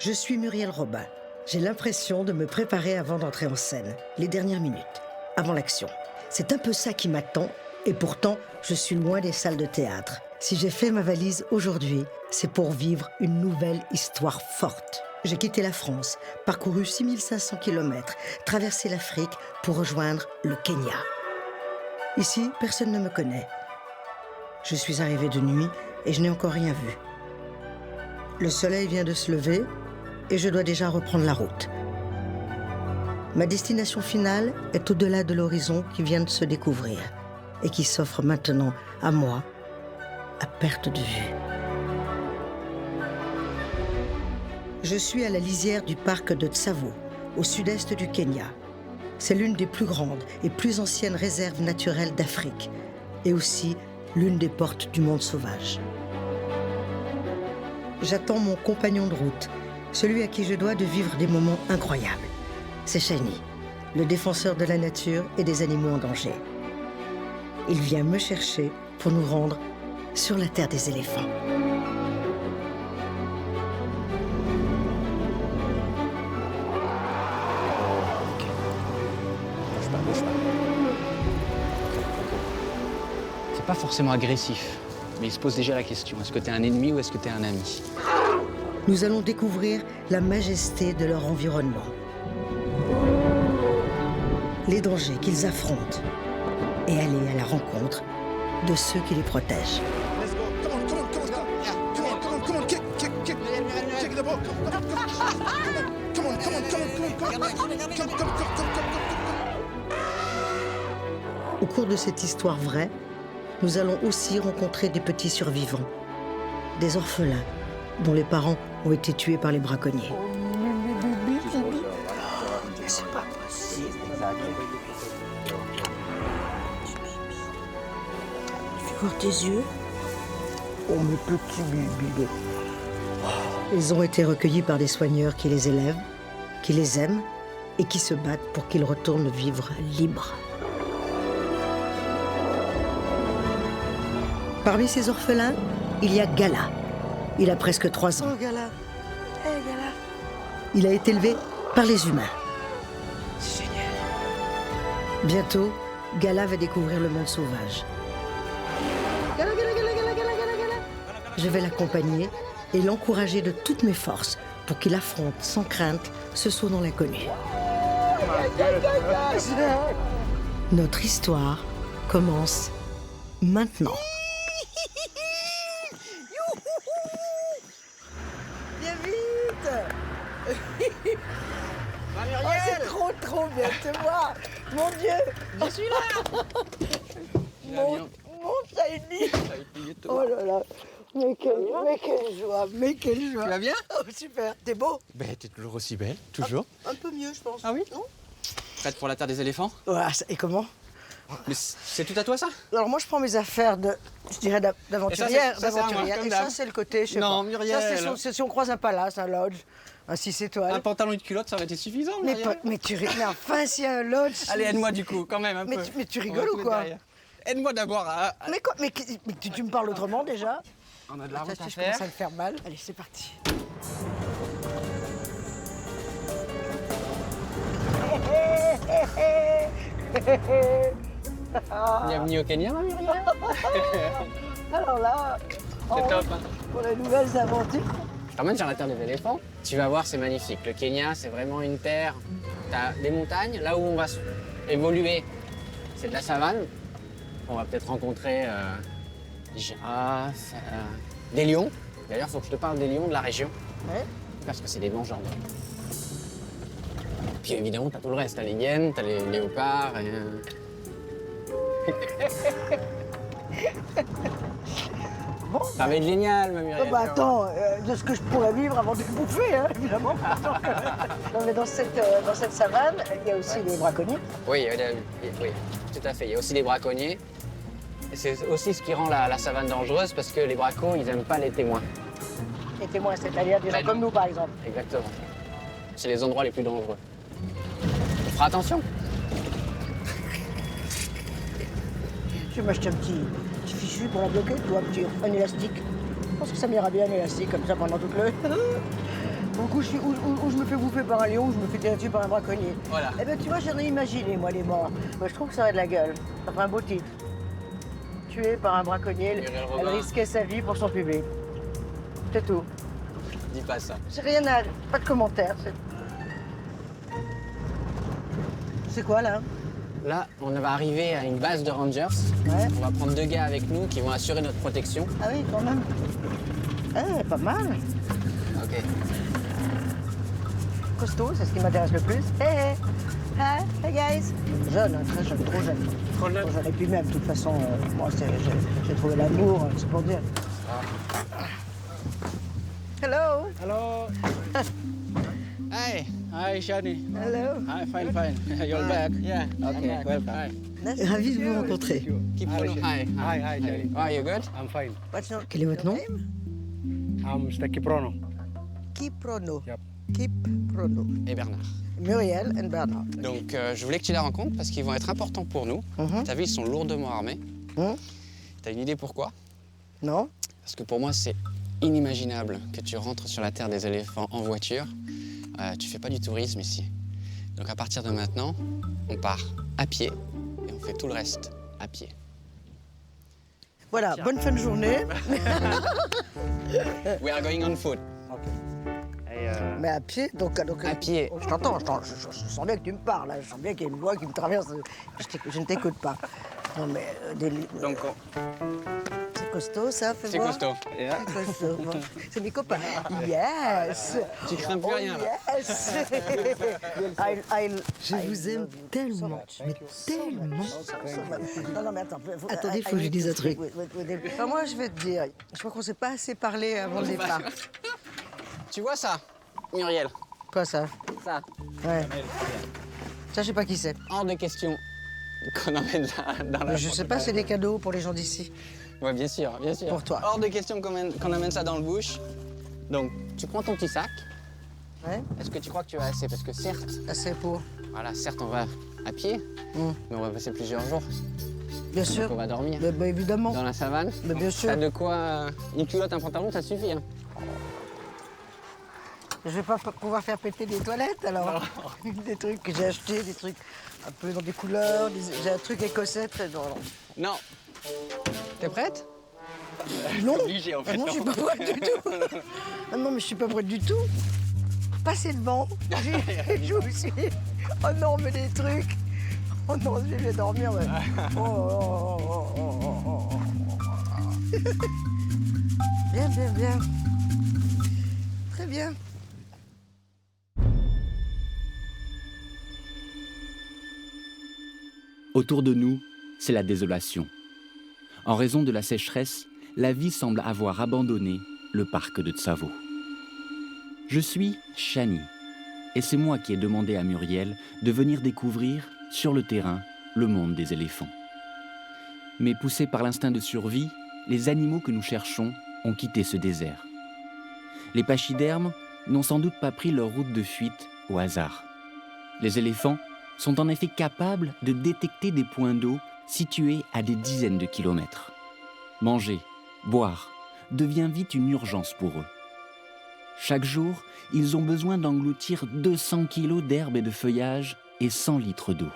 Je suis Muriel Robin. J'ai l'impression de me préparer avant d'entrer en scène, les dernières minutes, avant l'action. C'est un peu ça qui m'attend, et pourtant, je suis loin des salles de théâtre. Si j'ai fait ma valise aujourd'hui, c'est pour vivre une nouvelle histoire forte. J'ai quitté la France, parcouru 6500 km, traversé l'Afrique pour rejoindre le Kenya. Ici, personne ne me connaît. Je suis arrivée de nuit et je n'ai encore rien vu. Le soleil vient de se lever et je dois déjà reprendre la route. Ma destination finale est au-delà de l'horizon qui vient de se découvrir et qui s'offre maintenant à moi à perte de vue. Je suis à la lisière du parc de Tsavo, au sud-est du Kenya. C'est l'une des plus grandes et plus anciennes réserves naturelles d'Afrique et aussi l'une des portes du monde sauvage. J'attends mon compagnon de route, celui à qui je dois de vivre des moments incroyables. C'est Shani, le défenseur de la nature et des animaux en danger. Il vient me chercher pour nous rendre sur la terre des éléphants. C'est pas forcément agressif, mais il se pose déjà la question, est-ce que t'es un ennemi ou est-ce que t'es un ami? Nous allons découvrir la majesté de leur environnement, les dangers qu'ils affrontent et aller à la rencontre de ceux qui les protègent. Let's go. Come on, come on, come on, come on, come on, come on, kick the ball. Come on, come on, come on. Au cours de cette histoire vraie, nous allons aussi rencontrer des petits survivants, des orphelins dont les parents ont été tués par les braconniers. C'est pas possible. Tu vois tes yeux? Oh, mes petits bébés. Ils ont été recueillis par des soigneurs qui les élèvent, qui les aiment et qui se battent pour qu'ils retournent vivre libres. Parmi ces orphelins, il y a Gala. Il a presque 3 ans. Oh, Gala. Hey, Gala. Il a été élevé par les humains. C'est génial. Bientôt, Gala va découvrir le monde sauvage. Gala, Gala, Gala, Gala, Gala, Gala, Gala. Je vais l'accompagner et l'encourager de toutes mes forces pour qu'il affronte sans crainte ce saut dans l'inconnu. Notre histoire commence maintenant. Viens vite. Oh, c'est trop bien de te voir. Mon Dieu. Je suis là. Monte, Saïdi. Oh là là. Mais quelle joie, mais quelle joie. Tu vas bien? Oh, super. T'es beau? Ben, t'es toujours aussi belle, toujours. Un peu mieux, je pense. Ah oui? Non? Prête pour la terre des éléphants? Ouais, et comment? Mais c'est tout à toi, ça? Alors moi, je prends mes affaires d'aventurière. ça, c'est à moi, comme Et d'hab. ça, c'est le côté, je sais Non, pas. Muriel. Ça, c'est si on croise un palace, un lodge, un 6 étoiles. Un pantalon et une culotte, ça aurait été suffisant, Mais, Muriel. mais enfin, si un lodge... Allez, aide-moi du coup, quand même, un peu. Mais tu On va rigoles se ou mettre quoi? derrière. Aide-moi d'abord à... Mais tu me parles autrement déjà? On a de la route Attends, à je faire. commence à me faire mal. Allez, c'est parti. Bienvenue au Kenya, ma Muriel. Alors là, C'est top, hein. pour les nouvelles aventures. Je t'emmène sur la terre des éléphants. Tu vas voir, c'est magnifique. Le Kenya, c'est vraiment une terre. T'as des montagnes. Là où on va évoluer, c'est de la savane. On va peut-être rencontrer des girafes, des lions. D'ailleurs, il faut que je te parle des lions de la région. Ouais. Parce que c'est des mangeurs d'hommes. Puis évidemment, t'as tout le reste. T'as les hyènes, t'as les léopards. Et, Bon, ça va être génial, ma Muriel. attends, de ce que je pourrais vivre avant de les bouffer, hein, évidemment. Non, mais dans cette savane, il y a aussi les braconniers. Oui, oui, tout à fait. Il y a aussi des braconniers. Et c'est aussi ce qui rend la savane dangereuse parce que les bracos, ils n'aiment pas les témoins. Les témoins, c'est-à-dire des gens comme nous, par exemple. Exactement. C'est les endroits les plus dangereux. On fera attention. Je vais m'acheter un petit fichu pour la bloquer, tu vois, un élastique. Je pense que ça m'ira bien, un élastique, comme ça, pendant toute le... Pour le coup, où je me fais bouffer par un lion, ou je me fais tirer dessus par un braconnier. Voilà. Eh ben, tu vois, j'en ai imaginé, moi, les morts. Moi, je trouve que ça aurait de la gueule. Ça ferait un beau titre. Tuée par un braconnier, Muriel elle Robin. risquait sa vie pour son public. C'est tout. Dis pas ça. J'ai rien à... Pas de commentaires. C'est quoi, là? Là, on va arriver à une base de rangers. Ouais. On va prendre 2 gars avec nous qui vont assurer notre protection. Ah oui, quand même. Eh, pas mal. Ok. Costaud, c'est ce qui m'intéresse le plus. Hey, hey, hey guys. Jeune, hein, très jeune, trop jeune. Trop jeune. Trop jeune. Et puis même, de toute façon, moi, j'ai trouvé l'amour, c'est pour dire. Hello. Hello. Hey. Hi, Shani. Hello. Hi, fine. You're back. Yeah. Okay, I'm back. welcome. Hi. Ravi de vous rencontrer. Keep following. Hi. Hi, Shani. Are you good? I'm fine. What's your Quel est votre nom? I'm Mr. Kiprono. Kiprono. Yep. Kiprono. Et Bernard. Muriel et Bernard. Donc, je voulais que tu les rencontres parce qu'ils vont être importants pour nous. T'as vu, ils sont lourdement armés. T'as une idée pourquoi? Non? Parce que pour moi, c'est inimaginable que tu rentres sur la terre des éléphants en voiture. Tu fais pas du tourisme ici. Donc à partir de maintenant, on part à pied et on fait tout le reste à pied. Voilà, bonne fin de journée. We are going on foot. Mais à pied, donc À pied. Oh, je t'entends, je sens bien que tu me parles, là. Je sens bien qu'il y a une voix qui me traverse. Je ne t'écoute pas. Non, mais Donc c'est costaud, ça, fais c'est voir. costaud. C'est costaud. Bon. C'est mes copains. Yes. Tu crains plus rien là. Yes. Je vous aime tellement, mais tellement. Non, mais attends. Attendez, faut que je dise un truc. Enfin, moi, je vais te dire, je crois qu'on s'est pas assez parlé avant le départ. Tu vois ça, Muriel? Quoi, ça? Ça. Ouais. Ça, je sais pas qui c'est. Hors de question qu'on emmène dans la... Je sais pas, c'est des cadeaux pour les gens d'ici. Ouais, bien sûr, bien sûr. Pour toi. Hors de question qu'on amène ça dans le bush. Donc, tu prends ton petit sac. Ouais. Est-ce que tu crois que tu as assez? Parce que certes, Assez pour. voilà, certes, on va à pied, mais on va passer plusieurs jours. Bien Donc, sûr. on va dormir Mais évidemment. dans la savane. Mais bien sûr. T'as de quoi... Une culotte, un pantalon, ça suffit, hein. Je vais pas pouvoir faire péter des toilettes alors. Des trucs que j'ai achetés, des trucs un peu dans des couleurs. J'ai un truc écossais très drôle. Non. T'es prête? Non, obligé, en fait. Ah non, je suis pas prête du tout. Ah non, mais je suis pas prête du tout. Passez devant. Je vous suis. Oh non, mais des trucs. Oh non, je vais dormir. Ouais. Oh. Bien. Très bien. Autour de nous, c'est la désolation. En raison de la sécheresse, la vie semble avoir abandonné le parc de Tsavo. Je suis Shani, et c'est moi qui ai demandé à Muriel de venir découvrir, sur le terrain, le monde des éléphants. Mais poussés par l'instinct de survie, les animaux que nous cherchons ont quitté ce désert. Les pachydermes n'ont sans doute pas pris leur route de fuite au hasard. Les éléphants sont en effet capables de détecter des points d'eau situés à des dizaines de kilomètres. Manger, boire, devient vite une urgence pour eux. Chaque jour, ils ont besoin d'engloutir 200 kilos d'herbe et de feuillage et 100 litres d'eau.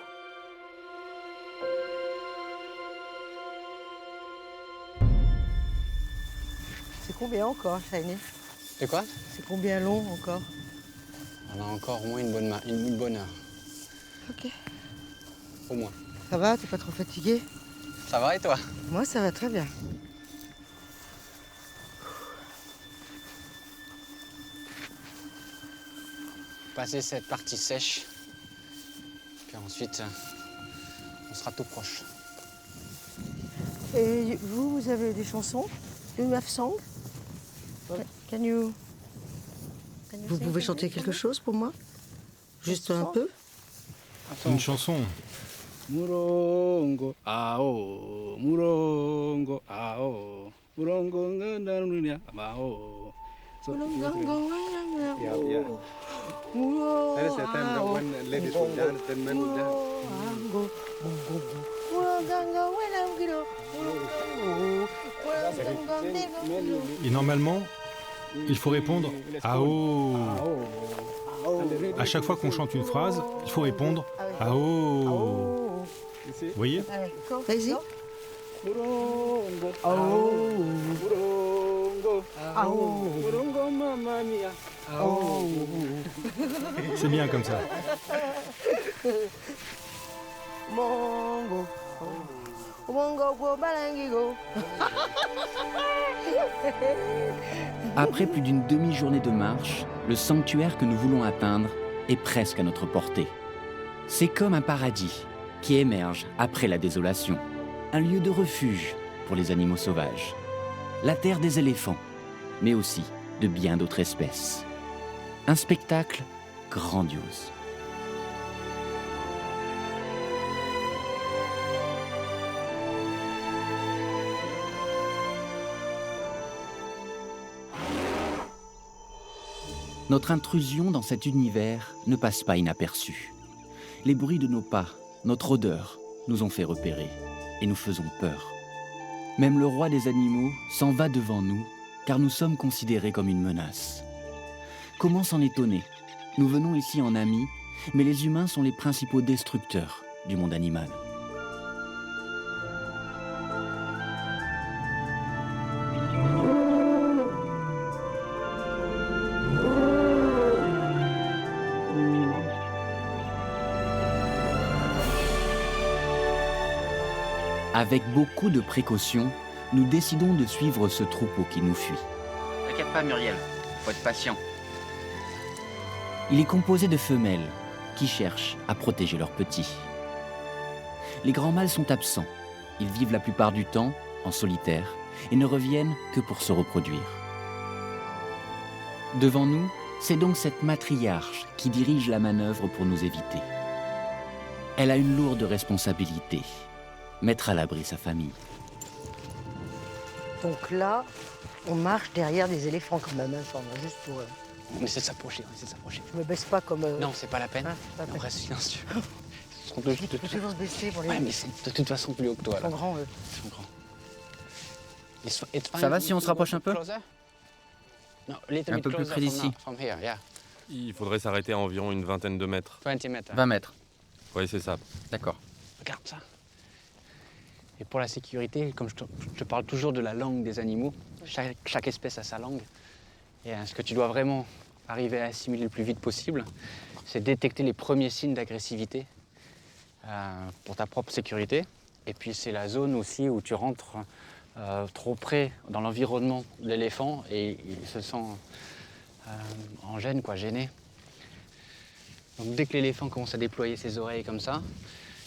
C'est combien encore, Shiny? De quoi? C'est combien long encore? On a encore au moins une bonne heure. Ok. Au moins. Ça va? T'es pas trop fatigué? Ça va et toi? Moi, ça va très bien. Passer cette partie sèche. Puis ensuite, on sera tout proche. Et vous avez des chansons? Do you have song? Can you Vous pouvez chanter quelque chose pour moi? Juste un peu? Une chanson. Murongo ao, murongo ao, murongo nganarunya mao. Yeah. That is the time that when ladies will dance, then men will dance. Et normalement, il faut répondre « Ao ». À chaque fois qu'on chante une phrase, il faut répondre « Ao ». Vous voyez? Allez, go. Vas-y. Go. C'est bien comme ça. Mongo. Mongo, go, balangi, go. Après plus d'une demi-journée de marche, le sanctuaire que nous voulons atteindre est presque à notre portée. C'est comme un paradis qui émerge après la désolation. Un lieu de refuge pour les animaux sauvages. La terre des éléphants, mais aussi de bien d'autres espèces. Un spectacle grandiose. Notre intrusion dans cet univers ne passe pas inaperçue. Les bruits de nos pas, notre odeur, nous ont fait repérer et nous faisons peur. Même le roi des animaux s'en va devant nous, car nous sommes considérés comme une menace. Comment s'en étonner? Nous venons ici en amis, mais les humains sont les principaux destructeurs du monde animal. Avec beaucoup de précautions, nous décidons de suivre ce troupeau qui nous fuit. T'inquiète pas, Muriel, faut être patient. Il est composé de femelles qui cherchent à protéger leurs petits. Les grands mâles sont absents. Ils vivent la plupart du temps en solitaire et ne reviennent que pour se reproduire. Devant nous, c'est donc cette matriarche qui dirige la manœuvre pour nous éviter. Elle a une lourde responsabilité. Mettre à l'abri sa famille. Donc là, on marche derrière des éléphants quand même, hein, Sandra, juste pour... On essaie de s'approcher, on essaie de s'approcher. Je me baisse pas comme... Non, c'est pas la peine. Hein, pas la On peine. reste silencieux. Ils seront de Toujours se baisser pour les... Ouais, mais c'est de toute façon plus haut que toi, Ils sont là. grands, eux. Ils sont grands. Ça va si on se rapproche un peu? Un peu plus près d'ici. Il faudrait s'arrêter à environ une vingtaine de mètres. 20 mètres. 20 mètres. Oui, c'est ça. D'accord. Regarde ça. Et pour la sécurité, comme je te parle toujours de la langue des animaux, chaque espèce a sa langue. Et ce que tu dois vraiment arriver à assimiler le plus vite possible, c'est détecter les premiers signes d'agressivité pour ta propre sécurité. Et puis c'est la zone aussi où tu rentres trop près dans l'environnement de l'éléphant et il se sent en gêne, gêné. Donc dès que l'éléphant commence à déployer ses oreilles comme ça,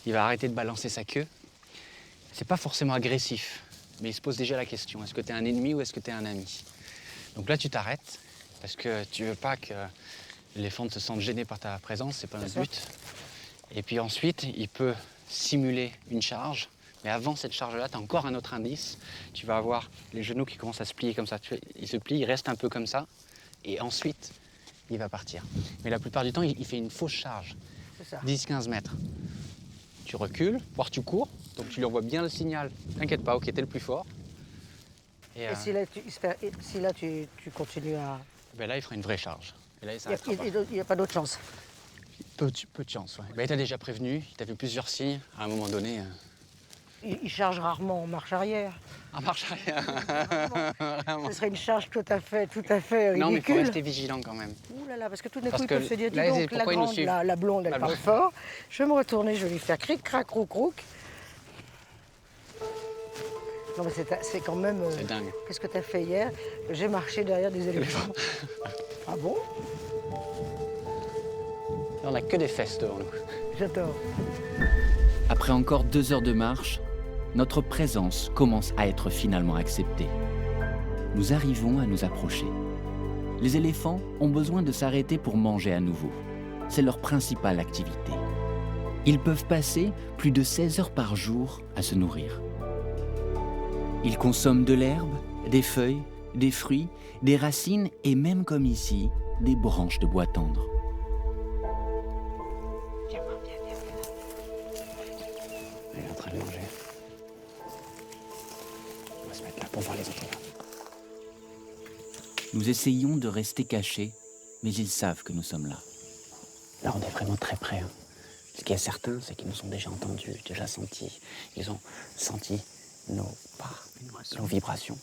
il va arrêter de balancer sa queue. C'est pas forcément agressif, mais il se pose déjà la question, est-ce que tu es un ennemi ou est-ce que tu es un ami? Donc là, tu t'arrêtes, parce que tu veux pas que l'éléphant se sente gêné par ta présence, c'est pas notre but. Et puis ensuite, il peut simuler une charge, mais avant cette charge-là, tu as encore un autre indice. Tu vas avoir les genoux qui commencent à se plier comme ça. Il se plie, il reste un peu comme ça, et ensuite, il va partir. Mais la plupart du temps, il fait une fausse charge, 10-15 mètres. Tu recules, voire tu cours, donc tu lui envoies bien le signal. T'inquiète pas, ok, t'es le plus fort. Et si là, tu continues à... Ben là, il fera une vraie charge. Et là, il Il s'arrêtera pas. n'y a pas d'autre chance. Peu de chance, ouais. Ben, il t'a déjà prévenu, il t'a vu plusieurs signes. À un moment donné... Il charge rarement en marche arrière. En marche arrière. Ce serait une charge tout à fait ridicule. Non, mais il faut rester vigilant quand même. Ouh là là, parce que tout d'un Parce coup, ils que peuvent se dire, dis là, c'est donc, la pourquoi ils nous grande, suivent. la blonde, elle La parle blonde. fort. Je vais me retourner, je vais lui faire cric, crac, croc, croc. Non, mais c'est quand même... C'est dingue. Qu'est-ce que tu as fait hier? J'ai marché derrière des éléphants. Ah bon? Là, on n'a que des fesses devant nous. J'adore. Après encore 2 heures de marche, notre présence commence à être finalement acceptée. Nous arrivons à nous approcher. Les éléphants ont besoin de s'arrêter pour manger à nouveau. C'est leur principale activité. Ils peuvent passer plus de 16 heures par jour à se nourrir. Ils consomment de l'herbe, des feuilles, des fruits, des racines et même comme ici, des branches de bois tendre. Elle est en train de manger. On va se mettre là pour voir les autres. Là. Nous essayons de rester cachés, mais ils savent que nous sommes là. Là, on est vraiment très près. Hein. Ce qui est certain, c'est qu'ils nous ont déjà entendus, déjà sentis. Ils ont senti nos pas, nos vibrations.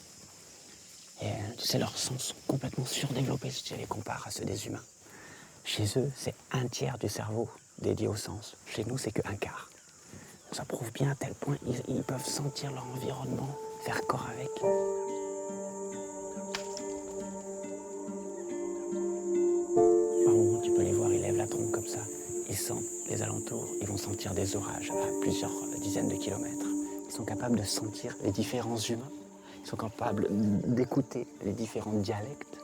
Et tu sais, leurs sens sont complètement surdéveloppés si tu les compares à ceux des humains. Chez eux, c'est 1/3 du cerveau dédié aux sens. Chez nous, c'est que 1/4. Ça prouve bien à tel point ils peuvent sentir leur environnement, faire corps avec. Par moments, tu peux les voir, ils lèvent la trompe comme ça. Ils sentent les alentours, ils vont sentir des orages à plusieurs dizaines de kilomètres. Ils sont capables de sentir les différents humains. Ils sont capables d'écouter les différents dialectes.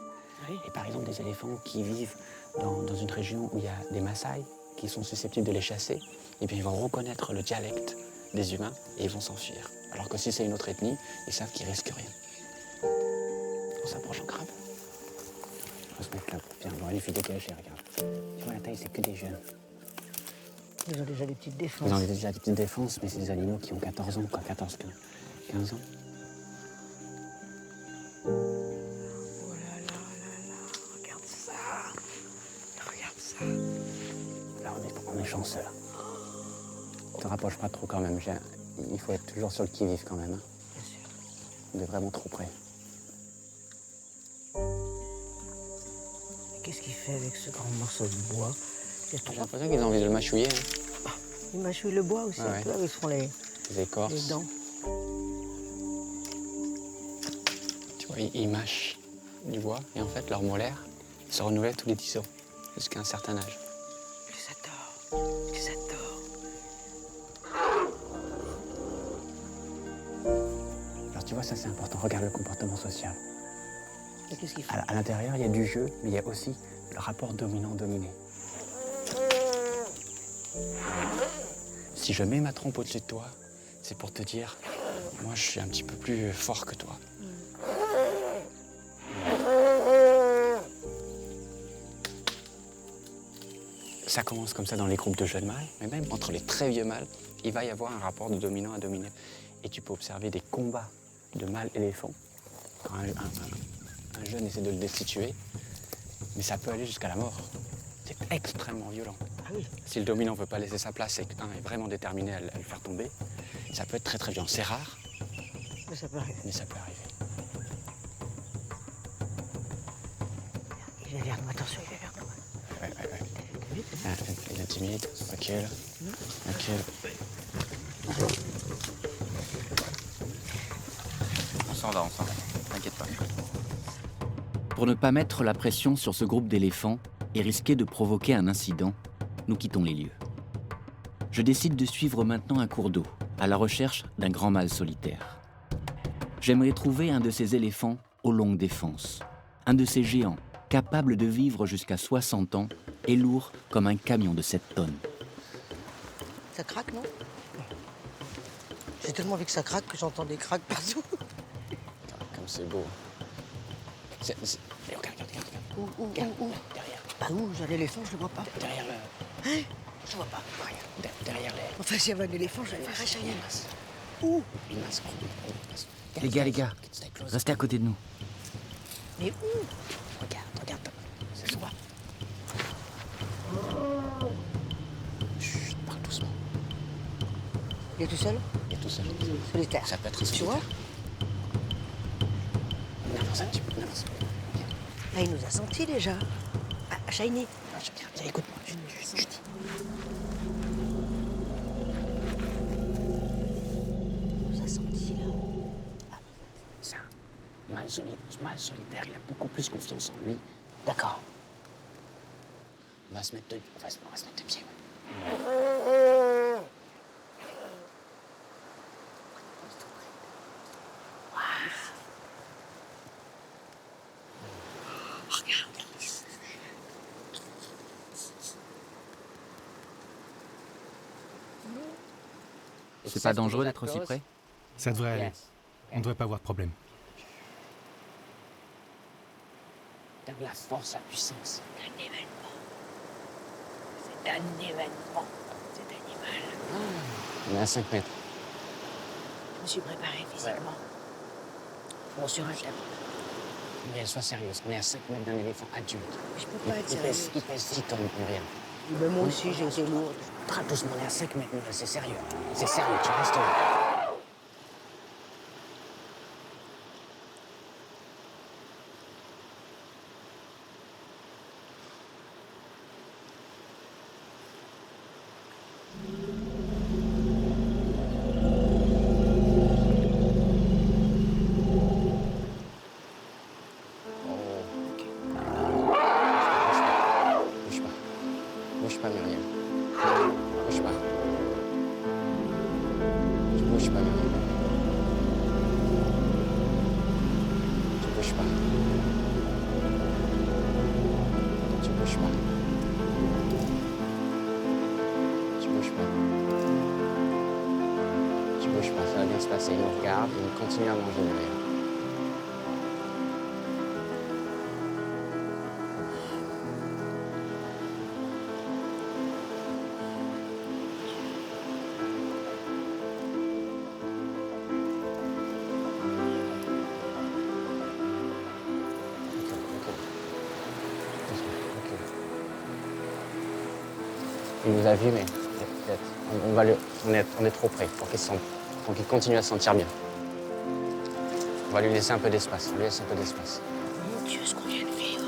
Oui. Et par exemple, des éléphants qui vivent dans une région où il y a des Maasai qui sont susceptibles de les chasser, et bien ils vont reconnaître le dialecte des humains et ils vont s'enfuir. Alors que si c'est une autre ethnie, ils savent qu'ils risquent rien. On s'approche en crabe. On va se mettre là. Tiens, on aura une vidéo cachée, regarde. Tu vois la taille, c'est que des jeunes. Ils ont déjà des petites défenses. Ils ont déjà des petites défenses, mais c'est des animaux qui ont 14 ans, quoi, 14, 15 ans. Oh là là là là, regarde ça. Regarde ça. Là, on est chanceux. Ne te rapproche pas trop quand même. Il faut être toujours sur le qui-vive quand même. Hein. Bien sûr. On est vraiment trop près. Qu'est-ce qu'il fait avec ce grand morceau de bois? J'ai l'impression qu'ils ont envie de le mâchouiller. Hein. Il mâchouille le bois aussi un peu avec les écorces. Les dents. Tu vois, ils mâchent du bois et en fait, leur molaire se renouvelle tous les 10 ans, jusqu'à un certain âge. Je les adore. Je les adore. Alors tu vois, ça c'est important. Regarde le comportement social. Et qu'est-ce qu'il fait? À l'intérieur, il y a du jeu, mais il y a aussi le rapport dominant-dominé. Si je mets ma trompe au-dessus de toi, c'est pour te dire, moi je suis un petit peu plus fort que toi. Ça commence comme ça dans les groupes de jeunes mâles, mais même entre les très vieux mâles, il va y avoir un rapport de dominant à dominé. Et tu peux observer des combats de mâles éléphants. Quand un jeune essaie de le destituer, mais ça peut aller jusqu'à la mort. C'est extrêmement violent. Ah oui. Si le dominant ne veut pas laisser sa place et qu'un est vraiment déterminé à le faire tomber, ça peut être très très violent. C'est rare, Mais ça peut arriver. mais ça peut arriver. Il est vers nous, attention, il est vers nous. Il intimide, recule, recule. On s'en va, t'inquiète pas. Pour ne pas mettre la pression sur ce groupe d'éléphants et risquer de provoquer un incident, nous quittons les lieux. Je décide de suivre maintenant un cours d'eau, à la recherche d'un grand mâle solitaire. J'aimerais trouver un de ces éléphants aux longues défenses, un de ces géants capable de vivre jusqu'à 60 ans et lourd comme un camion de 7 tonnes. Ça craque, non? J'ai tellement envie que ça craque que j'entends des craques partout. Comme c'est beau. Regarde. Où? Derrière. Bah où? J'ai un éléphant, je le vois pas. Derrière le... Hein? Je vois pas. Derrière les... Enfin, s'il y avait un éléphant, je vais faire réchailler. Où? Une masse. Les gars, restez à côté de nous. Mais où? Regarde. C'est soi. Chut, parle doucement. Il est tout seul? Il est tout seul. Solitaire. Ça peut être Tu solitaire. vois? On avance un petit peu, on avance. Ah, il nous a sentis déjà. Ah, Shiny. Tiens, écoute-moi. Chut. Il nous a sentis, là. C'est un mâle solitaire, il a beaucoup plus confiance en lui. D'accord. On va se mettre de pied. C'est pas dangereux d'être aussi près? Ça devrait aller. On ne devrait pas avoir de problème. Regarde la force, la puissance. C'est un événement. Cet animal. On est à 5 mètres. Je me suis préparée physiquement. Bon, sur un tableau. Muriel, sois sérieuse. On est à 5 mètres d'un éléphant adulte. Je peux pas être Il sérieuse. pèse 6 tonnes, Muriel. Mais moi aussi, j'ai été lourde. Très doucement, on est à 5 mètres, Muriel, c'est sérieux. C'est sérieux, tu restes là. Bouge pas, Muriel. Bouge pas. Tu bouges pas, Muriel. Tu bouges pas. Tu bouges pas. Tu bouges pas. Tu bouges pas, ça va bien se passer. Il nous regarde, il continue à manger, Muriel. Il nous a vus, mais on est trop près pour qu'il continue à se sentir bien. On va lui laisser un peu d'espace. On lui laisse un peu d'espace. Mon Dieu, ce qu'on vient de vivre.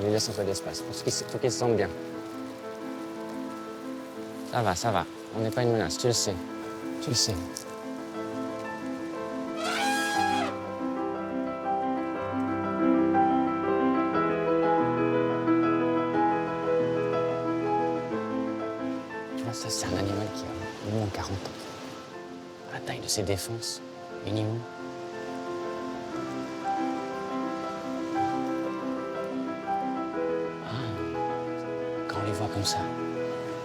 On lui laisse un peu d'espace pour qu'il se sente bien. Ça va, ça va. On n'est pas une menace, tu le sais. Tu le sais. Ça, c'est un animal qui a au moins 40 ans. La taille de ses défenses, minimum. Quand on les voit comme ça,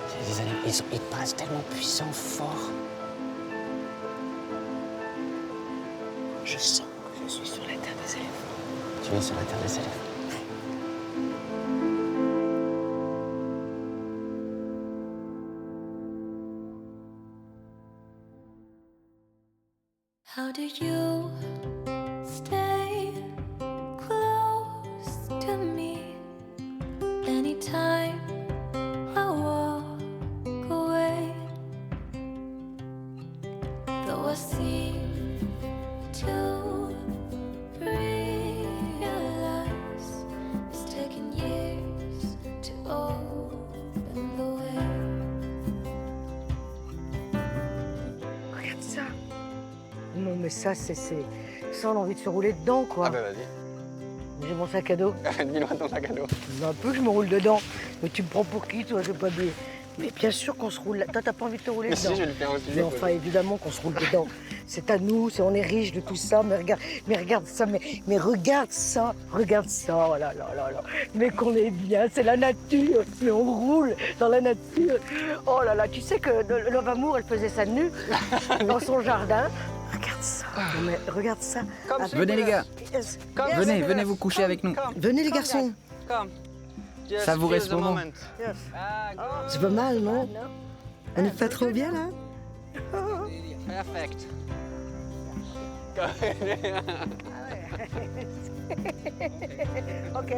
c'est des animaux, ils paraissent tellement puissants, forts. Je sens que je suis sur la terre des éléphants. Tu es sur la terre des éléphants. How do you stay close to me anytime I walk away? Though I seem to realize it's taken years to open the way. Regarde ça. Non, mais ça, c'est... Ça, on a envie de se rouler dedans, quoi. Ah bah vas-y. J'ai mon sac à dos. Dis-moi ton sac à dos. Un peu que je me roule dedans. Mais tu me prends pour qui, toi? Je sais pas bien. Mais bien sûr qu'on se roule là. Toi, t'as pas envie de te rouler Mais dedans? si, je vais le faire aussi. Mais enfin, évidemment qu'on se roule dedans. C'est à nous, on est riche de tout ça. Mais regarde ça, mais regarde ça. Regarde ça, oh là là là là. Mais qu'on est bien, c'est la nature. Mais on roule dans la nature. Oh là là, tu sais que Love Amour, elle faisait ça nue dans son jardin. Regarde ça. Non, mais regarde ça. Venez les gars, Yes. venez vous coucher avec nous. Venez les garçons. Savourez ce moment. Yes. C'est pas mal, non? On n'est pas trop bien là? Perfect. Ok.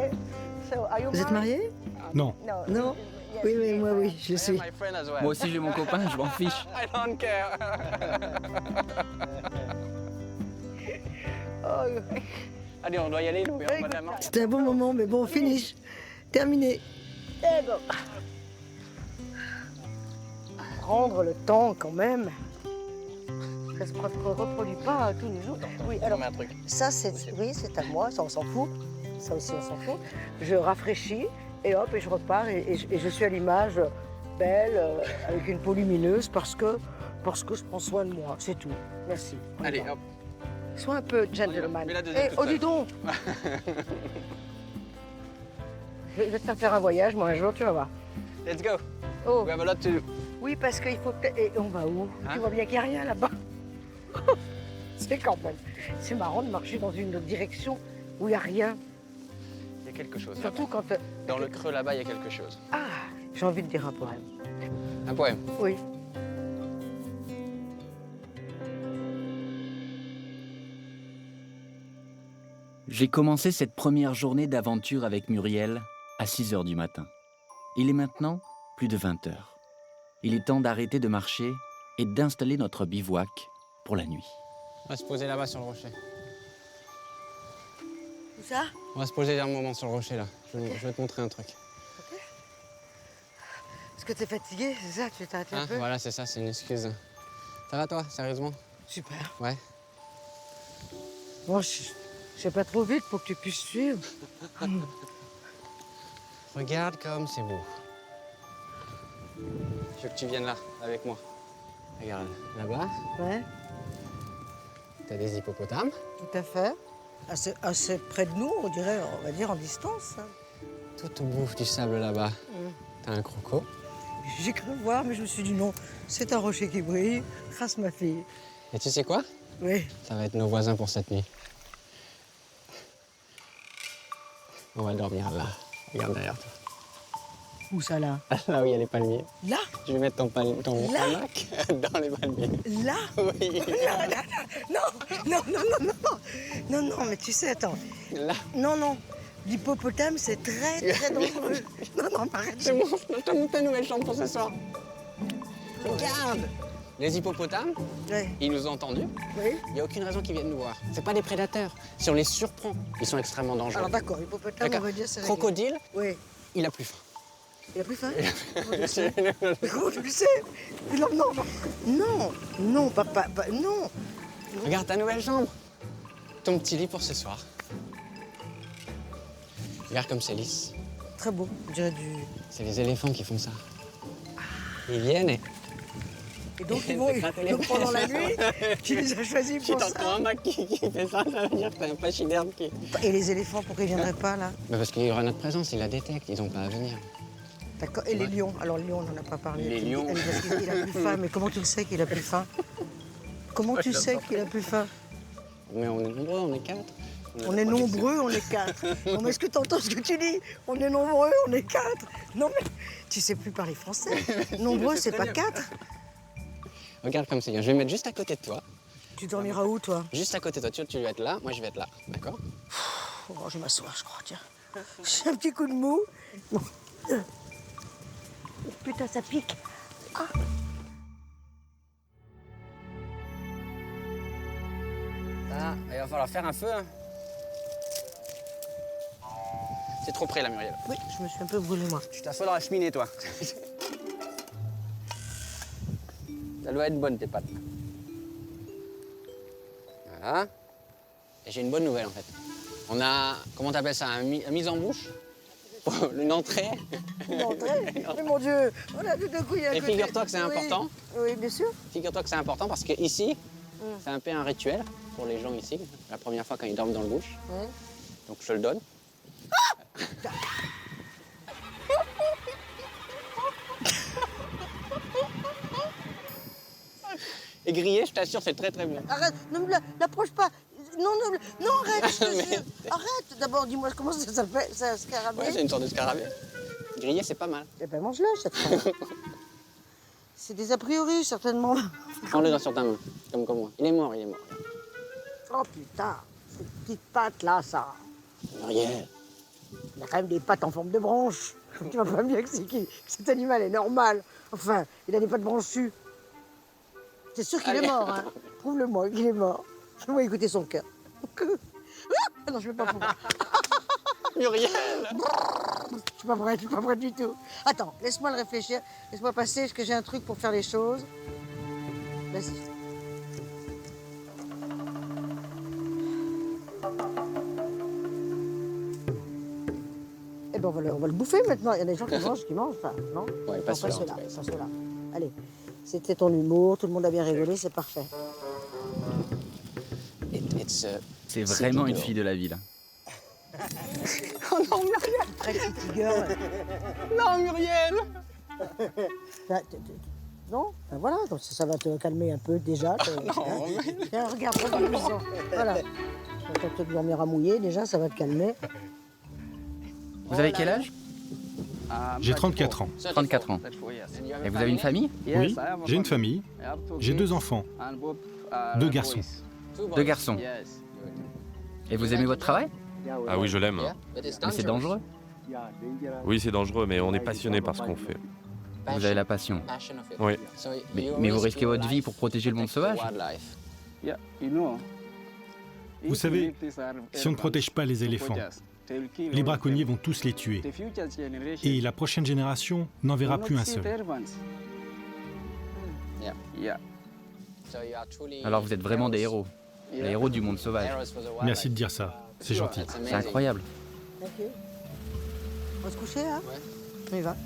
So, are you Vous êtes married? mariés? Non. No. Non? Yes. Oui, oui, moi oui, je suis. My friend as well. Moi aussi j'ai mon copain, je m'en fiche. I don't care. Oh, Allez, on doit y aller, nous, on va de la main. C'était un bon moment, mais bon, finish. Terminé. there you go. Prendre le temps quand même. Ça se reproduit pas tous les jours. Oui, alors un truc. ça c'est c'est à moi, ça on s'en fout. Ça aussi on s'en fout. Je rafraîchis et hop et je repars et je suis à l'image belle avec une peau lumineuse parce que je prends soin de moi, c'est tout. Merci. Allez, hop. Sois un peu gentleman. Mais la deuxième toute Oh seule. dis donc. Je vais te faire un voyage, moi un jour, tu vas voir. Let's go. Oh. We have a lot to do. Oui, parce qu'il faut peut-être... Et on va où? Hein? Tu vois bien qu'il n'y a rien là-bas. C'est quand même... C'est marrant de marcher dans une direction où il n'y a rien. Il y a quelque chose. Surtout quand... Dans le creux là-bas, il y a quelque chose. Ah, j'ai envie de dire un poème. Un poème. Oui. J'ai commencé cette première journée d'aventure avec Muriel à 6 heures du matin. Il est maintenant plus de 20 heures. Il est temps d'arrêter de marcher et d'installer notre bivouac pour la nuit. On va se poser là-bas sur le rocher. Où ça? On va se poser un moment sur le rocher là. Je vais te montrer un truc. Est-ce que t'es fatigué, c'est ça? Tu veux t'arrêter un peu? Voilà, c'est ça, c'est une excuse. Ça va toi, sérieusement? Super. Ouais. Bon, je vais pas trop vite pour que tu puisses suivre. Regarde comme c'est beau. Je veux que tu viennes là, avec moi. Regarde, là-bas, Ouais, t'as des hippopotames. tout à fait. Assez près de nous, on dirait, on va dire en distance. Hein. Tout au bout du sable là-bas, t'as un croco. J'ai cru voir, mais je me suis dit non, c'est un rocher qui brille, grâce ma fille. Et tu sais quoi? Oui. Ça va être nos voisins pour cette nuit. On va dormir là. Regarde derrière toi. Où ça là? Là où il y a les palmiers. Là? Je vais mettre ton Là hamac dans les palmiers. Là? Oui. Non, non, mais tu sais, attends. Là. Non, l'hippopotame, c'est très dangereux. Non, arrête. Je te montre ta nouvelle chambre pour ce soir. Regarde. Les hippopotames, Ouais. ils nous ont entendus. Oui. Il n'y a aucune raison qu'ils viennent nous voir. C'est pas des prédateurs. Si on les surprend, ils sont extrêmement dangereux. Alors d'accord, hippopotame, on va dire c'est réglé. Crocodile, Oui. il a plus faim. Il a plus faim? Mais comment tu le sais? Non, papa, non. Regarde ta nouvelle chambre. Ton petit lit pour ce soir. Regarde comme c'est lisse. Très beau, on dirait du... C'est les éléphants qui font ça. Ils viennent et Et donc, donc pendant la nuit, tu les as choisis tu pour t'entends ça. un mec qui fait ça, ça veut dire que t'as un pachyderme qui... Et les éléphants, pourquoi ils viendraient pas là? Mais parce qu'il y aura notre présence, ils la détectent, ils n'ont pas à venir. D'accord. Et les lions? Alors les lions, on n'en a pas parlé. Les lions. Parce qu'il a plus faim. Mais comment tu le sais qu'il a plus faim? Comment tu sais qu'il a plus faim? Mais on est nombreux, on est 4. On est nombreux, on est 4. Non mais est-ce que tu entends ce que tu dis? On est nombreux, on est 4. Non mais tu sais plus parler français. Nombreux, c'est pas 4. Regarde comme c'est bien. Je vais me mettre juste à côté de toi. Tu dormiras où toi? Juste à côté de toi. Tu vas être là, moi je vais être là. D'accord? Oh, je vais m'asseoir, je crois, tiens. J'ai un petit coup de mou. Bon. Putain, ça pique. Ah, il va falloir faire un feu. Hein. C'est trop près là, Muriel. Oui, je me suis un peu brûlée, moi. Tu t'assois dans la cheminée, toi. Ça doit être bonne, tes pâtes. Voilà. Et j'ai une bonne nouvelle, en fait. On a, comment t'appelles ça, une mise en bouche? Une entrée. Une entrée? Mais mon Dieu, on a tout d'un coup, il y a un Et côté- figure-toi que c'est Oui. important. Oui, bien sûr. Figure-toi que c'est important parce que ici, c'est un peu un rituel pour les gens ici. La première fois quand ils dorment dans le bush. Ouais. Donc je te le donne. Et grillé, je t'assure, c'est très très bon. Arrête, ne me l'approche pas. Non, arrête, je te jure. Arrête, d'abord, dis-moi comment ça s'appelle, ça, scarabée. Ouais, c'est une sorte de scarabée. Grillé, c'est pas mal. Eh ben, mange-le, cette fois. C'est des a priori, certainement. Prends-le sur ta main, comme moi. Il est mort. Oh putain, ces petites pattes là, ça. Muriel. Il y a quand même des pattes en forme de branche. Tu vois pas bien que cet animal est normal. Enfin, il a des pattes branchues. C'est sûr qu'il est mort, hein. Prouve-le-moi qu'il est mort. Fais-moi écouter son cœur. Ah non, je ne vais pas pouvoir. Muriel. Je suis pas prête du tout. Attends, laisse-moi le réfléchir. Laisse-moi passer, parce que j'ai un truc pour faire les choses. Vas-y. Eh ben, on va le bouffer maintenant. Il y a des gens qui mangent ça, non? Ouais, pas Non, ceux-là, en ceux-là, tout cas. pas ceux-là. Allez, c'était ton humour, tout le monde a bien rigolé, c'est parfait. C'est vraiment une fille de la ville. Oh non, Muriel. Très petite gueule. Non, Muriel. Non, ben voilà, donc ça va te calmer un peu déjà. Non, Tiens, regarde, regarde. Voilà. Quand tu dormiras mouillé, déjà, ça va te calmer. Vous avez quel âge? J'ai 34 ans. 34 ans. Et vous avez une famille? Oui, j'ai une famille. J'ai 2 enfants. 2 garçons. 2 garçons. Et vous aimez votre travail? Ah oui, je l'aime. Mais c'est dangereux. Oui, c'est dangereux, mais on est passionné par ce qu'on fait. Vous avez la passion. Oui. Mais vous risquez votre vie pour protéger le monde sauvage? Vous savez, si on ne protège pas les éléphants, les braconniers vont tous les tuer. Et la prochaine génération n'en verra plus un seul. Alors vous êtes vraiment des héros. Les héros du monde sauvage. Merci de dire ça. C'est gentil. C'est incroyable. Ok. On va se coucher, hein? On y va.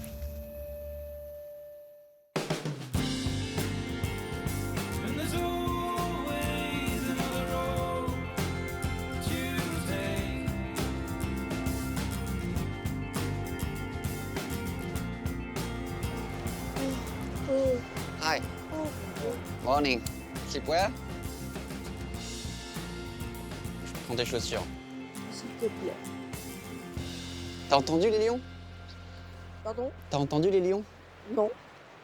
Hi. Morning. Sleepwear? Je prends tes chaussures. S'il te plaît. T'as entendu les lions? Pardon? T'as entendu les lions? Non.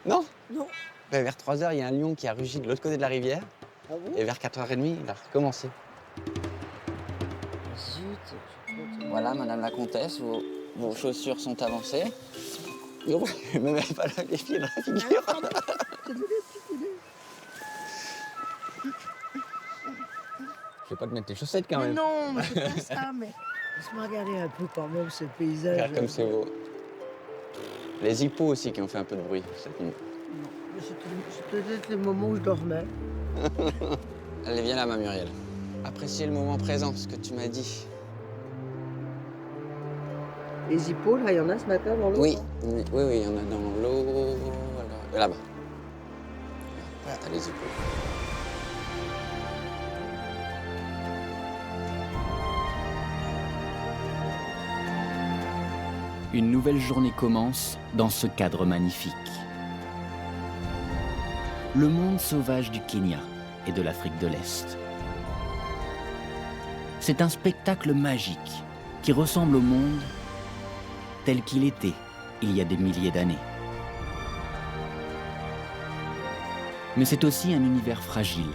Non? Non. Ben, vers 3h, il y a un lion qui a rugi de l'autre côté de la rivière. Ah bon? Et vers 4h30, il a recommencé. Zut. Voilà, madame la comtesse, vos chaussures sont avancées. Ne me mets pas les pieds dans la figure. Je vais pas te mettre tes chaussettes quand Mais même. non, mais c'est pas ça, mais laisse-moi regarder un peu quand même ce paysage. Regarde comme c'est beau. Les hippos aussi qui ont fait un peu de bruit cette nuit. Non, mais c'était peut-être le moment où je dormais. Allez, viens là, ma Muriel. Appréciez le moment présent, ce que tu m'as dit. Les hippos, là, il y en a ce matin dans l'eau? Oui, il y en a dans l'eau. Là-bas. Là, t'as les hippos. Une nouvelle journée commence dans ce cadre magnifique. Le monde sauvage du Kenya et de l'Afrique de l'Est. C'est un spectacle magique qui ressemble au monde tel qu'il était il y a des milliers d'années. Mais c'est aussi un univers fragile.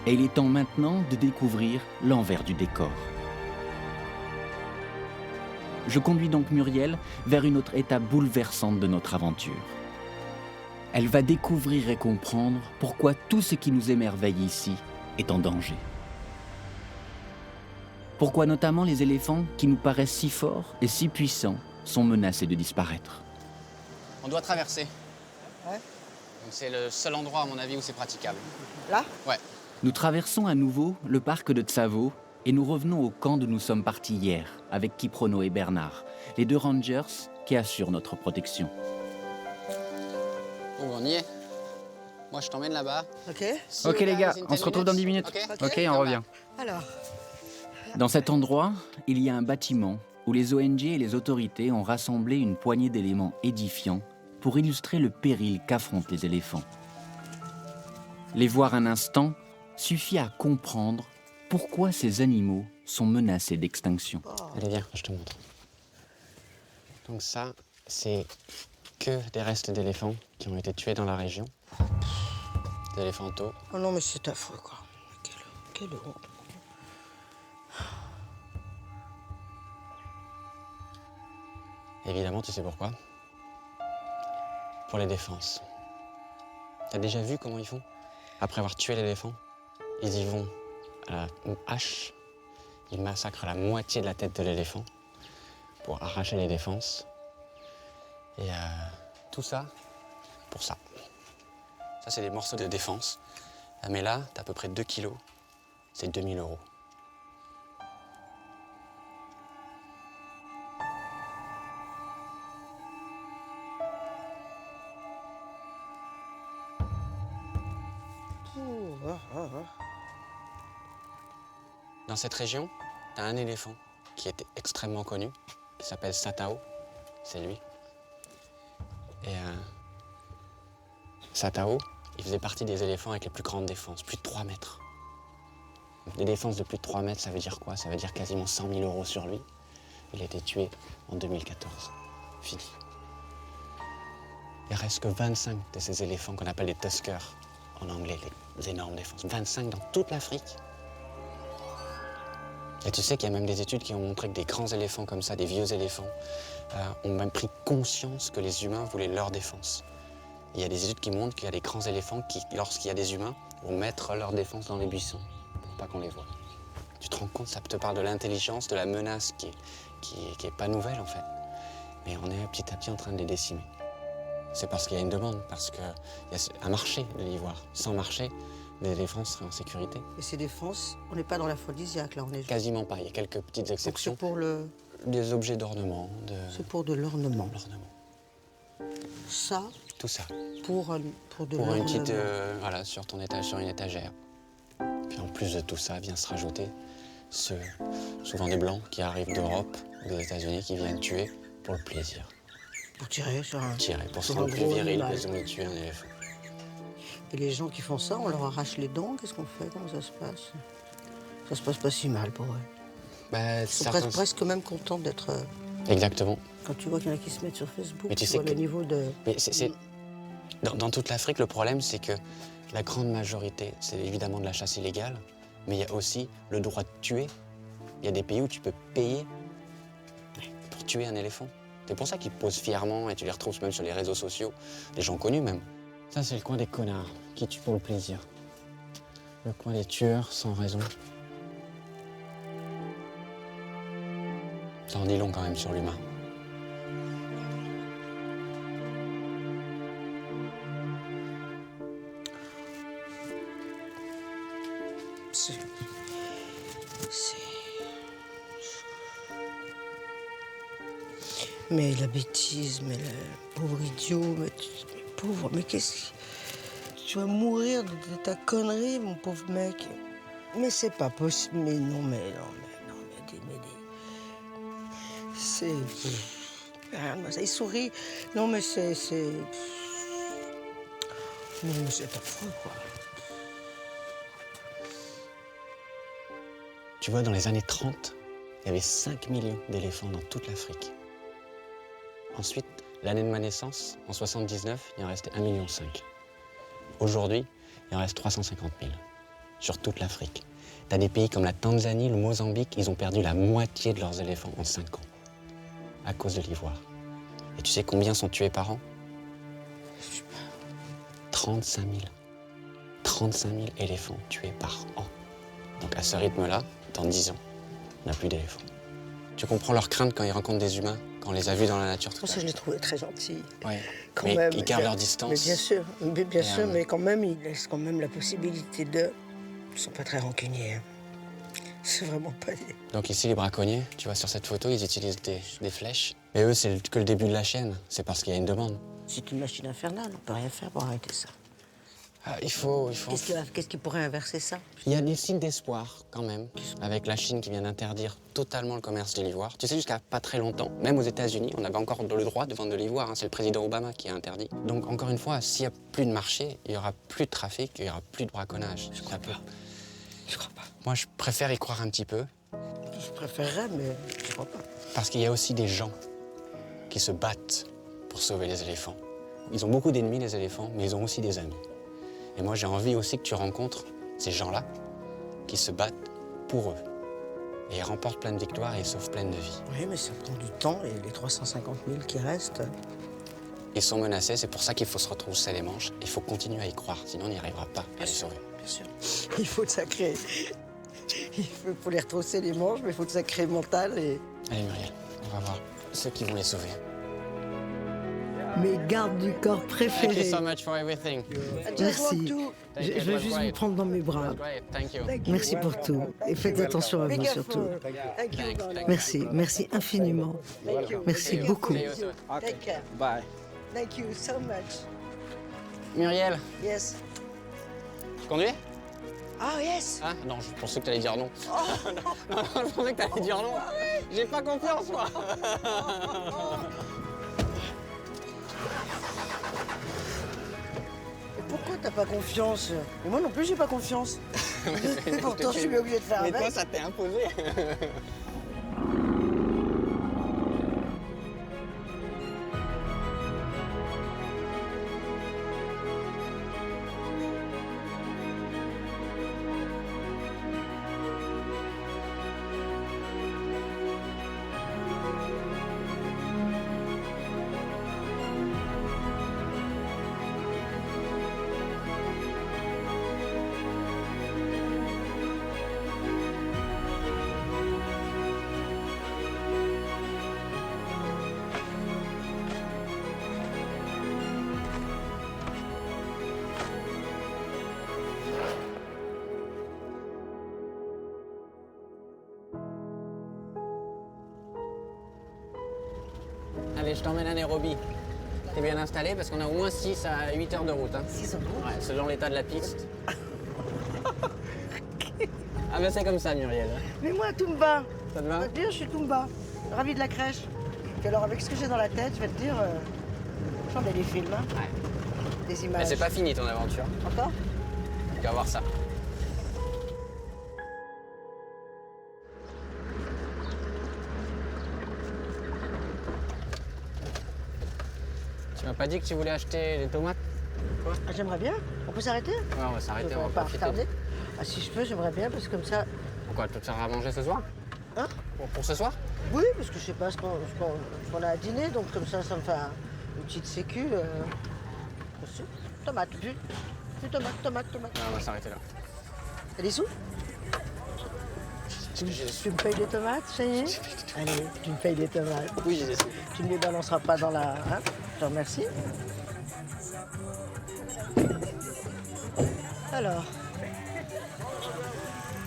Et il est temps maintenant de découvrir l'envers du décor. Je conduis donc Muriel vers une autre étape bouleversante de notre aventure. Elle va découvrir et comprendre pourquoi tout ce qui nous émerveille ici est en danger. Pourquoi notamment les éléphants qui nous paraissent si forts et si puissants sont menacés de disparaître. On doit traverser. Ouais. Donc c'est le seul endroit, à mon avis, où c'est praticable. Là? Ouais. Nous traversons à nouveau le parc de Tsavo et nous revenons au camp d'où nous sommes partis hier avec Kiprono et Bernard, les deux rangers qui assurent notre protection. Bon, on y est. Moi, je t'emmène là-bas. Ok. Ok les gars, on se retrouve dans 10 minutes. Ok, on revient. Alors, Dans cet endroit, il y a un bâtiment où les ONG et les autorités ont rassemblé une poignée d'éléments édifiants pour illustrer le péril qu'affrontent les éléphants. Les voir un instant suffit à comprendre pourquoi ces animaux sont menacés d'extinction. Allez, viens, je te montre. Donc ça, c'est que des restes d'éléphants qui ont été tués dans la région. Des éléphantos. oh non, mais c'est affreux, quoi. Quelle honte. Évidemment, tu sais pourquoi? Pour les défenses. T'as déjà vu comment ils font? Après avoir tué l'éléphant, ils y vont à une hache, ils massacrent la moitié de la tête de l'éléphant pour arracher les défenses. Et tout ça pour ça. Ça, c'est des morceaux de défense. Mais là, t'as à peu près 2 kilos. C'est 2000 €. Dans cette région, tu as un éléphant qui était extrêmement connu, qui s'appelle Satao. C'est lui. Et Satao, il faisait partie des éléphants avec les plus grandes défenses, plus de 3 mètres. Des défenses de plus de 3 mètres, ça veut dire quoi? Ça veut dire quasiment 100 000 € sur lui. Il a été tué en 2014. Fini. Il reste que 25 de ces éléphants qu'on appelle les tuskers en anglais, les énormes défenses. 25 dans toute l'Afrique. Et tu sais qu'il y a même des études qui ont montré que des grands éléphants comme ça, des vieux éléphants, ont même pris conscience que les humains voulaient leur défense. Il y a des études qui montrent qu'il y a des grands éléphants qui, lorsqu'il y a des humains, vont mettre leur défense dans les buissons pour pas qu'on les voie. Tu te rends compte, ça te parle de l'intelligence, de la menace qui est pas nouvelle en fait. Mais on est petit à petit en train de les décimer. C'est parce qu'il y a une demande, parce qu'il y a un marché de l'ivoire. Sans marché, les éléphants seraient en sécurité. Et ces défenses, on n'est pas dans l'aphrodisiaque, là, on est... Quasiment pas, il y a quelques petites Donc exceptions. c'est pour le... Des objets d'ornement, C'est pour de l'ornement. l'ornement. Ça, Tout ça. pour de Pour l'ornement. une petite, voilà, sur ton étage, sur une étagère. Puis en plus de tout ça, vient se rajouter souvent des blancs qui arrivent d'Europe ou des États-Unis qui viennent tuer pour le plaisir. Pour tirer sur un... Tirer pour se Sur rendre un plus gros viril, animal. ils ont tué un éléphant. Et les gens qui font ça, on leur arrache les dents, qu'est-ce qu'on fait? Comment ça se passe? Ça se passe pas si mal pour eux. Bah, Ils sont certains- presque même contents d'être... Exactement. Quand tu vois qu'il y en a qui se mettent sur Facebook, Mais tu tu sais vois que- le niveau de... Mais dans toute l'Afrique, le problème, c'est que la grande majorité, c'est évidemment de la chasse illégale, mais il y a aussi le droit de tuer. Il y a des pays où tu peux payer pour tuer un éléphant. C'est pour ça qu'ils posent fièrement, et tu les retrouves même sur les réseaux sociaux, des gens connus même. Ça, c'est le coin des connards, qui tuent pour le plaisir. Le coin des tueurs sans raison. Ça en dit long quand même sur l'humain. Mais la bêtise, mais le pauvre idiot, mais pauvre, mais qu'est-ce que... Tu vas mourir de ta connerie, mon pauvre mec. Mais c'est pas possible, mais non, mais c'est... Regarde, moi, ça, il sourit. Non, mais c'est... Non, mais c'est affreux, quoi. Tu vois, dans les années 30, il y avait 5 millions d'éléphants dans toute l'Afrique. Ensuite, l'année de ma naissance, en 79, il en restait 1,5 million. Aujourd'hui, il en reste 350 000 sur toute l'Afrique. T'as des pays comme la Tanzanie, le Mozambique, ils ont perdu la moitié de leurs éléphants en 5 ans à cause de l'ivoire. Et tu sais combien sont tués par an? 35 000. 35 000 éléphants tués par an. Donc à ce rythme-là, dans 10 ans, on n'a plus d'éléphants. Tu comprends leur crainte quand ils rencontrent des humains, quand on les a vus dans la nature tout Moi, à ça, je l'heure. l'ai trouvé très gentil. Ouais. Quand Mais même, ils gardent leur distance. Mais bien sûr, bien Et, sûr, mais quand même, ils laissent quand même la possibilité de... Ils sont pas très rancuniers. Hein. C'est vraiment pas... Donc ici, les braconniers, tu vois, sur cette photo, ils utilisent des flèches. Mais eux, c'est que le début de la chaîne. C'est parce qu'il y a une demande. C'est une machine infernale, on peut rien faire pour arrêter ça. Ah, il faut... Qu'est-ce qui pourrait inverser ça? Il y a des signes d'espoir, quand même, avec la Chine qui vient d'interdire totalement le commerce de l'ivoire. Tu sais, jusqu'à pas très longtemps, même aux États-Unis, on avait encore le droit de vendre de l'ivoire. Hein. C'est le président Obama qui a interdit. Donc, encore une fois, s'il n'y a plus de marché, il n'y aura plus de trafic, il n'y aura plus de braconnage. Je crois pas. Je crois pas. Moi, je préfère y croire un petit peu, Je préférerais, mais je crois pas. parce qu'il y a aussi des gens qui se battent pour sauver les éléphants. Ils ont beaucoup d'ennemis, les éléphants, mais ils ont aussi des amis. Et moi, j'ai envie aussi que tu rencontres ces gens-là qui se battent pour eux. Et ils remportent plein de victoires et ils sauvent plein de vies. Oui, mais ça prend du temps, et les 350 000 qui restent... Ils sont menacés, c'est pour ça qu'il faut se retrousser les manches. Il faut continuer à y croire, sinon on n'y arrivera pas à les sauver. Bien sûr. Il faut de sacré... Il faut les retrousser les manches, mais il faut de sacré mental et... Allez Muriel, on va voir ceux qui vont les sauver. Mes gardes du corps Thank you préférés. so much for everything. Merci. Je veux juste vous prendre dans mes bras. Thank you. Merci pour tout. Et faites attention à vous surtout. Merci, merci infiniment. Merci beaucoup. Take care. Bye. Thank you so much. Muriel, Yes. tu conduis? Oh, yes. Ah non, je pensais que t'allais dire non. Non, je pensais que t'allais dire non. J'ai pas confiance, moi. Et pourquoi t'as pas confiance? Et moi non plus, j'ai pas confiance. Et pourtant, je suis bien obligé de faire Mais avec. toi, ça t'est imposé. Allez, je t'emmène à Nairobi. T'es bien installé parce qu'on a au moins 6 à 8 heures de route. Hein. 6 heures de route. Ouais, selon l'état de la piste. Ah ben c'est comme ça, Muriel. Mais moi, Toumba. Ça te Je va? vais te dire, je suis Toumba. Ravie de la crèche. Puis alors, avec ce que j'ai dans la tête, je vais te dire, j'en ai des films, hein. Ouais. Des Mais images. c'est pas fini ton aventure. Encore? Tu vas voir ça. Tu m'as pas dit que tu voulais acheter des tomates? Ah, j'aimerais bien. On peut s'arrêter? Ouais, on va s'arrêter, on va pas profiter. retarder. Ah, si je peux, j'aimerais bien, parce que comme ça... Pourquoi? Tu te faire à manger ce soir? Hein? Pour ce soir? Oui, parce que je sais pas ce qu'on a à dîner, donc comme ça me fait une petite sécu. Aussi. Tomate, plus tomate. Non, on va s'arrêter là. T'as des sous? Tu me payes des tomates, ça y est? Allez, tu me payes des tomates. Oui, j'ai des sous. Tu ne les balanceras pas dans la... Hein? Je te remercie. Alors,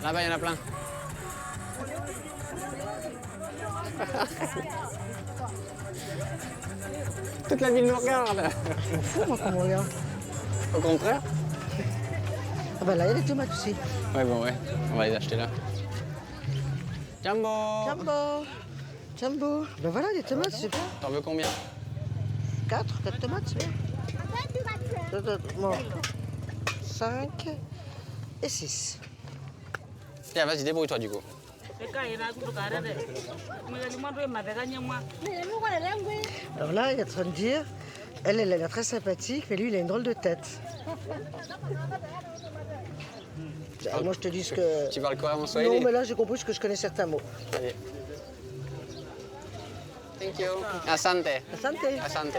Là-bas, il y en a plein. Toute la ville nous regarde. je m'en fous, moi, qu'on me regarde. Au contraire. Ah bah là, il y a des tomates aussi. Ouais, bon, ouais. On va les acheter là. Jumbo. Jumbo. Ben voilà, des tomates, c'est bien. T'en veux combien? 4 tomates, c'est bien. Bon. 5 et 6. Tiens, vas-y, débrouille-toi du coup. Alors là, il est en train de dire, elle a l'air très sympathique, mais lui, il a une drôle de tête. Alors moi, je te dis ce que... Tu parles coréen en swahili? Non, mais là, j'ai compris que je connais certains mots. Allez. Thank you. Asante. Asante. Asante.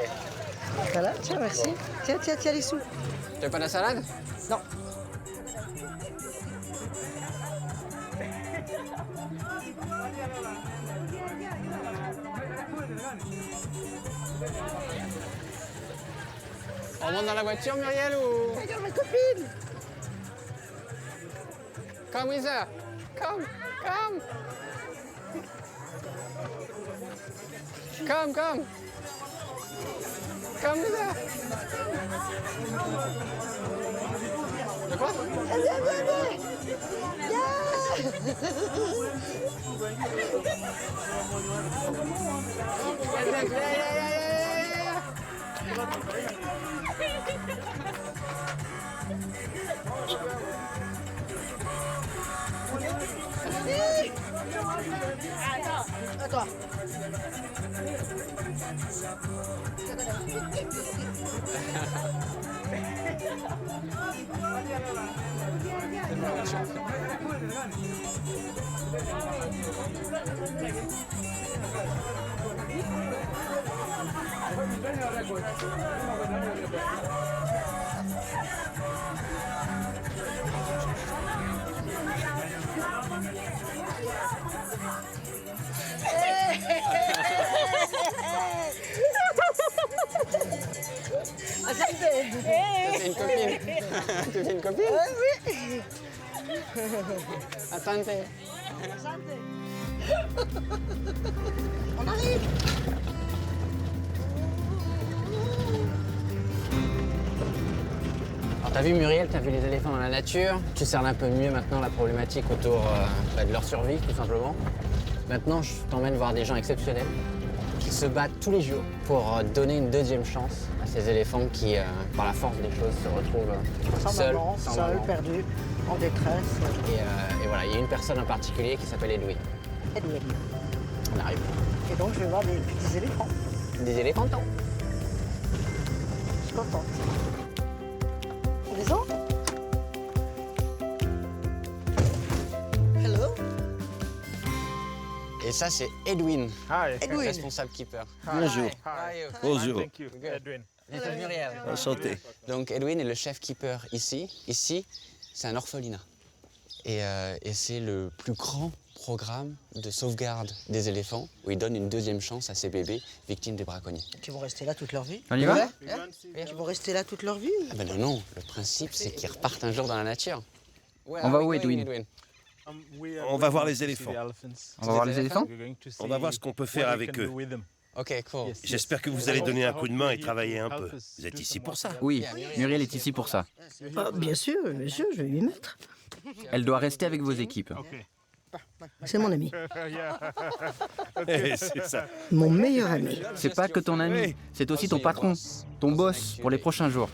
Voilà, tiens, merci. Tiens, les sous. Tu veux pas de la salade? Non. On monte dans la voiture, Muriel, ou... Regarde ma copine. Come, Isa. Come. Come, Isa. De quoi? À toi. C'est une copine. Tu fais une copine? Oui. Asante. On arrive. Alors t'as vu Muriel, t'as vu les éléphants dans la nature, tu cernes un peu mieux maintenant la problématique autour de leur survie tout simplement. Maintenant je t'emmène voir des gens exceptionnels qui se battent tous les jours pour donner une deuxième chance à ces éléphants qui, par la force des choses, se retrouvent Sans seuls, maman, sans seul, maman. perdu, en détresse. Et voilà, il y a une personne en particulier qui s'appelle Edwin. Edwin. On arrive. Et donc je vais voir des petits éléphants. Des éléphantons. Je suis contente. Les autres? Hello. Et ça c'est Edwin, Edwin. responsable keeper. Bonjour. Bonjour. Edwin. This is Muriel. Enchanté. Donc Edwin est le chef keeper ici. Ici, c'est un orphelinat. Et c'est le plus grand programme de sauvegarde des éléphants où il donne une deuxième chance à ces bébés victimes des braconniers. Qui vont rester là toute leur vie? On y va? Qui vont rester là toute leur vie? Ah ben non, le principe c'est qu'ils repartent un jour dans la nature. On va où, Edwin? On va voir les éléphants. On va voir les éléphants? On va voir ce qu'on peut faire avec eux. Ok, cool. J'espère que vous allez donner un coup de main et travailler un peu. Vous êtes ici pour ça. Oui, Muriel est ici pour ça. Ah, bien sûr, je vais lui mettre. Elle doit rester avec vos équipes. C'est mon ami. C'est ça. Mon meilleur ami. C'est pas que ton ami, c'est aussi ton patron, ton boss pour les prochains jours.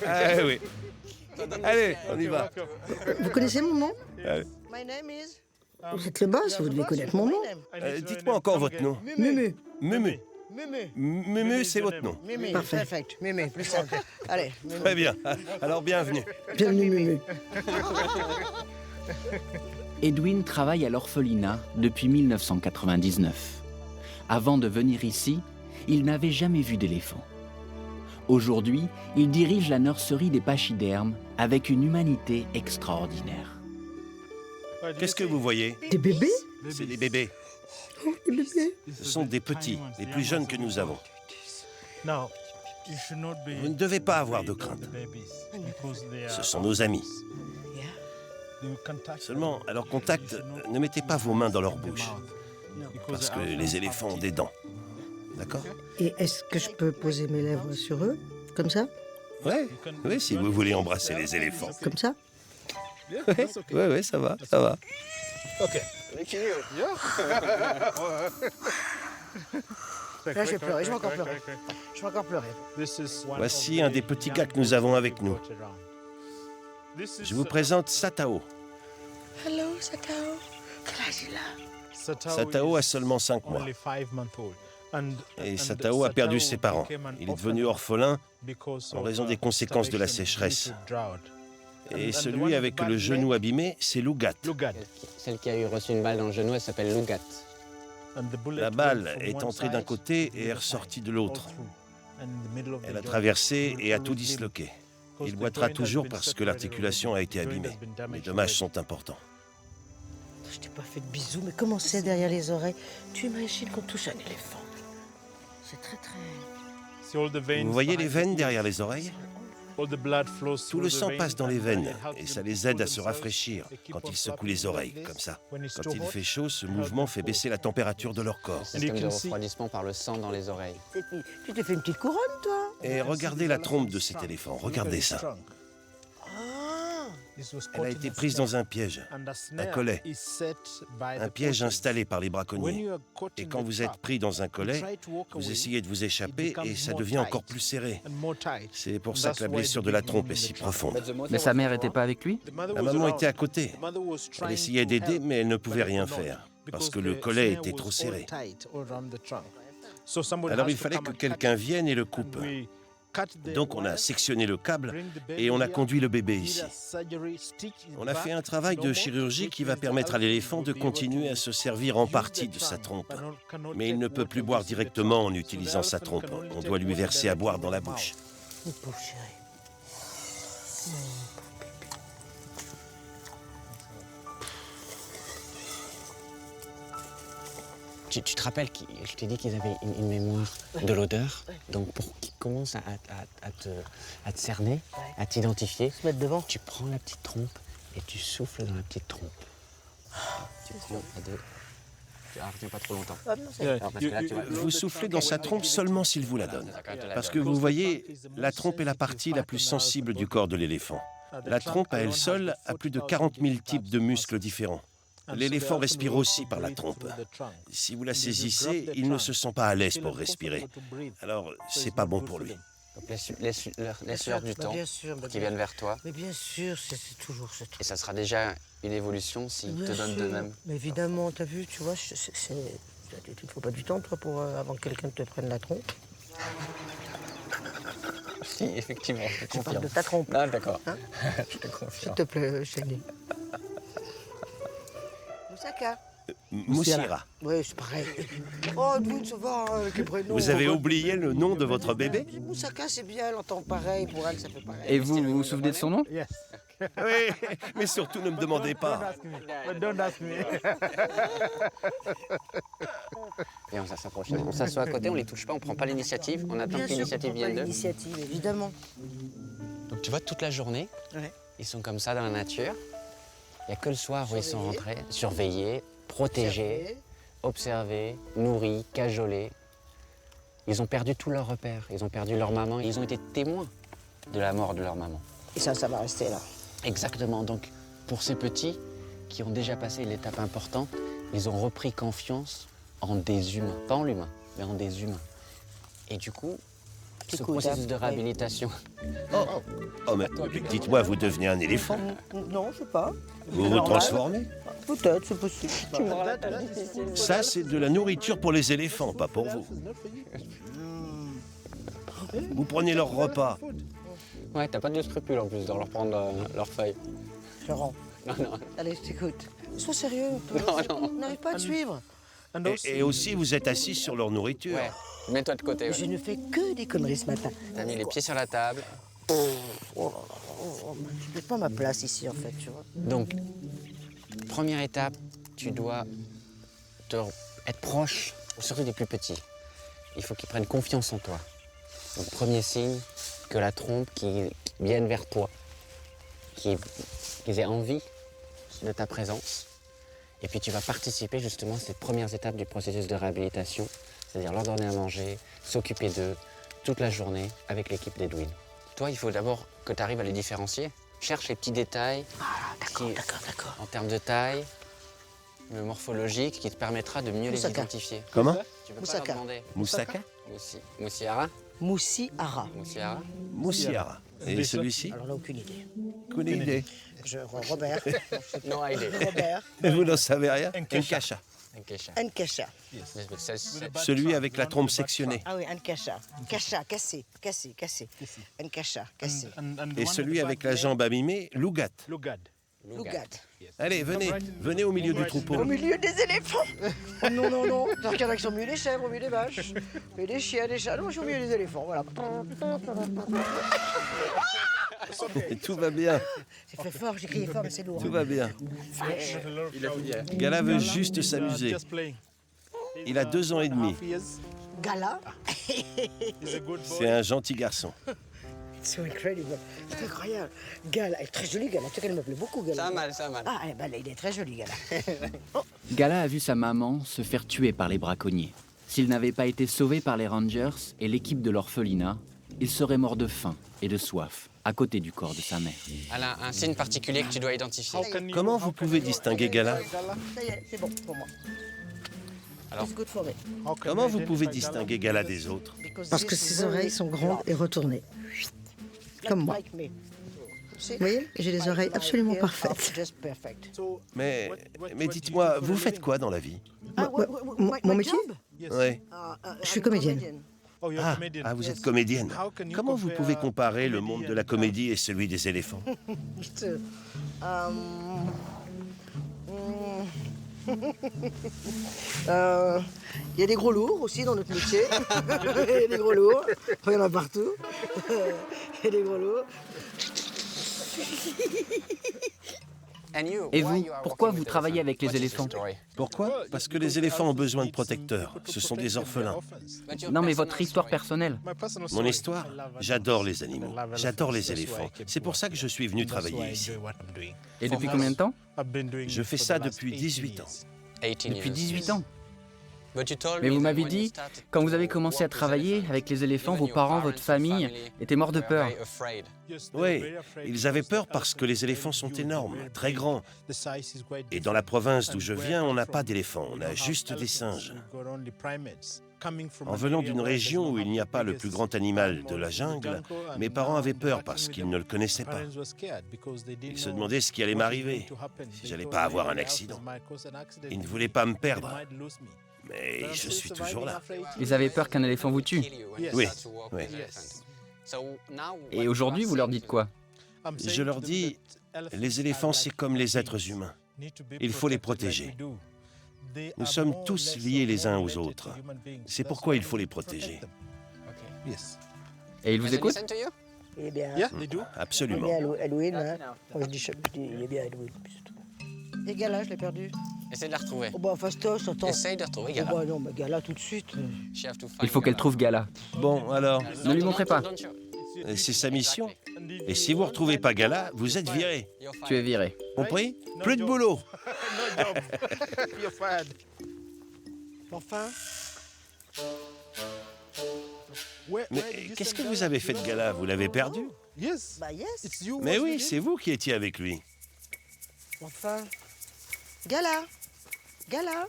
Ah oui. Allez, on y va. Vous connaissez mon nom? Allez. Vous êtes le boss, vous devez connaître mon nom. Dites-moi encore votre nom. Mumu. Mumu. Mumu, c'est votre nom. Parfait. Perfect. Mémé, plus simple. Allez. Très bien. Alors bienvenue. Bienvenue, Mumu. Edwin travaille à l'orphelinat depuis 1999. Avant de venir ici, il n'avait jamais vu d'éléphant. Aujourd'hui, il dirige la nurserie des pachydermes avec une humanité extraordinaire. Qu'est-ce que vous voyez? Des bébés? C'est des bébés. Oh, des bébés. Ce sont des petits, les plus jeunes que nous avons. Vous ne devez pas avoir de crainte. Ce sont nos amis. Seulement, à leur contact, ne mettez pas vos mains dans leur bouche. Parce que les éléphants ont des dents. D'accord? Et est-ce que je peux poser mes lèvres sur eux? Comme ça? Oui, si vous voulez embrasser les éléphants. Comme ça? Oui, ça va, ça va. Là, je vais pleurer, je vais encore pleurer. Je vais encore pleurer. Voici un des petits gars que nous avons avec nous. Je vous présente Satao. Hello, Satao. Quel âge il a? Satao a seulement 5 mois. Et Satao a perdu ses parents. Il est devenu orphelin en raison des conséquences de la sécheresse. Et celui avec le genou abîmé, c'est Lougat. Celle qui a eu reçu une balle dans le genou, elle s'appelle Lougat. La balle est entrée d'un côté et est ressortie de l'autre. Elle a traversé et a tout disloqué. Il boitera toujours parce que l'articulation a été abîmée. Les dommages sont importants. Je t'ai pas fait de bisous, mais comment c'est derrière les oreilles? Tu imagines qu'on touche un éléphant? C'est très, très... Vous voyez les veines derrière les oreilles? Tout le sang passe dans les veines et ça les aide à se rafraîchir quand ils secouent les oreilles, comme ça. Quand il fait chaud, ce mouvement fait baisser la température de leur corps. Système de refroidissement par le sang dans les oreilles. Tu t'es fait une petite couronne, toi? Et regardez la trompe de cet éléphant, regardez ça. Elle a été prise dans un piège, un collet. Un piège installé par les braconniers. Et quand vous êtes pris dans un collet, vous essayez de vous échapper et ça devient encore plus serré. C'est pour ça que la blessure de la trompe est si profonde. Mais sa mère n'était pas avec lui? La maman était à côté. Elle essayait d'aider, mais elle ne pouvait rien faire, parce que le collet était trop serré. Alors il fallait que quelqu'un vienne et le coupe. Donc on a sectionné le câble et on a conduit le bébé ici. On a fait un travail de chirurgie qui va permettre à l'éléphant de continuer à se servir en partie de sa trompe. Mais il ne peut plus boire directement en utilisant sa trompe. On doit lui verser à boire dans la bouche. Mon pauvre chéri. Tu te rappelles, je t'ai dit qu'ils avaient une mémoire de l'odeur. Donc pour qu'ils commencent à te cerner, à t'identifier, Se mettre devant. tu prends la petite trompe et tu souffles dans la petite trompe. Tu prends à deux. Retiens pas trop longtemps. Alors, parce que là, tu vas- Vous soufflez dans sa trompe seulement s'il vous la donne. Parce que vous voyez, la trompe est la partie la plus sensible du corps de l'éléphant. La trompe à elle seule a plus de 40 000 types de muscles différents. L'éléphant respire aussi par la trompe. Si vous la saisissez, il ne se sent pas à l'aise pour respirer. Alors, c'est pas bon pour lui. Donc laisse-leur du temps Bien sûr, pour qu'ils viennent vers toi. Mais bien sûr, c'est toujours ce truc. Et ça sera déjà une évolution s'ils te donnent de même. Mais évidemment, t'as vu, tu vois, tu ne faut pas du temps, toi, pour, avant que quelqu'un te prenne la trompe. Si, effectivement, je te Je parle confirme. de ta trompe. Ah, d'accord. Hein? Je te S'il confirme. te plaît, chérie. Moussaka. Moussira. Oui, c'est pareil. Oh, Edwin, ça va, avec les prénoms. Vous avez oublié le nom de votre bébé? Moussaka, c'est bien, elle entend pareil, pour elle, ça fait pareil. Et vous vous souvenez de son nom? Oui, mais surtout ne me demandez pas. Et on s'approche. On s'assoit à côté, on les touche pas, on prend pas l'initiative, on attend Bien que sûr, l'initiative prends pas vienne d'eux. l'initiative, évidemment. Donc tu vois, toute la journée, Ouais. ils sont comme ça dans la nature. Il n'y a que le soir où ils sont rentrés, surveillés, protégés, observés, nourris, cajolés. Ils ont perdu tous leurs repères, ils ont perdu leur maman, ils ont été témoins de la mort de leur maman. Et ça va rester là. Exactement, donc pour ces petits qui ont déjà passé l'étape importante, ils ont repris confiance en des humains. Pas en l'humain, mais en des humains. Et du coup, ce processus de réhabilitation... Oh, mais dites-moi, vous devenez un éléphant? Non, je sais pas. Vous vous transformez? Peut-être, c'est possible. Ça, c'est de la nourriture pour les éléphants, pas pour vous. Vous prenez leur repas. Ouais, t'as pas de scrupules en plus de leur prendre leurs feuilles. Florent, Non, non. allez, je t'écoute. Sois sérieux. Non. On n'arrive pas à te suivre. Et aussi, vous êtes assis sur leur nourriture. Ouais, mets-toi de côté. Je Ouais. ne fais que des conneries ce matin. T'as mis les pieds sur la table. Je n'ai pas ma place ici, en fait, tu vois. Donc, première étape, tu dois être proche, surtout des plus petits. Il faut qu'ils prennent confiance en toi. Donc, premier signe, que la trompe qui vienne vers toi, qu'ils aient envie de ta présence. Et puis tu vas participer justement à ces premières étapes du processus de réhabilitation, c'est-à-dire leur donner à manger, s'occuper d'eux toute la journée avec l'équipe d'Edwin. Toi, il faut d'abord que tu arrives à les différencier. Cherche les petits détails D'accord. en termes de taille, le morphologique, qui te permettra de mieux les Moussaka. identifier. Comment? Tu peux Moussaka. pas leur demander. Moussaka? Moussiara. Moussi-Ara. Moussiara. Moussiara. Et celui-ci? Alors là, aucune idée. Aucune idée. Robert. No idea. Robert. Vous n'en savez rien? Nkasha. Nkesha. Nkesha. Celui avec la trompe sectionnée. Ah oui, Nkesha. Kasha, cassé. Nkesha, cassé. Et celui avec la jambe abîmée, Lougat. Lougat. Allez, venez au milieu du troupeau. Au milieu des éléphants. Oh non. Donc il y en a qui sont au milieu des chèvres, au milieu des vaches, au milieu des chiens, des chats. Non, je suis au milieu des éléphants, voilà. Et tout va bien, J'ai fait fort, j'ai crié fort, mais c'est lourd. tout va bien. Gala veut juste s'amuser. Il a 2 ans et demi. Gala. C'est un gentil garçon. C'est incroyable. C'est incroyable. Gala, elle est très jolie, Gala. Tu sais qu'elle me plaît beaucoup, Gala. Ça mal. Ah, il est très joli, Gala. Gala a vu sa maman se faire tuer par les braconniers. S'il n'avait pas été sauvé par les Rangers et l'équipe de l'orphelinat, il serait mort de faim et de soif à côté du corps de sa mère. Elle a un signe particulier que tu dois identifier. Comment vous pouvez distinguer Gala? Ça y est, c'est bon pour moi. Alors, It's good for me. Comment vous pouvez distinguer Gala des autres? Parce que ses oreilles sont grandes et retournées. Comme moi. Vous Vous voyez, j'ai les oreilles absolument parfaites. Mais dites-moi, vous faites quoi dans la vie? Mon métier? Ouais. Je suis comédienne. Ah, vous êtes comédienne. Comment vous pouvez comparer le monde de la comédie et celui des éléphants? Il y a des gros lourds aussi dans notre métier. Il y a des gros lourds. Il y en a partout. Il y a des gros lourds. Et vous, pourquoi vous travaillez avec les éléphants? Pourquoi? Parce que les éléphants ont besoin de protecteurs. Ce sont des orphelins. Non, mais votre histoire personnelle. Mon histoire? J'adore les animaux. J'adore les éléphants. C'est pour ça que je suis venu travailler ici. Et depuis combien de temps? Je fais ça depuis 18 ans. Depuis 18 ans. Mais vous m'avez dit, quand vous avez commencé à travailler avec les éléphants, vos parents, votre famille étaient morts de peur. Oui, ils avaient peur parce que les éléphants sont énormes, très grands. Et dans la province d'où je viens, on n'a pas d'éléphants, on a juste des singes. En venant d'une région où il n'y a pas le plus grand animal de la jungle, mes parents avaient peur parce qu'ils ne le connaissaient pas. Ils se demandaient ce qui allait m'arriver, si j'allais pas avoir un accident. Ils ne voulaient pas me perdre. Mais je suis toujours là. Ils avaient peur qu'un éléphant vous tue. Oui. Et aujourd'hui, vous leur dites quoi? Je leur dis, les éléphants, c'est comme les êtres humains. Il faut les protéger. Nous sommes tous liés les uns aux autres. C'est pourquoi il faut les protéger. Et ils vous écoutent? Eh bien, Absolument. Edwin, hein. Moi, je dis, il est bien Edwin. Et Gala, je l'ai perdu. Essaye de la retrouver. Oh bah, fastoche, attends. Essaye de retrouver Oh Gala. bah non, mais Gala, tout de suite. Il faut qu'elle trouve Gala. Bon, alors, Ne lui montrez pas. c'est sa mission. Et si vous ne retrouvez pas Gala, vous êtes viré. Tu es viré. Compris? Plus de boulot. Enfin. Mais qu'est-ce que vous avez fait de Gala? Vous l'avez perdu? Bah yes. Mais oui, c'est vous qui étiez avec lui. Enfin. Gala. Gala.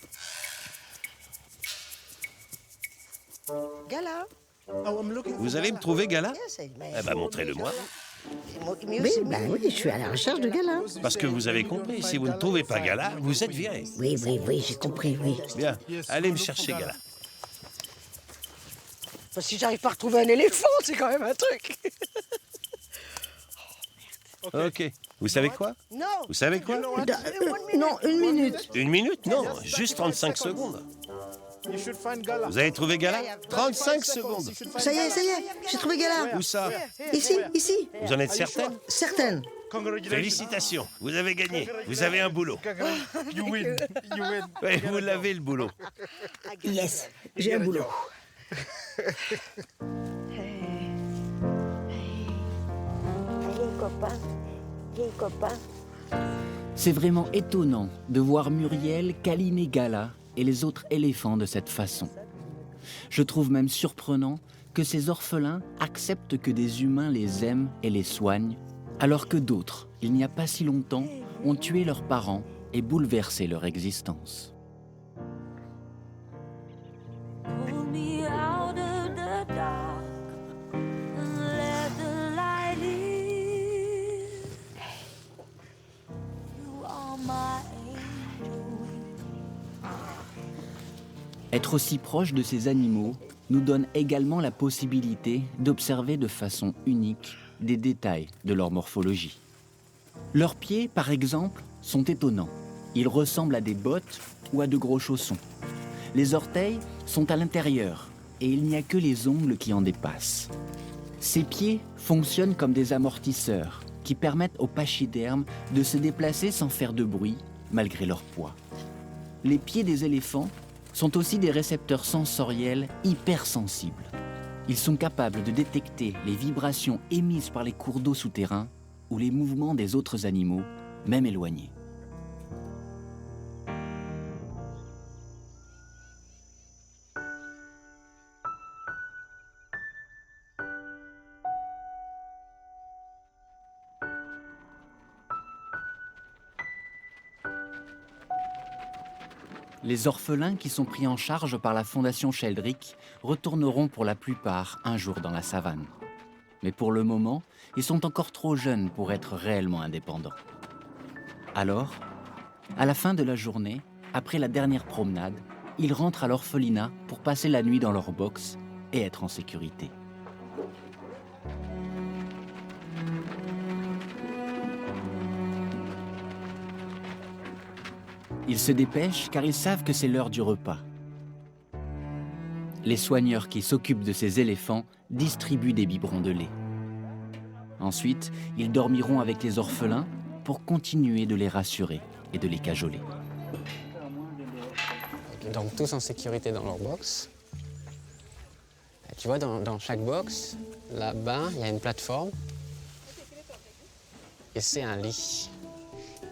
Gala. Vous allez me trouver Gala? Yes, Eh ben, montrez-le-moi. Oui, bah oui, je suis à la recherche de Gala. Parce que vous avez compris, si vous ne trouvez pas Gala, vous êtes viré. Oui, j'ai compris, oui. Bien, allez me chercher Gala. Parce que si j'arrive pas à retrouver un éléphant, c'est quand même un truc. Ok. Vous savez quoi? Non. Vous savez quoi? Non, 1 minute. 1 minute? Non, juste 35 secondes. Vous avez trouvé Gala? 35 secondes. Ça y est, j'ai trouvé Gala. Où ça? Ici. Vous en êtes certaine? Certaine. Félicitations, vous avez gagné. Vous avez un boulot. Oui, vous l'avez le boulot. Yes, j'ai un boulot. C'est vraiment étonnant de voir Muriel câliner Gala et les autres éléphants de cette façon. Je trouve même surprenant que ces orphelins acceptent que des humains les aiment et les soignent, alors que d'autres, il n'y a pas si longtemps, ont tué leurs parents et bouleversé leur existence. Pull me out of the dark and let the light in. You are my angel. Être aussi proche de ces animaux nous donne également la possibilité d'observer de façon unique des détails de leur morphologie. Leurs pieds, par exemple, sont étonnants. Ils ressemblent à des bottes ou à de gros chaussons. Les orteils sont à l'intérieur et il n'y a que les ongles qui en dépassent. Ces pieds fonctionnent comme des amortisseurs qui permettent aux pachydermes de se déplacer sans faire de bruit malgré leur poids. Les pieds des éléphants sont aussi des récepteurs sensoriels hypersensibles. Ils sont capables de détecter les vibrations émises par les cours d'eau souterrains ou les mouvements des autres animaux, même éloignés. Les orphelins qui sont pris en charge par la Fondation Sheldrick retourneront pour la plupart un jour dans la savane. Mais pour le moment, ils sont encore trop jeunes pour être réellement indépendants. Alors, à la fin de la journée, après la dernière promenade, ils rentrent à l'orphelinat pour passer la nuit dans leur box et être en sécurité. Ils se dépêchent car ils savent que c'est l'heure du repas. Les soigneurs qui s'occupent de ces éléphants distribuent des biberons de lait. Ensuite, ils dormiront avec les orphelins pour continuer de les rassurer et de les cajoler. Donc tous en sécurité dans leur box. Tu vois, dans chaque box, là-bas, il y a une plateforme. Et c'est un lit.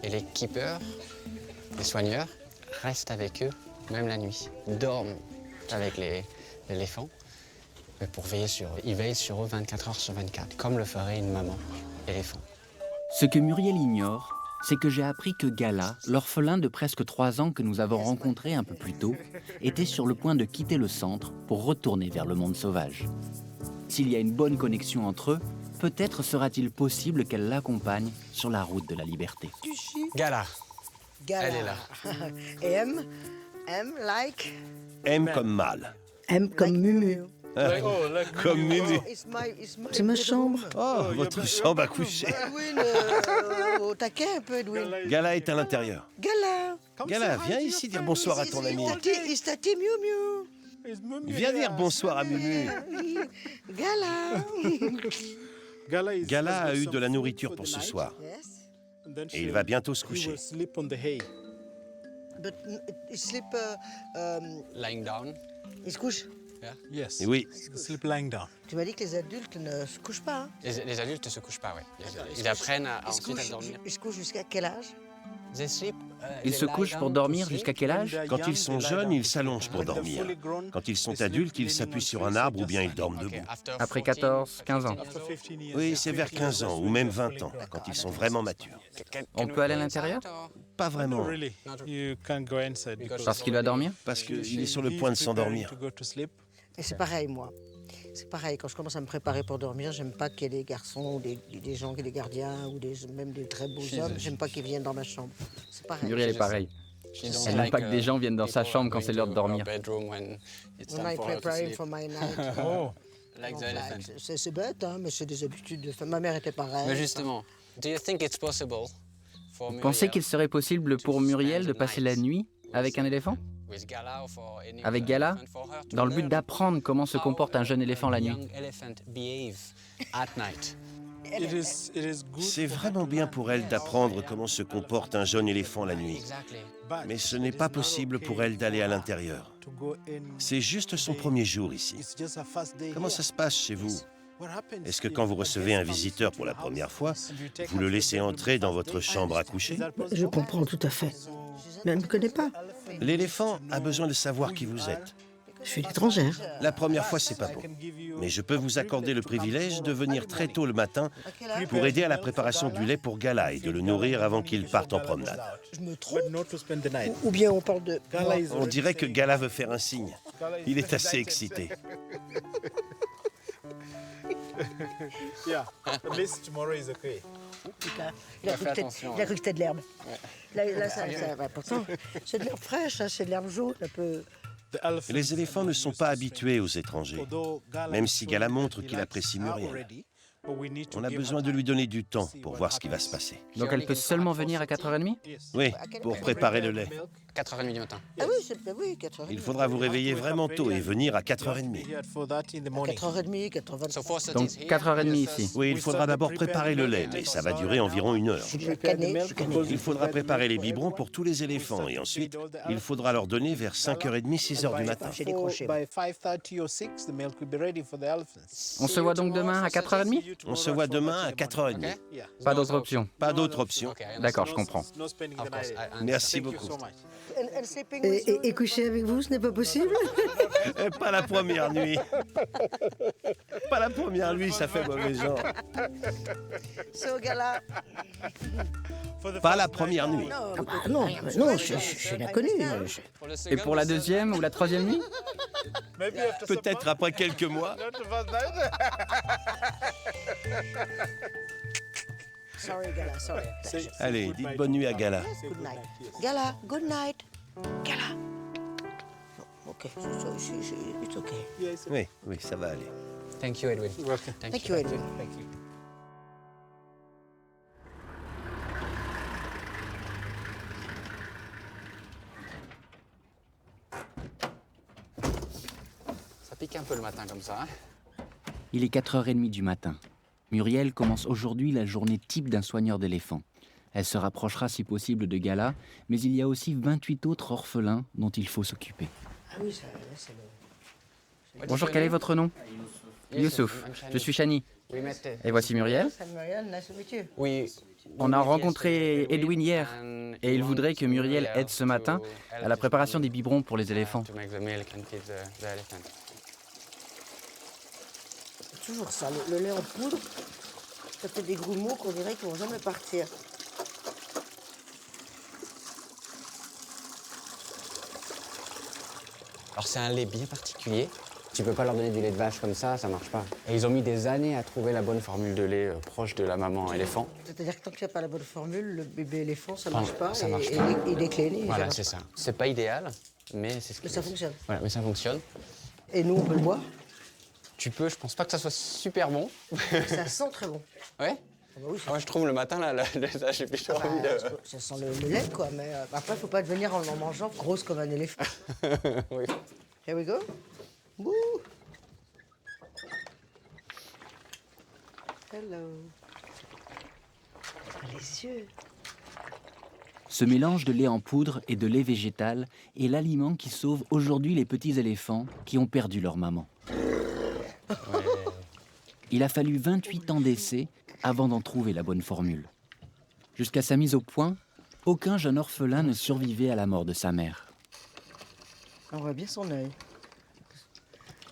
Et les keepers, les soigneurs, restent avec eux, même la nuit. Dorment avec l'éléphant. Pour veiller sur eux. Ils veillent sur eux 24 heures sur 24, comme le ferait une maman éléphant. Ce que Muriel ignore, c'est que j'ai appris que Gala, l'orphelin de presque 3 ans que nous avons rencontré un peu plus tôt, était sur le point de quitter le centre pour retourner vers le monde sauvage. S'il y a une bonne connexion entre eux, peut-être sera-t-il possible qu'elle l'accompagne sur la route de la liberté. Gala. Gala. Elle est là. M like. M comme mâle. M comme Mumu. Comme Mumu. C'est ma chambre. Oh, votre chambre à coucher. Edwin, au taquet un peu, Edwin. Gala est à l'intérieur. Gala. Gala, viens ici dire bonsoir à ton ami. Is tati Miu Miu. Viens dire bonsoir à Mumu. Gala. Gala a eu de la nourriture pour ce soir. Et il va bientôt se coucher. But he sleep. Lying down. Il se couche. Yes. Oui. Sleep lying down. Tu m'as dit que les adultes ne se couchent pas. Hein? Les adultes ne se couchent pas, oui. Ils apprennent ensuite à dormir. Ils se couchent jusqu'à quel âge? They sleep Ils se couchent pour dormir jusqu'à quel âge? Quand ils sont jeunes, ils s'allongent pour dormir. Quand ils sont adultes, ils s'appuient sur un arbre ou bien ils dorment debout. Après 14, 15 ans. Oui, c'est vers 15 ans ou même 20 ans, quand ils sont vraiment matures. On peut aller à l'intérieur? Pas vraiment, Parce qu'il va dormir? parce qu'il est sur le point de s'endormir. Et c'est pareil, moi. C'est pareil, quand je commence à me préparer pour dormir, j'aime pas qu'il y ait des garçons ou des gens, des gardiens ou même des très beaux hommes, j'aime pas qu'ils viennent dans ma chambre. C'est pareil. Muriel est pareille. Elle n'aime pas que des gens viennent dans sa chambre quand c'est l'heure de dormir. When I preparing for my night. Like the elephant. C'est bête, hein, mais c'est des habitudes de femme. Ma mère était pareille. Mais justement, do you think it's possible for Vous pensez qu'il serait possible pour Muriel de passer la nuit avec un éléphant? Avec Gala, dans le but d'apprendre comment se comporte un jeune éléphant la nuit. C'est vraiment bien pour elle d'apprendre comment se comporte un jeune éléphant la nuit. Mais ce n'est pas possible pour elle d'aller à l'intérieur. C'est juste son premier jour ici. Comment ça se passe chez vous? Est-ce que quand vous recevez un visiteur pour la première fois, vous le laissez entrer dans votre chambre à coucher? Je comprends tout à fait. Mais elle ne me connaît pas. L'éléphant a besoin de savoir qui vous êtes. Je suis l'étrangère. La première fois, c'est pas bon. Mais je peux vous accorder le privilège de venir très tôt le matin pour aider à la préparation du lait pour Gala et de le nourrir avant qu'il parte en promenade. Je me trompe. Ou bien on parle de... On dirait que Gala veut faire un signe. Il est assez excité. Il a cru que c'était de l'herbe. Là, ça, pourtant, c'est de l'herbe fraîche, hein, c'est de l'herbe jaune, un peu... Les éléphants ne sont pas habitués aux étrangers, même si Gala montre qu'il apprécie Muriel. On a besoin de lui donner du temps pour voir ce qui va se passer. Donc elle peut seulement venir à 4h30? Oui, pour préparer le lait. 4h30 du matin. Ah oui, 4h30. Il faudra vous réveiller vraiment tôt et venir à 4h30. 4h30, 4h20. Donc 4h30 ici. Oui, il faudra d'abord préparer le lait, mais ça va durer environ 1 heure. Je suis canné. Il faudra préparer les biberons pour tous les éléphants et ensuite, il faudra leur donner vers 5h30, 6h du matin. J'ai décroché. On se voit donc demain à 4h30? On se voit demain à 4h30. Pas d'autre option. Pas d'autre option. D'accord, je comprends. Merci beaucoup. Et coucher avec vous, ce n'est pas possible? Pas la première nuit. Pas la première nuit, ça fait mauvais genre. So, Gala. Pas la première nuit. Ah bah non, je suis l'inconnu. Et pour la deuxième ou la troisième nuit? Peut-être après quelques mois. Sorry, Gala, sorry. Allez, dites bonne nuit à Gala. Good night. Gala, good night. Gala. Ok, it's okay. Oui, ça va aller. Thank you, Edwin. Thank you, Edwin. Ça pique un peu le matin comme ça. Hein. Il est 4h30 du matin. Muriel commence aujourd'hui la journée type d'un soigneur d'éléphants. Elle se rapprochera si possible de Gala, mais il y a aussi 28 autres orphelins dont il faut s'occuper. Ah oui, ça, c'est le... Bonjour, quel est votre nom? Youssouf. Je suis Shani. Et voici Muriel. Muriel, nice to meet you. Oui. On a rencontré Edwin hier et il voudrait que Muriel aide ce matin à la préparation des biberons pour les éléphants. C'est toujours ça, le lait en poudre, ça fait des grumeaux qu'on dirait qu'ils vont jamais partir. Alors c'est un lait bien particulier. Tu peux pas leur donner du lait de vache comme ça marche pas. Et ils ont mis des années à trouver la bonne formule de lait proche de la maman éléphant. C'est-à-dire que tant qu'il n'y a pas la bonne formule, le bébé éléphant, ça marche pas. Ça marche et, pas. Et il décline. Voilà, c'est ça. C'est pas idéal, mais c'est ce qui... Mais ça fonctionne. Voilà, mais ça fonctionne. Et nous, on peut le boire. Tu peux, je pense pas que ça soit super bon. Ça sent très bon. Ouais? Ah bah oui, Moi, je trouve le matin, là j'ai plus envie de... Ça sent le lait, quoi. Mais après, faut pas devenir en mangeant grosse comme un éléphant. Oui. Here we go. Woo. Hello. Les yeux. Ce mélange de lait en poudre et de lait végétal est l'aliment qui sauve aujourd'hui les petits éléphants qui ont perdu leur maman. Ouais. Il a fallu 28 ans d'essai avant d'en trouver la bonne formule. Jusqu'à sa mise au point, aucun jeune orphelin ne survivait à la mort de sa mère. On voit bien son œil.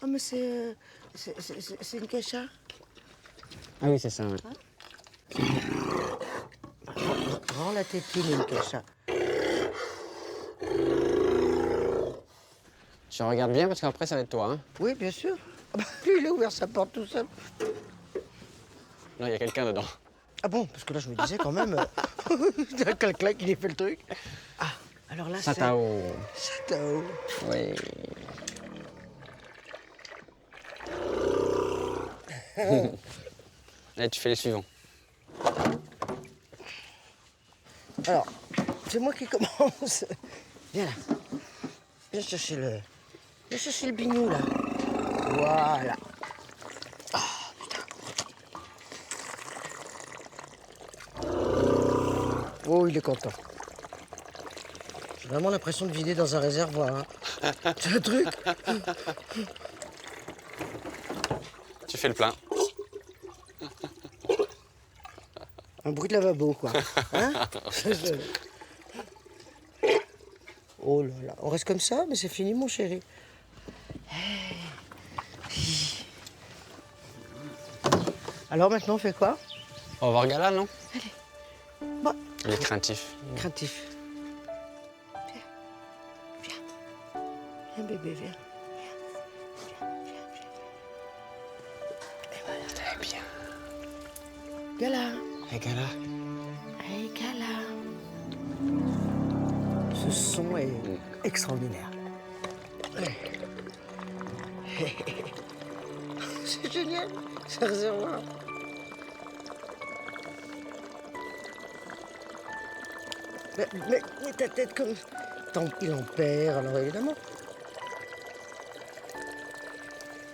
Ah, mais c'est une cacha. Ah oui, c'est ça. Ouais. Rends la tétine, une cacha. Je regarde bien parce qu'après, ça va être toi. Hein. Oui, bien sûr. Ah bah, lui, il a ouvert sa porte tout seul. Non, il y a quelqu'un dedans. Ah bon, parce que là, je me disais quand même... il y a quelqu'un qui lui fait le truc. Ah, alors là, c'est... Satao. Satao. Oui. Là, tu fais le suivant. Alors, c'est moi qui commence. Viens là. Viens chercher le bignou, là. Voilà. Ah, putain. Oh, il est content. J'ai vraiment l'impression de vider dans un réservoir. Hein. C'est un truc. Tu fais le plein. Un bruit de lavabo, quoi. Hein? Oh là là. On reste comme ça, mais c'est fini, mon chéri. Alors maintenant, on fait quoi? On va voir Gala, non? Allez. Bon. Il est craintif. Craintif. Viens. Viens, bébé, viens. Et voilà. Très bien. Gala. Et Gala. Hey, Gala. Ce son est extraordinaire. C'est génial, ce réservoir. Mais ta tête comme... Tant qu'il en perd, alors évidemment.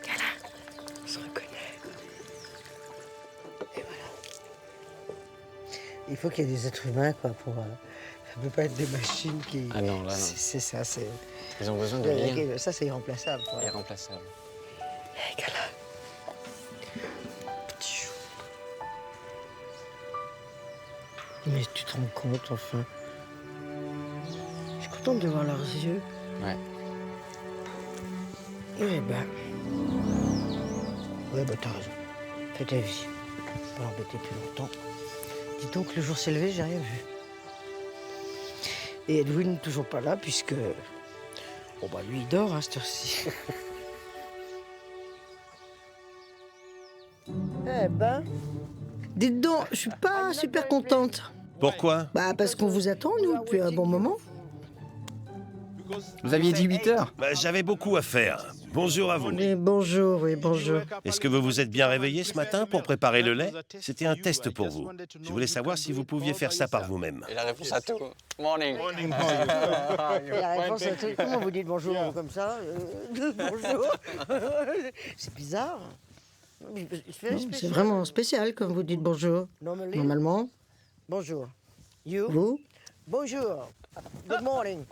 Gala, on se reconnaît. Et voilà. Il faut qu'il y ait des êtres humains, quoi, pour... ça ne peut pas être des machines qui... Ah non, là, non. C'est ça, c'est... Ils ont besoin de lien. Ça, c'est irremplaçable. Quoi. Irremplaçable. Hey, Gala. Petit chou. Mais tu te rends compte, enfin. Je suis contente de voir leurs yeux. Ouais. Eh ben... Ouais, bah t'as raison. Fais ta vie. Pas l'embêter plus longtemps. Dis donc, le jour s'est levé, j'ai rien vu. Et Edwin, toujours pas là, puisque... Bon, bah lui, il dort, hein, cette heure-ci. Eh ben... Dites donc, je suis pas super contente. Pourquoi? Bah, parce qu'on vous attend, nous, depuis un bon moment. Vous aviez dit 8 heures? J'avais beaucoup à faire. Bonjour à vous. Oui, bonjour, oui, bonjour. Est-ce que vous vous êtes bien réveillé ce matin pour préparer le lait? C'était un test pour vous. Je voulais savoir si vous pouviez faire ça par vous-même. Et la réponse à tout. Morning. Et la réponse à tout. Comment vous dites bonjour comme ça? Bonjour. C'est bizarre. C'est vraiment spécial comme vous dites bonjour. Normalement. Bonjour. You? Vous? Bonjour. Good morning.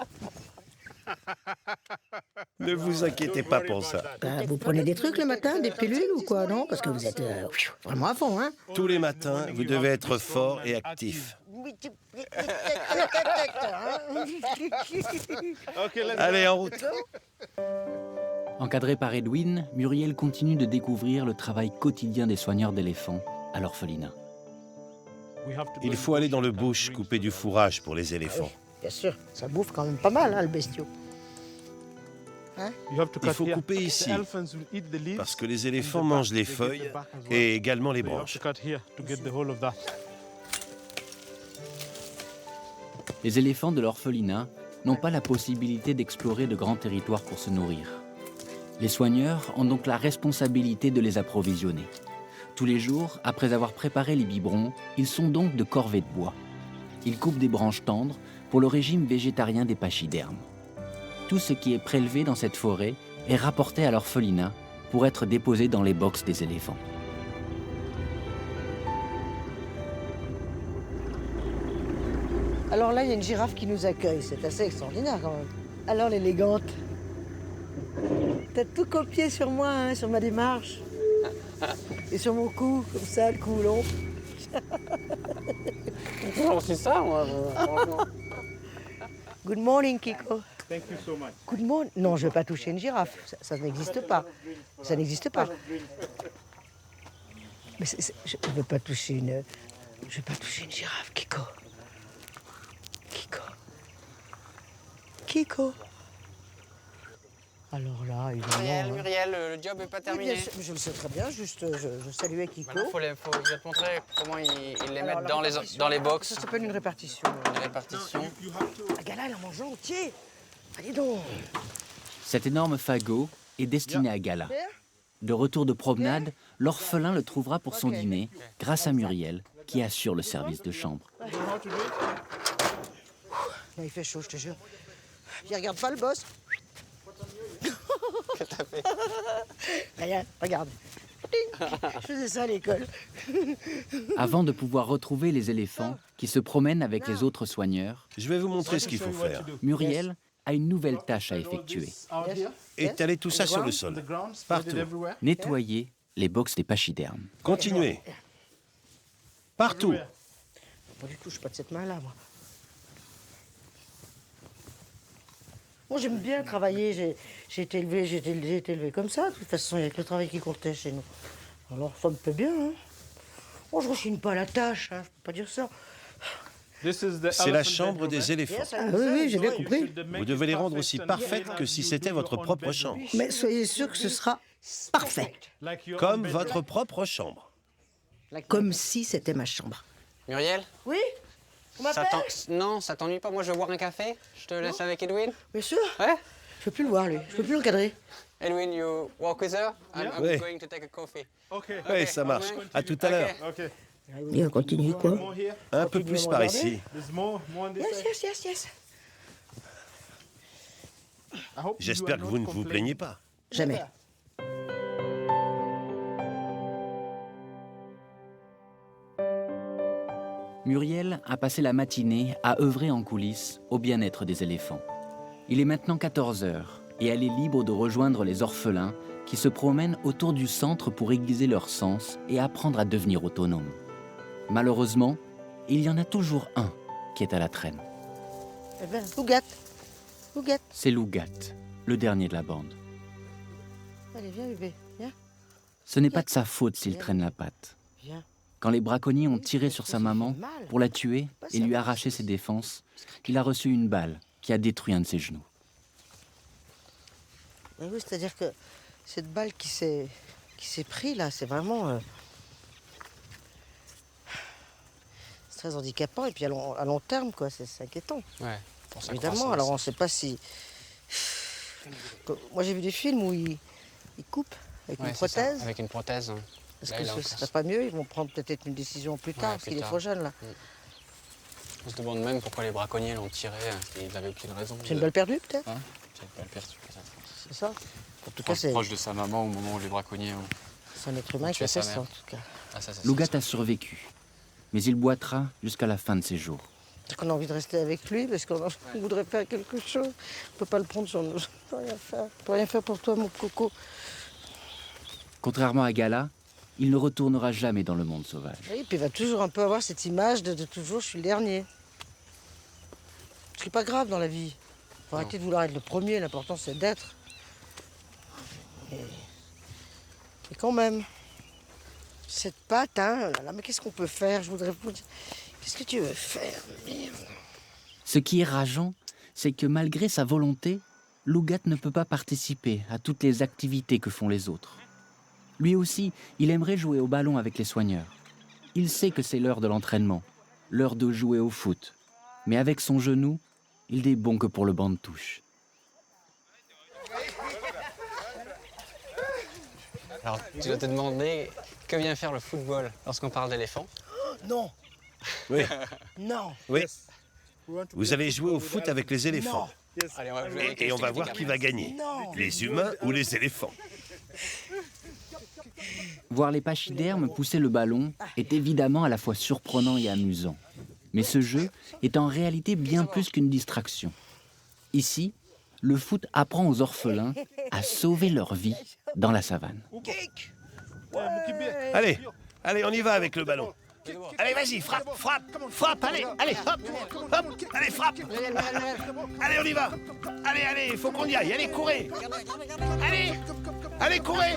Ne vous inquiétez pas pour ça. Vous prenez des trucs le matin, des pilules ou quoi, non? Parce que vous êtes vraiment à fond, hein? Tous les matins, vous devez être fort et actif. Allez, en route. Encadré par Edwin, Muriel continue de découvrir le travail quotidien des soigneurs d'éléphants à l'orphelinat. Il faut aller dans le bush couper du fourrage pour les éléphants. Bien sûr, ça bouffe quand même pas mal, hein, le bestiau. Hein? Il faut couper ici, parce que les éléphants mangent les feuilles et également les branches. Les éléphants de l'orphelinat n'ont pas la possibilité d'explorer de grands territoires pour se nourrir. Les soigneurs ont donc la responsabilité de les approvisionner. Tous les jours, après avoir préparé les biberons, ils sont donc de corvées de bois. Ils coupent des branches tendres pour le régime végétarien des pachydermes. Tout ce qui est prélevé dans cette forêt est rapporté à l'orphelinat pour être déposé dans les boxes des éléphants. Alors là, il y a une girafe qui nous accueille. C'est assez extraordinaire quand même. Alors l'élégante. T'as tout copié sur moi, hein, sur ma démarche. Et sur mon cou, comme ça, le cou long. C'est ça, moi. Good morning, Kiko. Thank you so much. Good morning. Non, je ne vais pas toucher une girafe. Ça n'existe pas. Ça n'existe pas. Mais je ne veux pas toucher une... Je vais pas toucher une girafe, Kiko. Kiko. Kiko. Alors là, évidemment... Muriel, le job n'est pas Oui, terminé. bien sûr, je le sais très bien, juste je saluais Kiko. Maintenant, je vais te montrer comment ils les Alors, mettent la dans répartition, les box. Ça s'appelle une répartition. Une répartition. La gala, elle en mange entier. Allez donc. Cet énorme fagot est destiné à Gala. De retour de promenade, l'orphelin le trouvera pour son dîner, grâce à Muriel, qui assure le service de chambre. Non, il fait chaud, je te jure. Puis regarde pas le boss. Qu'est-ce que t'as fait? Rien, regarde. Je faisais ça à l'école. Avant de pouvoir retrouver les éléphants qui se promènent avec les autres soigneurs, Je vais vous montrer ce qu'il faut faire. Muriel a une nouvelle tâche à effectuer. Étalez tout ça sur le sol. Partout. Nettoyer les box des pachydermes. Continuez. Partout. Pas du tout, je suis pas de cette main-là, moi. Moi, j'aime bien travailler. J'ai été élevé comme ça. De toute façon, il n'y a que le travail qui comptait chez nous. Alors, ça me plaît bien. Hein. Moi, je ne rechigne pas à la tâche. Hein. Je ne peux pas dire ça. C'est la chambre des éléphants. Ah oui, j'ai bien compris. Vous devez les rendre aussi parfaites que si c'était votre propre chambre. Mais soyez sûr que ce sera parfait. Comme votre propre chambre. Comme si c'était ma chambre. Muriel? Oui? On Ça m'appelle? Non, ça t'ennuie pas? Moi, je veux boire un café. Je te laisse avec Edwin. Bien sûr. Ouais? Je peux plus le voir, lui. Je peux plus l'encadrer. Edwin, you walk with her? I'm Ouais. going to take a coffee. Oui, ça marche. À tout à l'heure. Et on continue quoi? Un peu plus par ici. Yes. J'espère que vous ne vous plaignez pas. Jamais. Muriel a passé la matinée à œuvrer en coulisses au bien-être des éléphants. Il est maintenant 14 heures et elle est libre de rejoindre les orphelins qui se promènent autour du centre pour aiguiser leurs sens et apprendre à devenir autonomes. Malheureusement, il y en a toujours un qui est à la traîne. Eh ben, Ougat. C'est Lougat, le dernier de la bande. Allez, viens, bébé. Viens. Ce n'est pas de sa faute s'il traîne la patte. Viens. Quand les braconniers ont tiré sur sa maman pour la tuer et lui arracher ses défenses, il a reçu une balle qui a détruit un de ses genoux. Mais oui, c'est-à-dire que cette balle qui s'est pris là, c'est vraiment c'est très handicapant et puis à long terme quoi, c'est inquiétant. Ouais, pour sa Évidemment, croissance. alors on ne sait pas si. Moi j'ai vu des films où ils coupent avec Ouais, une c'est ça, prothèse. avec une prothèse. Est-ce Là, que il a ce encore serait pas mieux? Ils vont prendre peut-être une décision plus tard, parce plus qu'il est tard. trop jeune là. On se demande même pourquoi les braconniers l'ont tiré. Ils n'avaient aucune raison. C'est une balle perdue peut-être? Hein? C'est une balle perdue, peut-être. C'est ça? En tout cas, c'est Proche de sa maman au moment où les braconniers ont... un être humain qui a tué sa fait ça mère. en tout cas. Ah, ça, Lougat a survécu, mais il boitera jusqu'à la fin de ses jours. C'est qu'on a envie de rester avec lui parce qu'on voudrait faire quelque chose. On ne peut pas le prendre sur nous. On peut rien faire. On peut rien faire pour toi, mon coco. Contrairement à Gala, il ne retournera jamais dans le monde sauvage. Oui, puis il va toujours un peu avoir cette image de toujours je suis le dernier. Ce qui n'est pas grave dans la vie. Il faut arrêter de vouloir être le premier, l'important c'est d'être. Et quand même, cette patte, hein, là, mais qu'est-ce qu'on peut faire? Je voudrais vous dire, qu'est-ce que tu veux faire? Merde. Ce qui est rageant, c'est que malgré sa volonté, Lougat ne peut pas participer à toutes les activités que font les autres. Lui aussi, il aimerait jouer au ballon avec les soigneurs. Il sait que c'est l'heure de l'entraînement, l'heure de jouer au foot. Mais avec son genou, il n'est bon que pour le banc de touche. Alors, tu dois te demander que vient faire le football lorsqu'on parle d'éléphant. Non, Oui. non. Oui. Vous allez jouer au foot avec les éléphants. Allez, on va jouer avec Et les on va sticks voir de qui caméra. va gagner. Non. Les humains ou les éléphants. Voir les pachydermes pousser le ballon est évidemment à la fois surprenant et amusant. Mais ce jeu est en réalité bien plus qu'une distraction. Ici, le foot apprend aux orphelins à sauver leur vie dans la savane. Allez, on y va avec le ballon. Allez, vas-y, frappe, allez, hop, allez, frappe. Allez, on y va. Allez, il faut qu'on y aille, allez, courez. Allez, courez.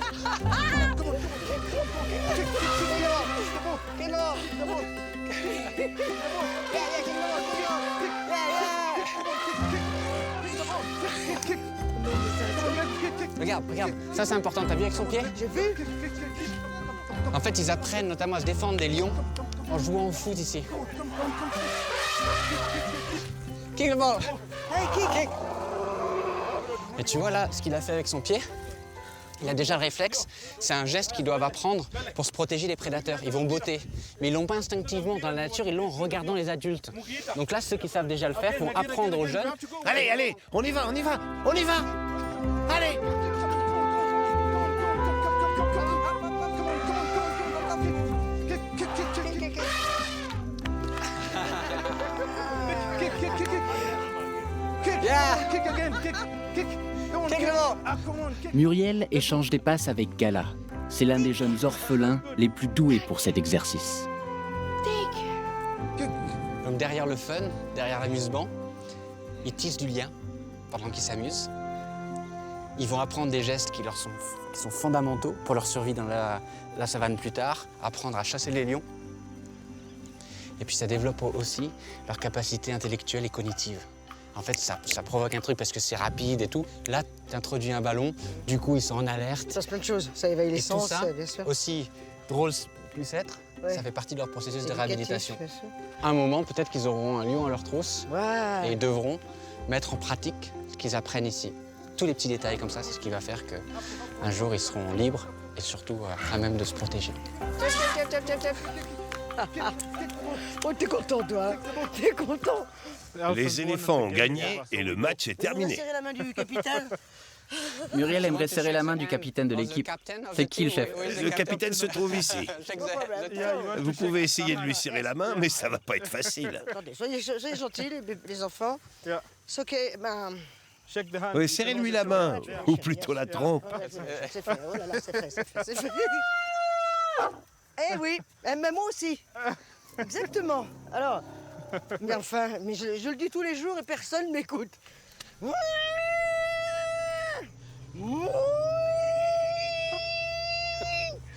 Regarde, ça c'est important, t'as vu avec son pied? J'ai vu. En fait, ils apprennent notamment à se défendre des lions en jouant au foot ici. Kick the ball! Hey, kick. Et tu vois là, ce qu'il a fait avec son pied, il a déjà le réflexe, c'est un geste qu'ils doivent apprendre pour se protéger des prédateurs. Ils vont botter, mais ils l'ont pas instinctivement dans la nature, ils l'ont en regardant les adultes. Donc là, ceux qui savent déjà le faire vont apprendre aux jeunes. Allez, on y va. Allez. Muriel échange des passes avec Gala. C'est l'un des jeunes orphelins les plus doués pour cet exercice. Donc derrière le fun, derrière l'amusement, ils tissent du lien pendant qu'ils s'amusent. Ils vont apprendre des gestes qui sont fondamentaux pour leur survie dans la savane plus tard, apprendre à chasser les lions. Et puis ça développe aussi leur capacité intellectuelle et cognitive. En fait, ça provoque un truc parce que c'est rapide et tout. Là, tu introduis un ballon, du coup, ils sont en alerte. Ça, c'est plein de choses. Ça éveille les sens, bien sûr. Aussi, drôle plus être, ça fait partie de leur processus de réhabilitation. Bien sûr. À un moment, peut-être qu'ils auront un lion à leur trousse et ils devront mettre en pratique ce qu'ils apprennent ici. Tous les petits détails comme ça, c'est ce qui va faire qu'un jour, ils seront libres et surtout à même de se protéger. Oh, t'es content, toi. T'es content. Les éléphants ont gagné et le match est terminé. Serrer la main du capitaine. Muriel aimerait serrer la main du capitaine de l'équipe. C'est qui le chef? Le capitaine se trouve ici. Vous pouvez essayer de lui serrer la main, mais ça va pas être facile. Attendez, soyez gentils, les enfants. C'est OK, ben... Oui, serrez-lui la main, ou plutôt la trompe. C'est fait, oh là là, c'est fait. Eh oui, mais moi aussi. Exactement. Alors, mais enfin, mais je le dis tous les jours et personne ne m'écoute.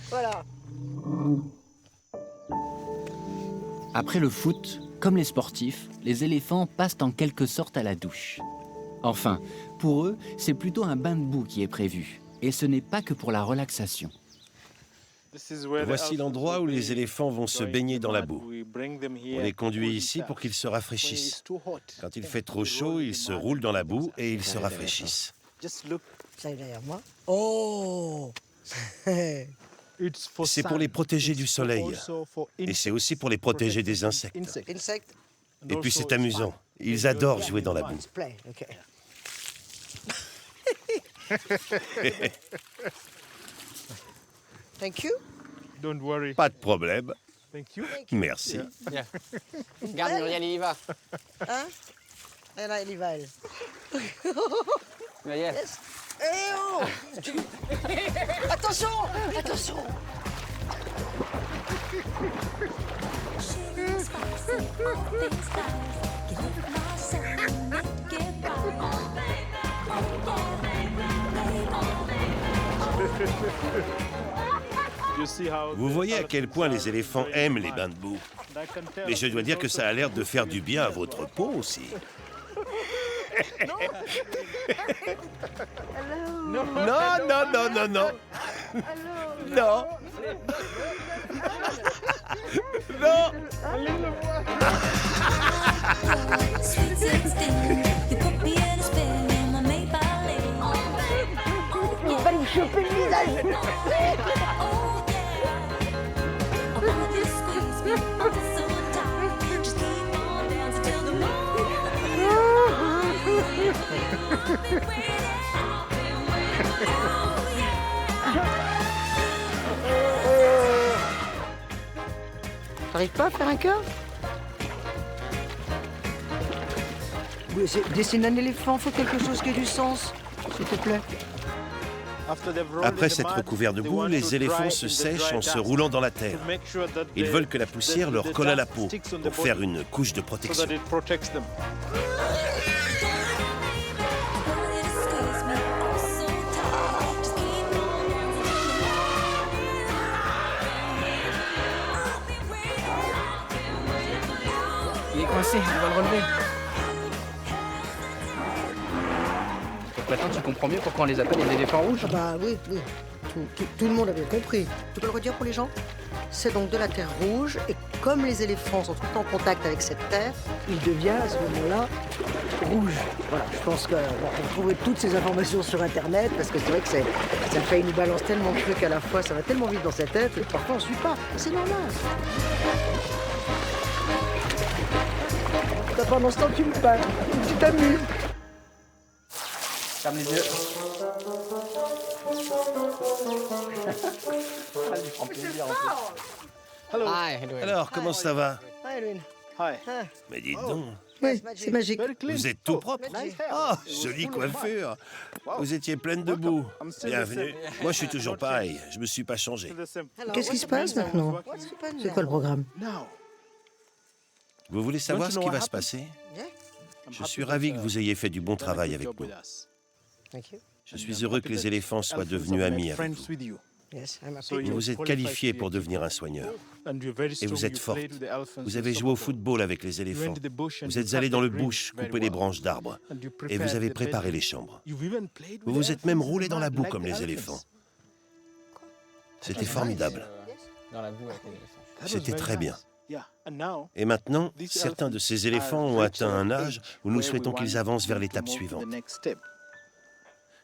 Voilà. Après le foot, comme les sportifs, les éléphants passent en quelque sorte à la douche. Enfin, pour eux, c'est plutôt un bain de boue qui est prévu. Et ce n'est pas que pour la relaxation. Voici l'endroit où les éléphants vont se baigner dans la boue. On les conduit ici pour qu'ils se rafraîchissent. Quand il fait trop chaud, ils se roulent dans la boue et ils se rafraîchissent. Ça est derrière moi. Oh. C'est pour les protéger du soleil. Et c'est aussi pour les protéger des insectes. Et puis c'est amusant. Ils adorent jouer dans la boue. Thank you. Pas de problème. Merci. Regarde, Muriel, il y va. Hein? Et là, il y va, elle. Muriel. Yes. Eh oh. Attention. Vous voyez à quel point les éléphants aiment les bains de boue. Mais je dois dire que ça a l'air de faire du bien à votre peau aussi. Non. Non. Il va lui choper le visage. T'arrives pas à faire un cœur? Dessine un éléphant, faut quelque chose qui ait du sens, s'il te plaît. Après s'être recouverts de boue, les éléphants se sèchent en se roulant dans la terre. Ils veulent que la poussière leur colle à la peau pour faire une couche de protection. Il est coincé, on va le relever. Donc maintenant tu comprends mieux pourquoi on les appelle les éléphants rouges. Ah bah oui, oui. Tout le monde a bien compris. Tu peux le redire pour les gens? C'est donc de la terre rouge, et comme les éléphants sont tout le temps en contact avec cette terre, il devient à ce moment-là rouge. Voilà, je pense qu'on va trouver toutes ces informations sur Internet, parce que c'est vrai que ça fait une balance tellement de trucs à la fois, ça va tellement vite dans sa tête, et parfois on ne suit pas. C'est normal. Pendant ce temps, tu me parles, tu t'amuses. Ferme les yeux. Alors, comment ça va? Hi, Edwin. Mais dites donc, Oui, c'est magique. vous êtes tout propre. Oh, jolie coiffure. Vous étiez pleine de boue. Bienvenue. Moi, je suis toujours pareil. Je me suis pas changé. Qu'est-ce qui se passe maintenant? C'est quoi le programme? Vous voulez savoir ce qui va se passer? Je suis ravi que vous ayez fait du bon travail avec nous. Je suis heureux que les éléphants soient devenus amis avec vous. Vous vous êtes qualifié pour devenir un soigneur. Et vous êtes forte. Vous avez joué au football avec les éléphants. Vous êtes allé dans le bush couper les branches d'arbres. Et vous avez préparé les chambres. Vous vous êtes même roulé dans la boue comme les éléphants. C'était formidable. Dans la boue avec les éléphants. C'était très bien. Et maintenant, certains de ces éléphants ont atteint un âge où nous souhaitons qu'ils avancent vers l'étape suivante.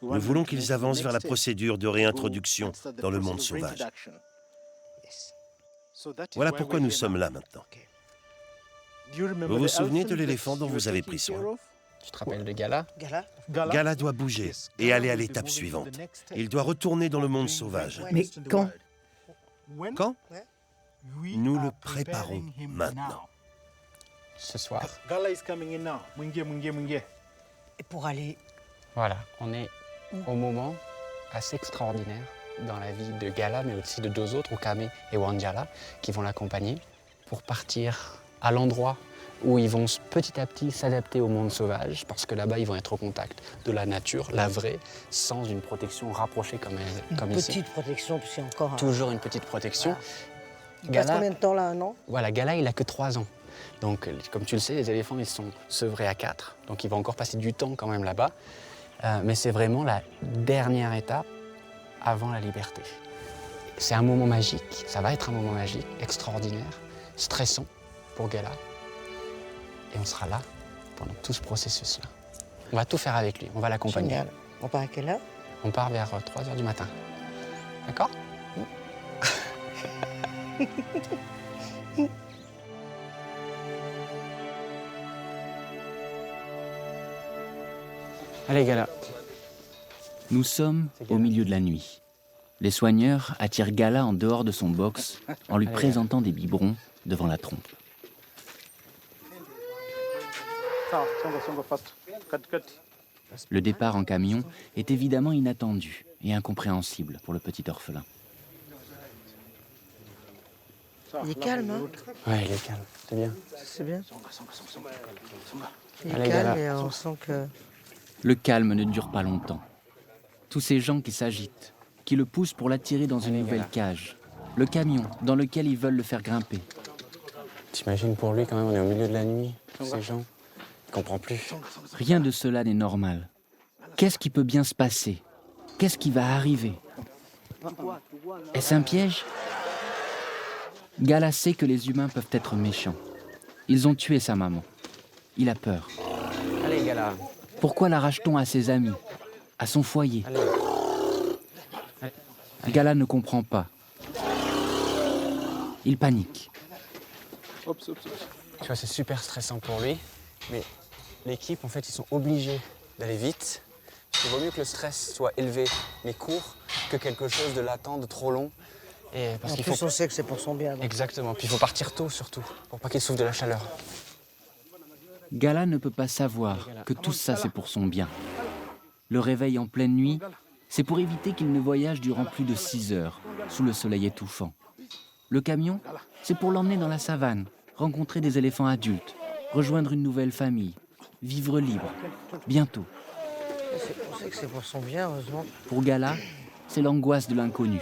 Nous voulons qu'ils avancent vers la procédure de réintroduction dans le monde sauvage. Voilà pourquoi nous sommes là maintenant. Vous vous souvenez de l'éléphant dont vous avez pris soin? Tu te rappelles de Gala? Gala doit bouger et aller à l'étape suivante. Il doit retourner dans le monde sauvage. Mais quand? Quand? Nous le préparons maintenant. Ce soir. Et pour aller... Voilà, on est au moment assez extraordinaire dans la vie de Gala, mais aussi de deux autres, Okame et Wanjala, qui vont l'accompagner pour partir à l'endroit où ils vont petit à petit s'adapter au monde sauvage, parce que là-bas, ils vont être au contact de la nature, la vraie, sans une protection rapprochée comme ici. Petite protection, puis c'est encore... Toujours une petite protection. Il passe combien de temps là, un an? Voilà, Gala, il a que 3 ans. Donc, comme tu le sais, les éléphants, ils sont sevrés à 4. Donc, il va encore passer du temps quand même là-bas. Mais c'est vraiment la dernière étape avant la liberté. C'est un moment magique, ça va être un moment magique, extraordinaire, stressant pour Gala. Et on sera là pendant tout ce processus-là. On va tout faire avec lui, on va l'accompagner. Génial. On part à quelle heure? On part vers 3 h du matin. D'accord? Allez, Gala. Nous sommes au milieu de la nuit. Les soigneurs attirent Gala en dehors de son box en lui présentant des biberons devant la trompe. Le départ en camion est évidemment inattendu et incompréhensible pour le petit orphelin. Il est calme, hein? Ouais, il est calme, c'est bien. C'est bien. Il est Allez, calme Gala. et on sent que... Le calme ne dure pas longtemps. Tous ces gens qui s'agitent, qui le poussent pour l'attirer dans une nouvelle cage. Le camion dans lequel ils veulent le faire grimper. T'imagines pour lui quand même, on est au milieu de la nuit, tous ces gens. Il comprend plus. Rien de cela n'est normal. Qu'est-ce qui peut bien se passer? Qu'est-ce qui va arriver? Est-ce un piège? Gala sait que les humains peuvent être méchants. Ils ont tué sa maman. Il a peur. Allez, Gala. Pourquoi l'arrache-t-on à ses amis, à son foyer? Allez. Gala ne comprend pas. Il panique. Tu vois, c'est super stressant pour lui, mais l'équipe, en fait, ils sont obligés d'aller vite. Il vaut mieux que le stress soit élevé, mais court, que quelque chose de latent, de trop long. Et parce qu'il faut... on sait que c'est pour son bien. Donc. Exactement. Puis il faut partir tôt, surtout, pour pas qu'il souffre de la chaleur. Gala ne peut pas savoir que tout ça, c'est pour son bien. Le réveil en pleine nuit, C'est pour éviter qu'ils ne voyagent durant plus de 6 heures, sous le soleil étouffant. Le camion, c'est pour l'emmener dans la savane, rencontrer des éléphants adultes, rejoindre une nouvelle famille, vivre libre, bientôt. On sait que c'est pour son bien, heureusement. Pour Gala, c'est l'angoisse de l'inconnu.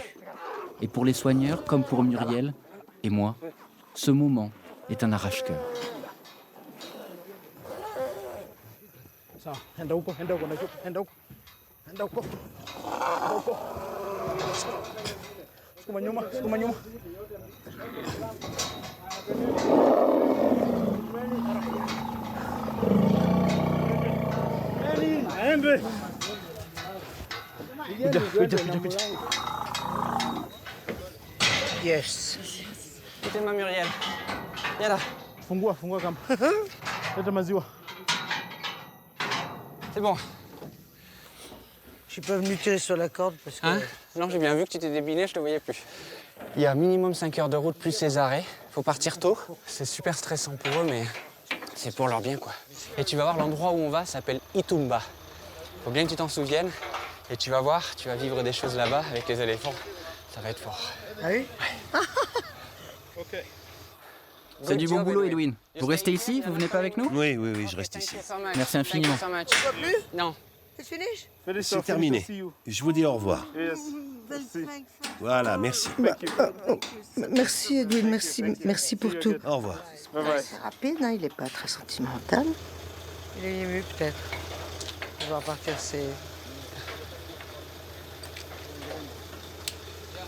Et pour les soigneurs, comme pour Muriel et moi, ce moment est un arrache-cœur. Yes. Écoutez-moi, Muriel. Viens là. Fungua kama. Leta maziwa. C'est bon. Je suis pas venu tirer sur la corde parce que... Hein? Non, j'ai bien vu que tu t'es débilé, je te voyais plus. Il y a minimum 5 heures de route plus ces arrêts. Faut partir tôt. C'est super stressant pour eux, mais c'est pour leur bien, quoi. Et tu vas voir, l'endroit où on va s'appelle Itumba. Faut bien que tu t'en souviennes. Et tu vas voir, tu vas vivre des choses là-bas avec les éléphants. Ça va être fort. Ah oui? Ouais. C'est du bon boulot, Edwin. Vous restez ici? Vous venez pas avec nous? Oui, je reste ici. Merci infiniment. Tu vois plus? Non. C'est fini? C'est terminé. Je vous dis au revoir. Voilà, merci. Merci, Edwin, merci pour tout. Au revoir. C'est rapide, hein, il n'est pas très sentimental. Il est ému, peut-être. On va repartir, c'est...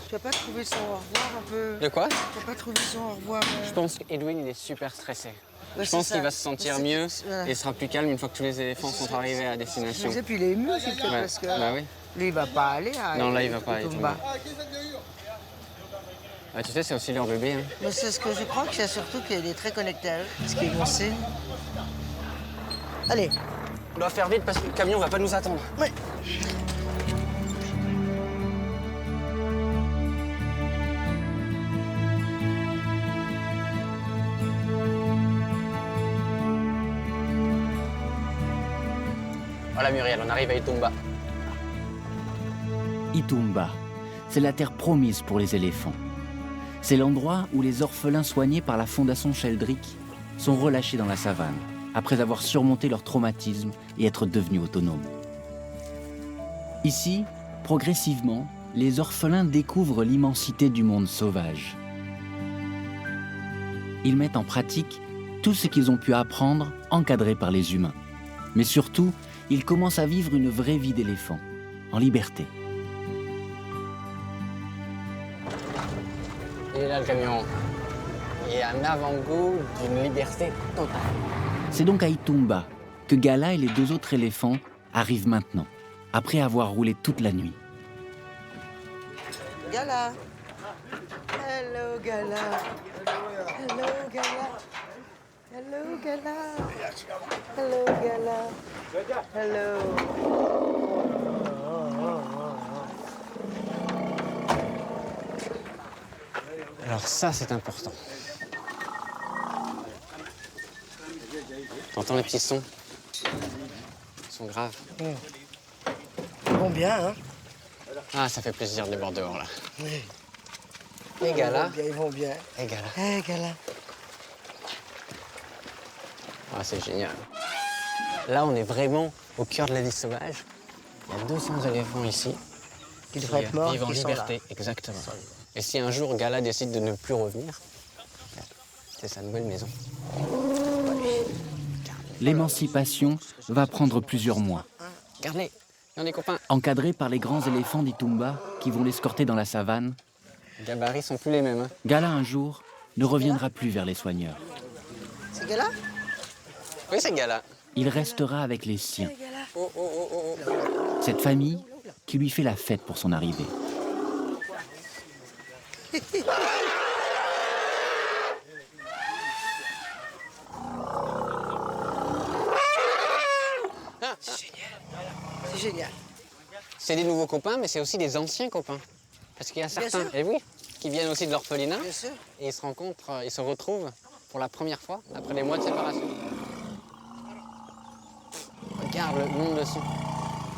Tu n'as pas trouvé son au revoir un peu? De quoi? Tu n'as pas trouvé son au revoir? Je pense qu'Edwin, il est super stressé. Ouais, je pense c'est qu'il ça. va se sentir mieux et il sera plus calme une fois que tous les éléphants sont arrivés à destination. Et puis il est ému aussi, peut-être, Ouais. parce que Bah oui. lui, il va pas aller à... Non, là, il va pas aller. Itumba. Tu sais, c'est aussi leur bébé. Hein. Mais c'est ce que je crois, que c'est surtout qu'il est très connecté à eux, ce qui est bon signe. Allez. On doit faire vite parce que le camion va pas nous attendre. Ouais. Voilà, Muriel, on arrive à Itumba. Itumba, c'est la terre promise pour les éléphants. C'est l'endroit où les orphelins soignés par la Fondation Sheldrick sont relâchés dans la savane, après avoir surmonté leur traumatisme et être devenus autonomes. Ici, progressivement, les orphelins découvrent l'immensité du monde sauvage. Ils mettent en pratique tout ce qu'ils ont pu apprendre encadrés par les humains. Mais surtout, ils commencent à vivre une vraie vie d'éléphant, en liberté. Et là, le camion. Et un avant-goût d'une liberté totale. C'est donc à Itumba que Gala et les 2 autres éléphants arrivent maintenant, après avoir roulé toute la nuit. Gala. Hello, Gala. Hello, Gala. Hello, Gala. Hello, Gala. Hello. Alors ça, c'est important. T'entends les petits sons? Ils sont graves. Ils vont bien, hein? Ah, ça fait plaisir de les voir dehors, là. Oui. Et Gala. Ils vont bien. Et Gala. Hey, Gala. Ah, c'est génial. Là, on est vraiment au cœur de la vie sauvage. Il y a 200 éléphants ici. Qui devraient être morts, vivent en qui sont liberté, là. exactement. Et si un jour Gala décide de ne plus revenir, c'est sa nouvelle maison. L'émancipation va prendre plusieurs mois. Regarde-les, il y a des copains. Encadrés par les grands éléphants d'Itumba qui vont l'escorter dans la savane, Les gabarits sont plus les mêmes. Hein. Gala un jour ne reviendra plus vers les soigneurs. C'est Gala? Oui, c'est Gala. Il restera avec les siens. Oh, oh, oh, oh, oh. Cette famille qui lui fait la fête pour son arrivée. C'est génial. C'est des nouveaux copains, mais c'est aussi des anciens copains. Parce qu'il y a certains, et oui, qui viennent aussi de l'orphelinat. Bien sûr. Et ils se rencontrent, ils se retrouvent pour la première fois après des mois de séparation. Regarde le nombre de sons.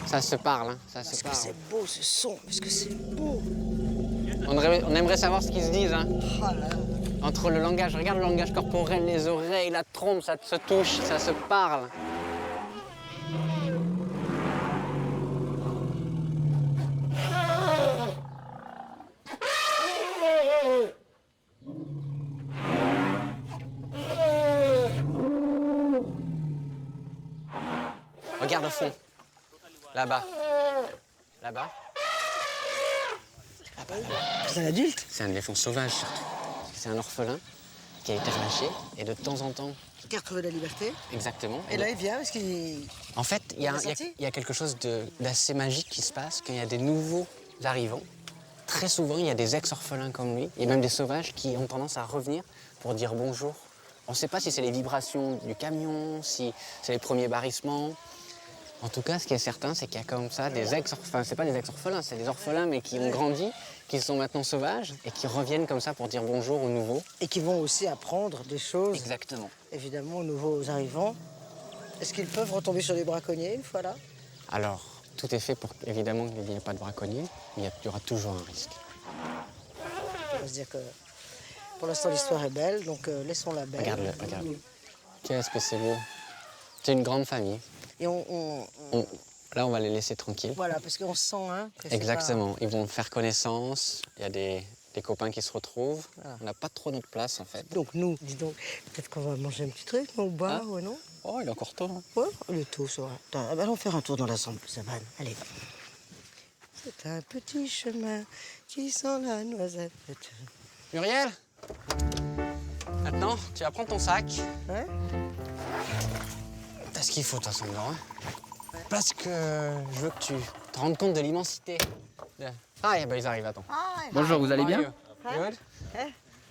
Ça se parle, hein, ça se Parce que parle. c'est beau ce son, parce que c'est beau. On aimerait savoir ce qu'ils se disent, hein. Oh là là. Entre le langage, regarde le langage corporel, les oreilles, la trompe, ça se touche, ça se parle. Regarde au fond. Là-bas. Là-bas. C'est un adulte. C'est un éléphant sauvage, surtout. C'est un orphelin qui a été relâché et de temps en temps... Qui a retrouvé la liberté. Exactement. Et là, il vient parce qu'il... En fait, il y l'a senti a quelque chose d'assez magique qui se passe quand il y a des nouveaux arrivants. Très souvent, il y a des ex-orphelins comme lui, et même des sauvages qui ont tendance à revenir pour dire bonjour. On ne sait pas si c'est les vibrations du camion, si c'est les premiers barrissements. En tout cas, ce qui est certain, c'est qu'il y a comme ça des ex-orphelins. C'est pas des ex-orphelins, c'est des orphelins, mais qui ont grandi, qui sont maintenant sauvages, et qui reviennent comme ça pour dire bonjour aux nouveaux. Et qui vont aussi apprendre des choses, Exactement. évidemment, aux nouveaux arrivants. Est-ce qu'ils peuvent retomber sur les braconniers une fois là? Alors, tout est fait pour évidemment qu'il n'y ait pas de braconniers, mais il y aura toujours un risque. On va se dire que pour l'instant l'histoire est belle, donc laissons-la belle. Regarde-le, regarde. Qu'est-ce que c'est beau. C'est une grande famille. Et Là, on va les laisser tranquilles. voilà, parce qu'on sent, hein, que c'est Exactement. Ils vont faire connaissance. Il y a des copains qui se retrouvent. Voilà. On n'a pas trop notre place, en fait. pas... Donc nous, dis donc, peut-être qu'on va manger un petit truc, non, ou boire, Hein ou non? Oh, il est encore tôt, hein. Ouais, il est tôt, ça va. Attends, allons faire un tour dans la savane. Allez. C'est un petit chemin qui sent la noisette. Muriel, maintenant, tu vas prendre ton sac. Ouais? T'as ce qu'il faut, de toute façon, dedans, hein. Parce que je veux que tu te rendes compte de l'immensité. Ah, ben ils arrivent, attends. Bonjour, vous allez bien? Good?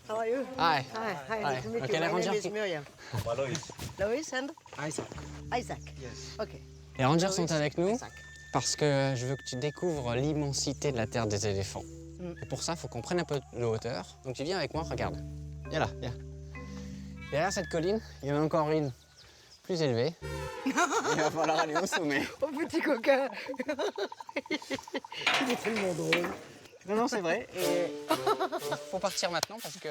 How are you? Hi. Hi, Hi. nice to meet Okay, you. les My rangers name is qui- Miriam. Lois and? Isaac. Isaac. Ok. Les rangers sont avec nous parce que je veux que tu découvres l'immensité de la terre des éléphants. Et pour ça, il faut qu'on prenne un peu de hauteur. Donc tu viens avec moi, regarde. Viens là, viens. Derrière cette colline, il y en a encore une plus élevée. Il va falloir aller au sommet. Oh, petit coquin. Il est tellement drôle. Non, non, c'est vrai. Et il faut partir maintenant parce que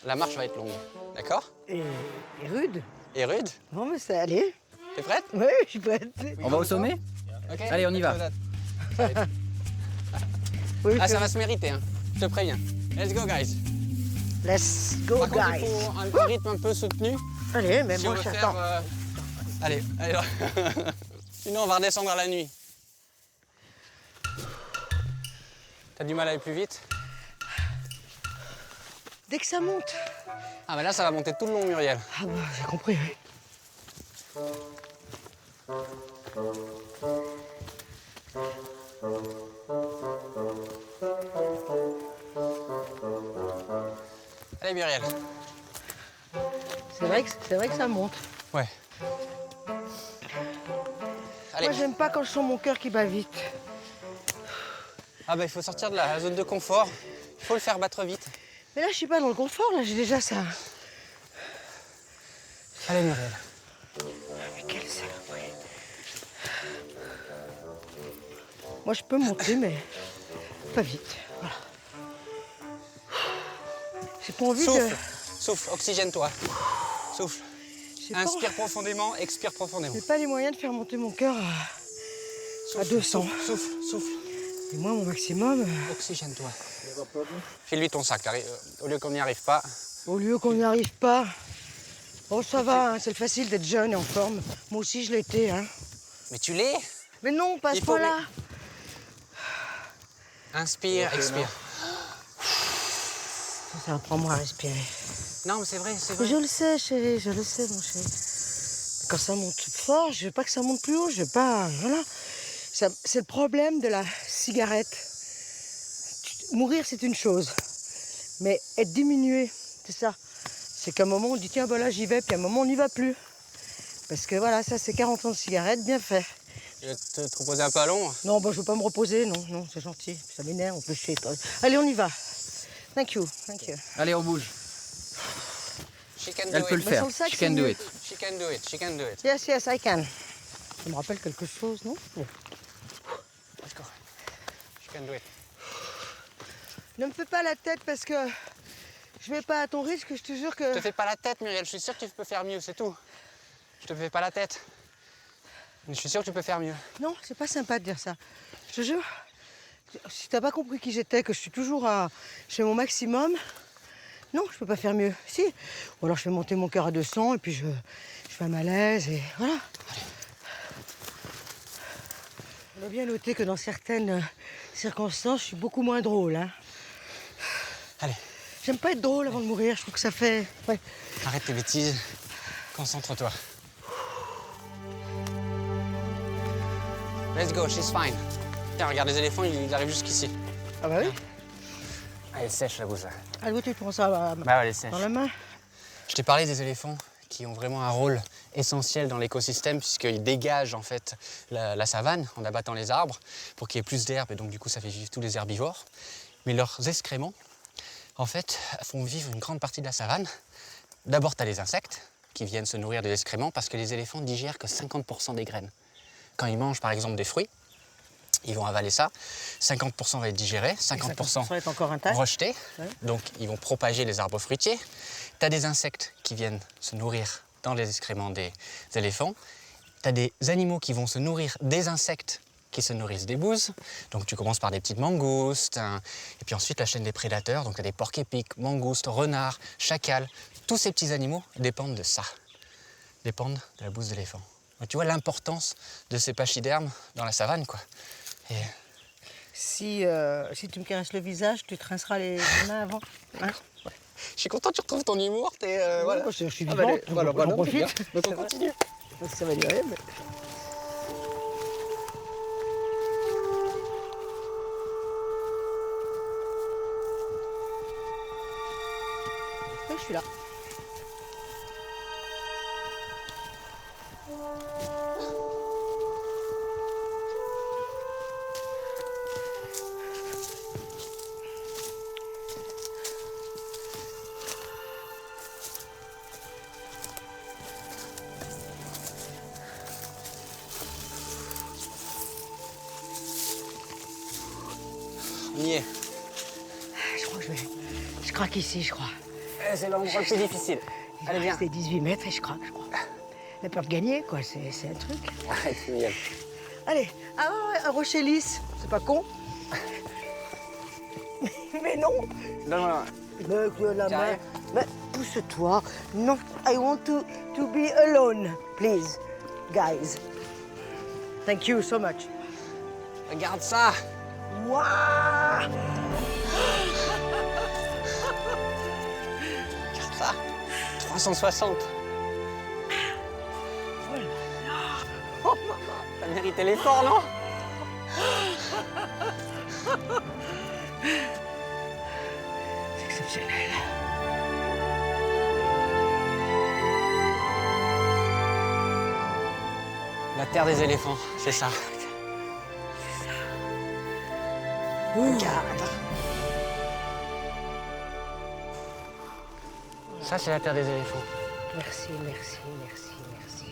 la marche va être longue. D'accord? Et rude. Et rude? Bon, mais c'est allé. T'es prête? Oui, je suis prête. On va au sommet? Ok. Allez, on y va. Oui, Ah, ça va se mériter, hein. Je te préviens. Let's go, guys. Let's go, Par contre, guys. il faut un rythme un peu soutenu. Allez, mais Si moi, on veut j'attends. faire, Allez, allez. Sinon, on va redescendre à la nuit. T'as du mal à aller plus vite? Dès que ça monte. Ah, bah là, ça va monter tout le long, Muriel. Ah bah, j'ai compris, oui. Allez, Muriel. C'est vrai que ça monte. Ouais. Allez. Moi, j'aime pas quand je sens mon cœur qui bat vite. Ah, bah, il faut sortir de la zone de confort. Il faut le faire battre vite. Mais là, je suis pas dans le confort, là, j'ai déjà ça. Allez, Muriel. Mais quelle saloperie. Moi, je peux monter, mais pas vite. Voilà. J'ai pas envie Souffle, de... souffle, oxygène-toi. Souffle. J'ai pas- Inspire profondément, expire profondément. J'ai pas les moyens de faire monter mon cœur à 200. Souffle, souffle. Et moi, mon maximum, Oxygène-toi. File-lui ton sac, au lieu qu'on n'y arrive pas. au lieu qu'on n'y arrive pas. Oh, ça va, hein, c'est facile d'être jeune et en forme. Moi aussi, je l'étais, hein. Mais tu l'es. Mais non, pas à ce Il faut- point-là. Inspire, expire. Ça apprend moi à respirer. Non, mais c'est vrai, c'est Mais vrai. je le sais, chérie, je le sais, mon chéri. Quand ça monte fort, je veux pas que ça monte plus haut, je veux pas... Voilà. C'est le problème de la cigarette. Mourir, c'est une chose. Mais être diminué, c'est ça. C'est qu'à un moment, on dit, tiens, ben là, j'y vais, puis à un moment, on n'y va plus. Parce que voilà, ça, c'est 40 ans de cigarette, bien fait. Je vais te reposer un peu à l'ombre. Non, ben, je veux pas me reposer, non, non, c'est gentil. Ça m'énerve, en plus, je sais pas. Allez, on y va. Thank you, thank you. Allez, on bouge. She can do Elle peut le it. Bah, faire. sur le sac, She c'est can do mieux. it. She can do it, she can do it. Yes, yes, I can. Ça me rappelle quelque chose, non? Bon. can do it. Ne me fais pas la tête parce que je vais pas à ton risque, je te jure que... Je te fais pas la tête, Muriel, je suis sûr que tu peux faire mieux, c'est tout. Je te fais pas la tête. Mais je suis sûr que tu peux faire mieux. Non, c'est pas sympa de dire ça. Je te jure, si t'as pas compris qui j'étais, que je suis toujours je fais mon maximum, non, je peux pas faire mieux. Si. Ou alors je fais monter mon cœur à 200 et puis je fais un malaise et voilà. On a bien noté que dans certaines circonstances, je suis beaucoup moins drôle. Hein. Allez. J'aime pas être drôle avant de mourir, je trouve que ça fait... Ouais. Arrête tes bêtises, concentre-toi. Let's go, she's fine. Tiens, regarde, les éléphants, ils arrivent jusqu'ici. Ah bah oui. Ah, elle sèche la bouse. Allez, tu prends ça Bah ouais, elle sèche. dans la main. Je t'ai parlé des éléphants qui ont vraiment un rôle essentiel dans l'écosystème puisqu'ils dégagent en fait la savane en abattant les arbres pour qu'il y ait plus d'herbe et donc du coup ça fait vivre tous les herbivores. Mais leurs excréments en fait font vivre une grande partie de la savane. D'abord tu as les insectes qui viennent se nourrir des excréments parce que les éléphants digèrent que 50% des graines. Quand ils mangent par exemple des fruits, ils vont avaler ça, 50% va être digéré, 50% va être encore intact. rejeté, Ouais. donc ils vont propager les arbres fruitiers. Tu as des insectes qui viennent se nourrir dans les excréments des éléphants. Tu as des animaux qui vont se nourrir des insectes qui se nourrissent des bouses. Donc tu commences par des petites mangoustes, et puis ensuite la chaîne des prédateurs, donc tu as des porcs-épics, mangoustes, renards, chacals. Tous ces petits animaux dépendent de ça, dépendent de la bouse d'éléphant. Donc tu vois l'importance de ces pachydermes dans la savane, quoi. Et... Si tu me caresses le visage, tu te rinceras les mains avant. Hein? Je suis content que tu retrouves ton humour, voilà. Je suis Ah vivante, bah, voilà, j'en profite. donc on continue. Je sais pas si ça va durer, mais... Oui, je suis là. On y est. Je crois que je craque ici, je crois. C'est l'endroit le plus difficile. Allez, viens. C'est 18 mètres et je craque, je crois. La peur de gagner, quoi, c'est un truc. Arrête, Muriel. Allez, un rocher lisse, c'est pas con. Mais non. Donne-moi. Mais la Tiens, main. Mais pousse-toi. Non, I want to be alone, please, guys. Thank you so much. Regarde ça. Waouh! Regarde ça. 360. Ça méritait l'effort, non? C'est exceptionnel. La terre des éléphants, c'est ça. Regarde. Ça, c'est la terre des éléphants. Merci, merci, merci, merci.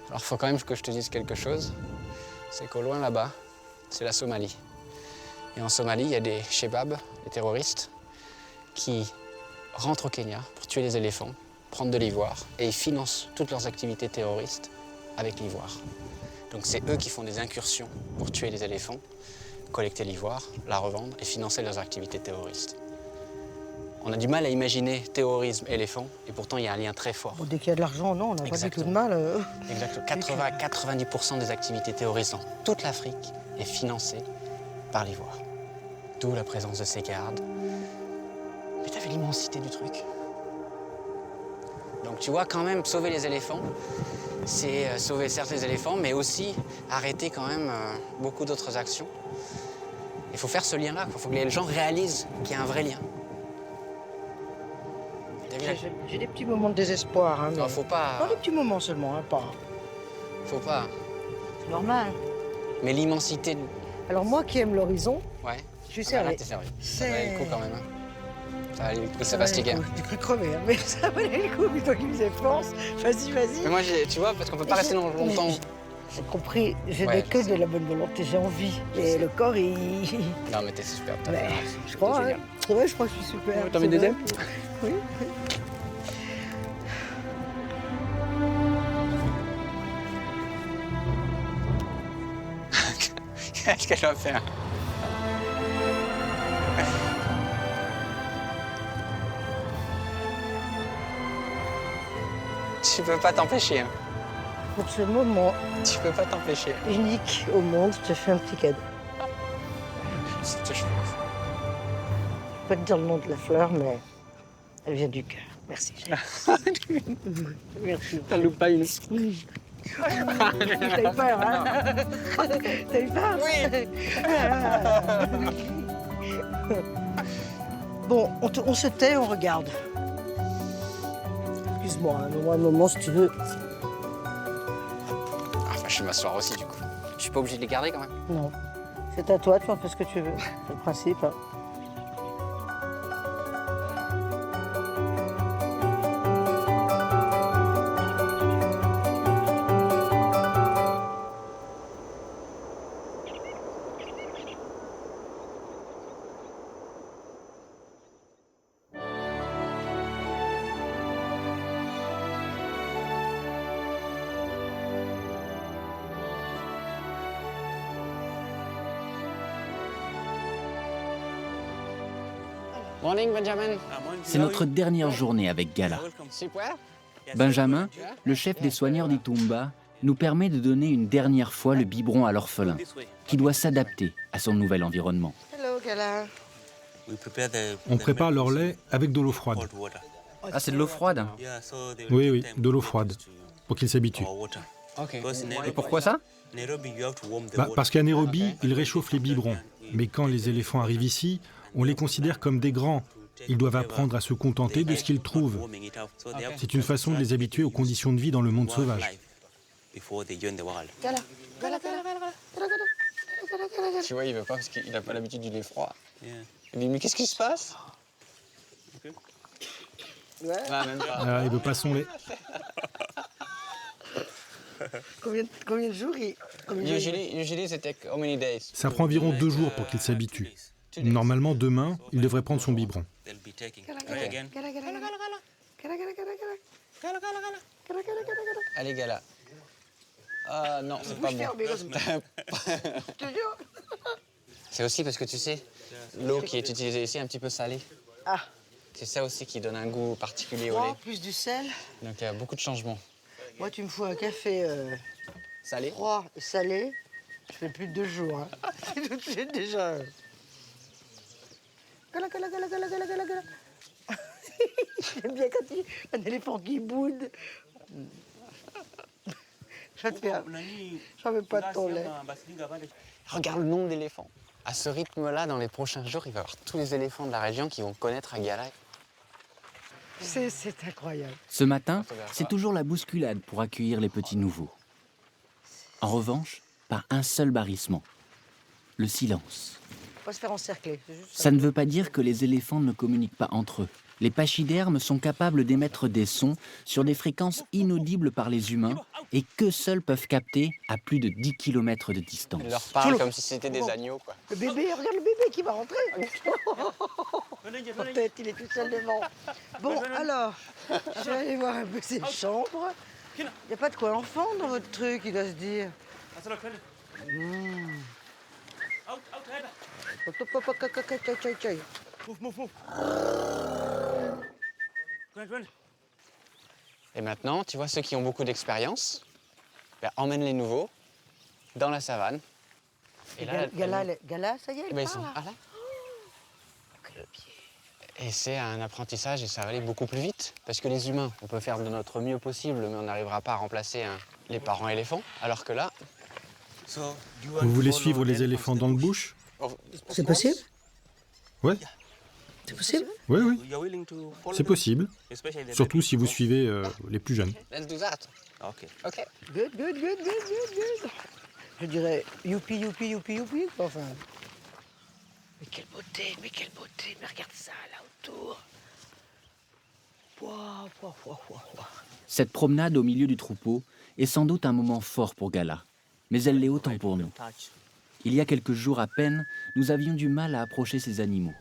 Alors, il faut quand même que je te dise quelque chose. C'est qu'au loin là-bas, c'est la Somalie. Et en Somalie, il y a des Shebabs, des terroristes, qui rentrent au Kenya pour tuer les éléphants, prendre de l'ivoire, et ils financent toutes leurs activités terroristes avec l'ivoire. Donc c'est eux qui font des incursions pour tuer les éléphants, collecter l'ivoire, la revendre et financer leurs activités terroristes. On a du mal à imaginer terrorisme éléphant, et pourtant il y a un lien très fort. Bon, dès qu'il y a de l'argent, non, on n'a pas du tout de mal. Exactement. 80 à 90% des activités terroristes dans toute l'Afrique est financée par l'ivoire. D'où la présence de ces gardes. Mais t'as vu l'immensité du truc. Donc tu vois, quand même, sauver les éléphants, c'est sauver certes les éléphants, mais aussi arrêter quand même beaucoup d'autres actions. Il faut faire ce lien-là, il faut que les gens réalisent qu'il y a un vrai lien. J'ai des petits moments de désespoir. Hein, non, faut pas... Non, des petits moments seulement, hein, pas... Faut pas... C'est normal. Mais l'immensité... Alors moi qui aime l'horizon, ouais. Je sais, là, t'es sérieux. Ça valait le coup quand même. Hein. Ça valait le coup, c'est fastiqué. J'ai cru crever, hein, mais ça valait le coup, mais toi qui me disais force, vas-y, vas-y. Mais moi, tu vois, parce qu'on peut pas rester longtemps. J'ai compris, je Ouais, n'ai que de la bonne volonté, j'ai envie. Et le corps, il... Non, mais t'es super. t'as Ouais, fait un- je crois, c'est hein. génial. C'est vrai, je crois que je suis super. T'en mets une c'est vrai. deuxième Oui. Qu'est-ce qu'elle va faire? Tu peux pas t'empêcher. Hein. Pour ce moment Tu peux pas t'empêcher. unique au monde, je te fais un petit cadeau. C'est tout. Je ne peux pas te dire le nom de la fleur, mais elle vient du cœur. Merci. Merci. T'en loupes pas une. T'as eu peur, hein? T'as eu peur? Oui. Bon, on se tait, on regarde. Excuse-moi, un moment si tu veux. Enfin, je vais m'asseoir aussi, du coup. Je suis pas obligé de les garder, quand même. Non. C'est à toi, tu en fais ce que tu veux. C'est le principe. Hein. Morning, Benjamin. C'est notre dernière journée avec Gala. Super. Benjamin, le chef des soigneurs d'Itumba, nous permet de donner une dernière fois le biberon à l'orphelin, qui doit s'adapter à son nouvel environnement. Hello, Gala. On prépare leur lait avec de l'eau froide. Ah, c'est de l'eau froide? Oui, de l'eau froide, pour qu'ils s'habituent. Ok. Et pourquoi ça? Parce qu'à Nairobi, ils réchauffent les biberons. Mais quand les éléphants arrivent ici, on les considère comme des grands. Ils doivent apprendre à se contenter de ce qu'ils trouvent. C'est une façon de les habituer aux conditions de vie dans le monde sauvage. Gala. Tu vois, il veut pas parce qu'il n'a pas l'habitude du lait froid. Il dit, mais qu'est-ce qui se passe? Ouais. Ah, même pas. Ah, il veut pas son lait. Combien de jours il... Usually, they take how many days? Ça prend environ 2 jours pour qu'il s'habitue. Normalement, demain, il devrait prendre son biberon. Allez, Gala. Ah non, c'est pas bon. C'est aussi parce que tu sais, l'eau qui est utilisée ici est un petit peu salée. Ah. C'est ça aussi qui donne un goût particulier au Froid, lait. plus du sel. Donc il y a beaucoup de changements. Moi, tu me fous un café Salé? froid et salé. Je fais plus de 2 jours. Hein. Tout de suite déjà. Gala. J'aime bien quand il y a un éléphant qui boude. Je vais te faire. J'en veux pas de ton lait. Regarde le nombre d'éléphants. À ce rythme-là, dans les prochains jours, il va y avoir tous les éléphants de la région qui vont connaître à Gala. C'est incroyable. Ce matin, c'est toujours la bousculade pour accueillir les petits nouveaux. En revanche, pas un seul barrissement. Le silence. On va se faire encercler. C'est juste Ça ne veut pas dire que les éléphants ne communiquent pas entre eux. Les pachydermes sont capables d'émettre des sons sur des fréquences inaudibles par les humains et qu'eux seuls peuvent capter à plus de 10 km de distance. Ils leur parlent comme si c'était des agneaux, quoi. Le bébé, regarde le bébé qui va rentrer. Peut-être, il est tout seul devant. Bon, alors, je vais aller voir un peu ses chambres. Il n'y a pas de quoi enfant dans votre truc, il doit se dire. Et maintenant, tu vois, ceux qui ont beaucoup d'expérience, ben, emmènent les nouveaux dans la savane. Et là, Gala, ça y est, eh elle ben, ils part, sont là. ah, là. Et c'est un apprentissage et ça va aller beaucoup plus vite. Parce que les humains, on peut faire de notre mieux possible, mais on n'arrivera pas à remplacer les parents éléphants. Alors que là... Vous voulez suivre les éléphants dans le bush? C'est possible? Ouais, C'est possible? oui. C'est possible. Surtout si vous suivez les plus jeunes. Let's do that. OK. Good. Je dirais youpi, quoi, enfin. Mais quelle beauté, mais regarde ça, là, autour. Pouah. Cette promenade au milieu du troupeau est sans doute un moment fort pour Gala. mais elle l'est autant pour nous. Il y a quelques jours à peine, nous avions du mal à approcher ces animaux.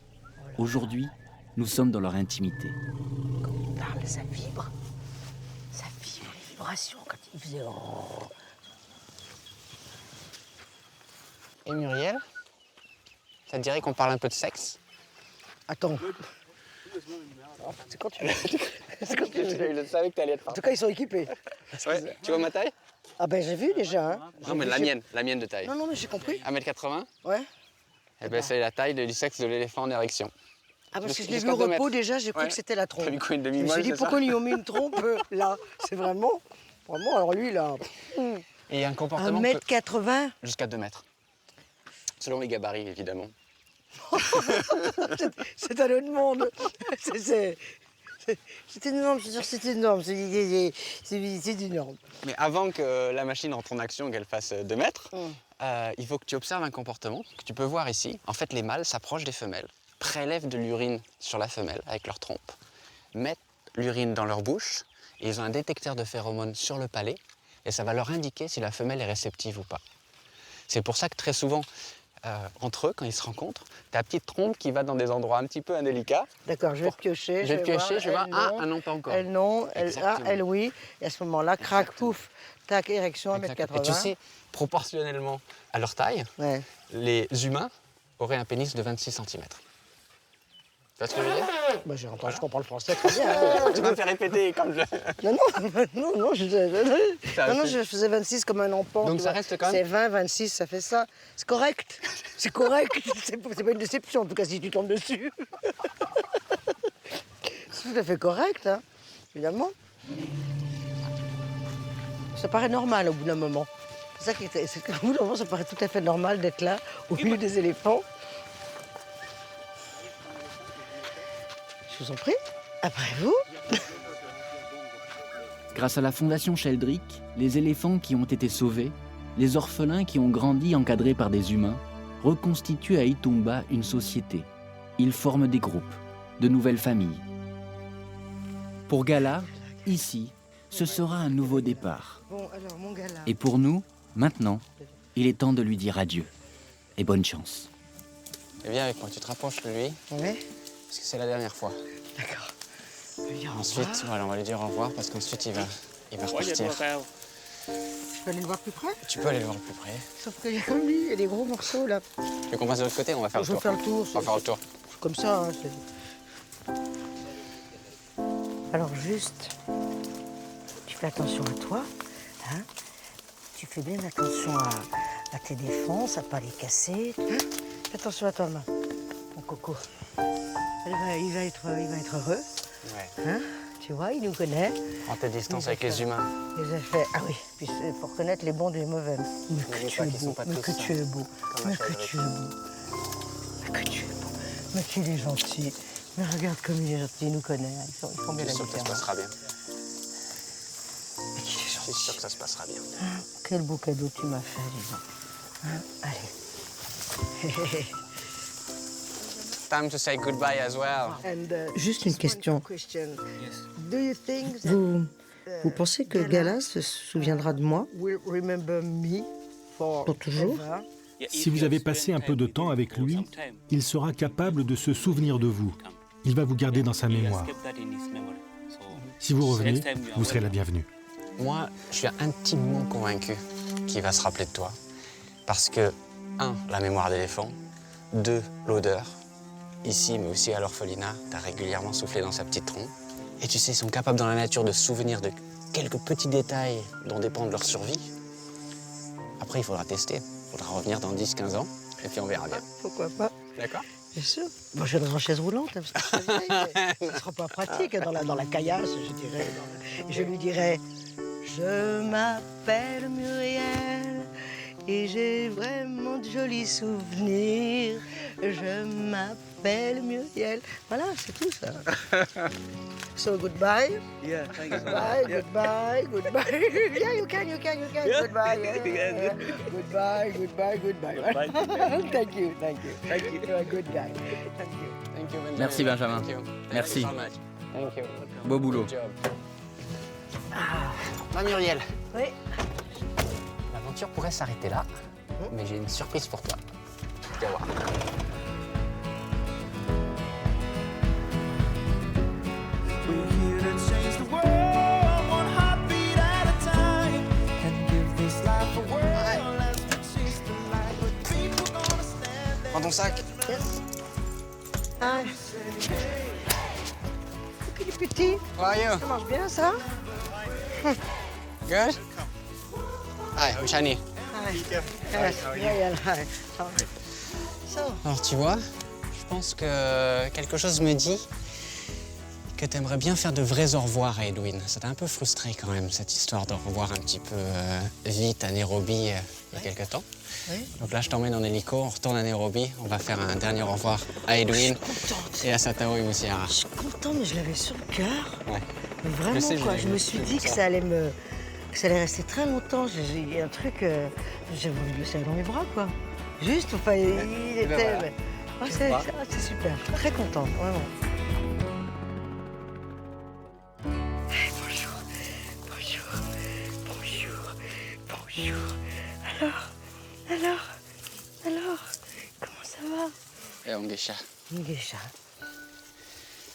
Aujourd'hui, nous sommes dans leur intimité. Quand il parle, ça vibre. Ça vibre, les vibrations quand il faisait... Oh. Et Muriel, ça te dirait qu'on parle un peu de sexe? Attends. C'est quand tu veux. C'est quand tu veux. Je savais que t'allais être En tout cas, ils sont équipés. Ouais. Tu vois ma taille? Ah ben j'ai vu déjà. Hein. Non, mais la mienne de taille. Non, mais j'ai compris. 1m80? Ouais. Eh ben, c'est la taille du sexe de l'éléphant en érection. Ah, parce que je l'ai vu au repos déjà, j'ai cru que c'était la trompe. T'as vu quoi, une Je me demi-molle, suis dit, c'est pourquoi ça? ils ont mis une trompe là? C'est vraiment, alors lui là. Et il y a un comportement 1m80 jusqu'à 2 mètres. Selon les gabarits, évidemment. C'est un autre monde. C'est énorme, je veux dire, c'est énorme. C'est énorme. Mais avant que la machine entre en action, qu'elle fasse 2 mètres, il faut que tu observes un comportement que tu peux voir ici. En fait, les mâles s'approchent des femelles, prélèvent de l'urine sur la femelle avec leur trompe, mettent l'urine dans leur bouche, et ils ont un détecteur de phéromones sur le palais, et ça va leur indiquer si la femelle est réceptive ou pas. C'est pour ça que très souvent, entre eux, quand ils se rencontrent, ta petite trompe qui va dans des endroits un petit peu indélicats. D'accord, je vais piocher. Je vais piocher, je vais voir, ah non, pas encore. Elle non, elle oui. Et à ce moment-là, crac, pouf, tac, érection, 1m80. Et tu sais, proportionnellement à leur taille, les humains auraient un pénis de 26 cm. Tu vois ce que je veux dire? Bah, j'ai entendu, je comprends le français très bien. Hein. Tu m'as fait répéter comme je... Non, je faisais 26 comme un enfant. Donc ça reste quand même... C'est 20, 26, ça fait ça. C'est correct. C'est correct. C'est pas une déception, en tout cas, si tu tombes dessus. C'est tout à fait correct, hein, évidemment. Ça paraît normal au bout d'un moment. C'est ça qui est... Au bout d'un moment, ça paraît tout à fait normal d'être là, au milieu des éléphants. Je vous en prie, après vous. Grâce à la Fondation Sheldrick, les éléphants qui ont été sauvés, les orphelins qui ont grandi encadrés par des humains, reconstituent à Itumba une société. Ils forment des groupes, de nouvelles familles. Pour Gala, ici, ce sera un nouveau départ. Bon, alors, mon gars là. Et pour nous, maintenant, il est temps de lui dire adieu. Et bonne chance. Et viens avec moi, tu te rapproches de lui. Ouais. Parce que c'est la dernière fois. D'accord. Ensuite, voilà, on va lui dire au revoir parce qu'ensuite il va repartir. Je peux aller le voir plus près? Tu peux aller le voir plus près. Sauf qu'il y a comme lui, il y a des gros morceaux là. Tu veux qu'on passe de l'autre côté? On va faire le tour. Je vais faire le tour. On va faire le tour. Comme ça, hein, Alors juste, tu fais attention à toi, hein? Tu fais bien attention à tes défenses, à pas les casser. Hein? Fais attention à toi, main, mon coco. Il va être heureux. Ouais. Hein? Tu vois, il nous connaît. Prends tes distances avec les humains. Les effets. Ah oui, puis il faut reconnaître les bons des mauvais. Mais que tu es beau, mais que tu es beau, mais que tu es beau. Mais que tu es beau, mais qu'il est gentil. Mais regarde comme il est gentil, il nous connaît. Ils font bien la différence. Je suis sûr que ça se passera bien. Mais qu'il est gentil. Je suis sûr que ça se passera bien. Hein? Quel beau cadeau tu m'as fait, disons. Hein? Allez. Time to say goodbye as well. Juste une question. Vous pensez que Gala se souviendra de moi pour toujours? Si vous avez passé un peu de temps avec lui, il sera capable de se souvenir de vous. Il va vous garder dans sa mémoire. Si vous revenez, vous serez la bienvenue. Moi, je suis intimement convaincu qu'il va se rappeler de toi. Parce que, 1, la mémoire d'éléphant, 2, l'odeur. Ici, mais aussi à l'orphelinat, t'as régulièrement soufflé dans sa petite trompe. Et tu sais, ils sont capables dans la nature de se souvenir de quelques petits détails dont dépendent leur survie. Après, il faudra tester. Il faudra revenir dans 10-15 ans, et puis on verra bien. Pourquoi pas? D'accord? Bien sûr. Moi, je vais dans une chaise roulante, hein, parce que ça ne sera pas pratique dans la caillasse, je dirais. Je lui dirais, je m'appelle Muriel et j'ai vraiment de jolis souvenirs. Je m'appelle Muriel. Voilà, c'est tout ça. So goodbye. Yeah, thank you. Goodbye. Yeah, you can. Yeah. Goodbye. Yeah. Goodbye. Thank you. You're a good guy. Thank you. Thank you, Benjamin. Merci, Benjamin. Thank you. Merci. Thank you so much. Thank you. Beau boulot. Good job. Muriel. Oui. l'aventure pourrait s'arrêter là, mais j'ai une surprise pour toi. Tu vas voir. Prends ton sac. Yes. Ah. Ok, du petit. How are you? Ça marche bien, ça? Good? Hi, I'm Shani. Hi. Yes. Yeah, hi. So. Alors tu vois, je pense que quelque chose me dit que tu aimerais bien faire de vrais au revoir à Edwin. Ça t'a un peu frustré quand même, cette histoire de revoir un petit peu vite à Nairobi il y a quelque temps. Oui. Donc là, je t'emmène en hélico, on retourne à Nairobi, on va faire un dernier au revoir à Edwin et à Satao Ibusiara. Je suis contente, mais je l'avais sur le cœur. Ouais. Mais vraiment, sais, quoi. je Je me suis dit que ça allait rester très longtemps. J'ai un truc, j'ai voulu le serrer dans mes bras, quoi. Juste, enfin, il était. voilà. Oh, c'est super. Très contente, vraiment. Bonjour, bonjour, bonjour, bonjour. Alors, comment ça va? Et on geisha. Une geisha.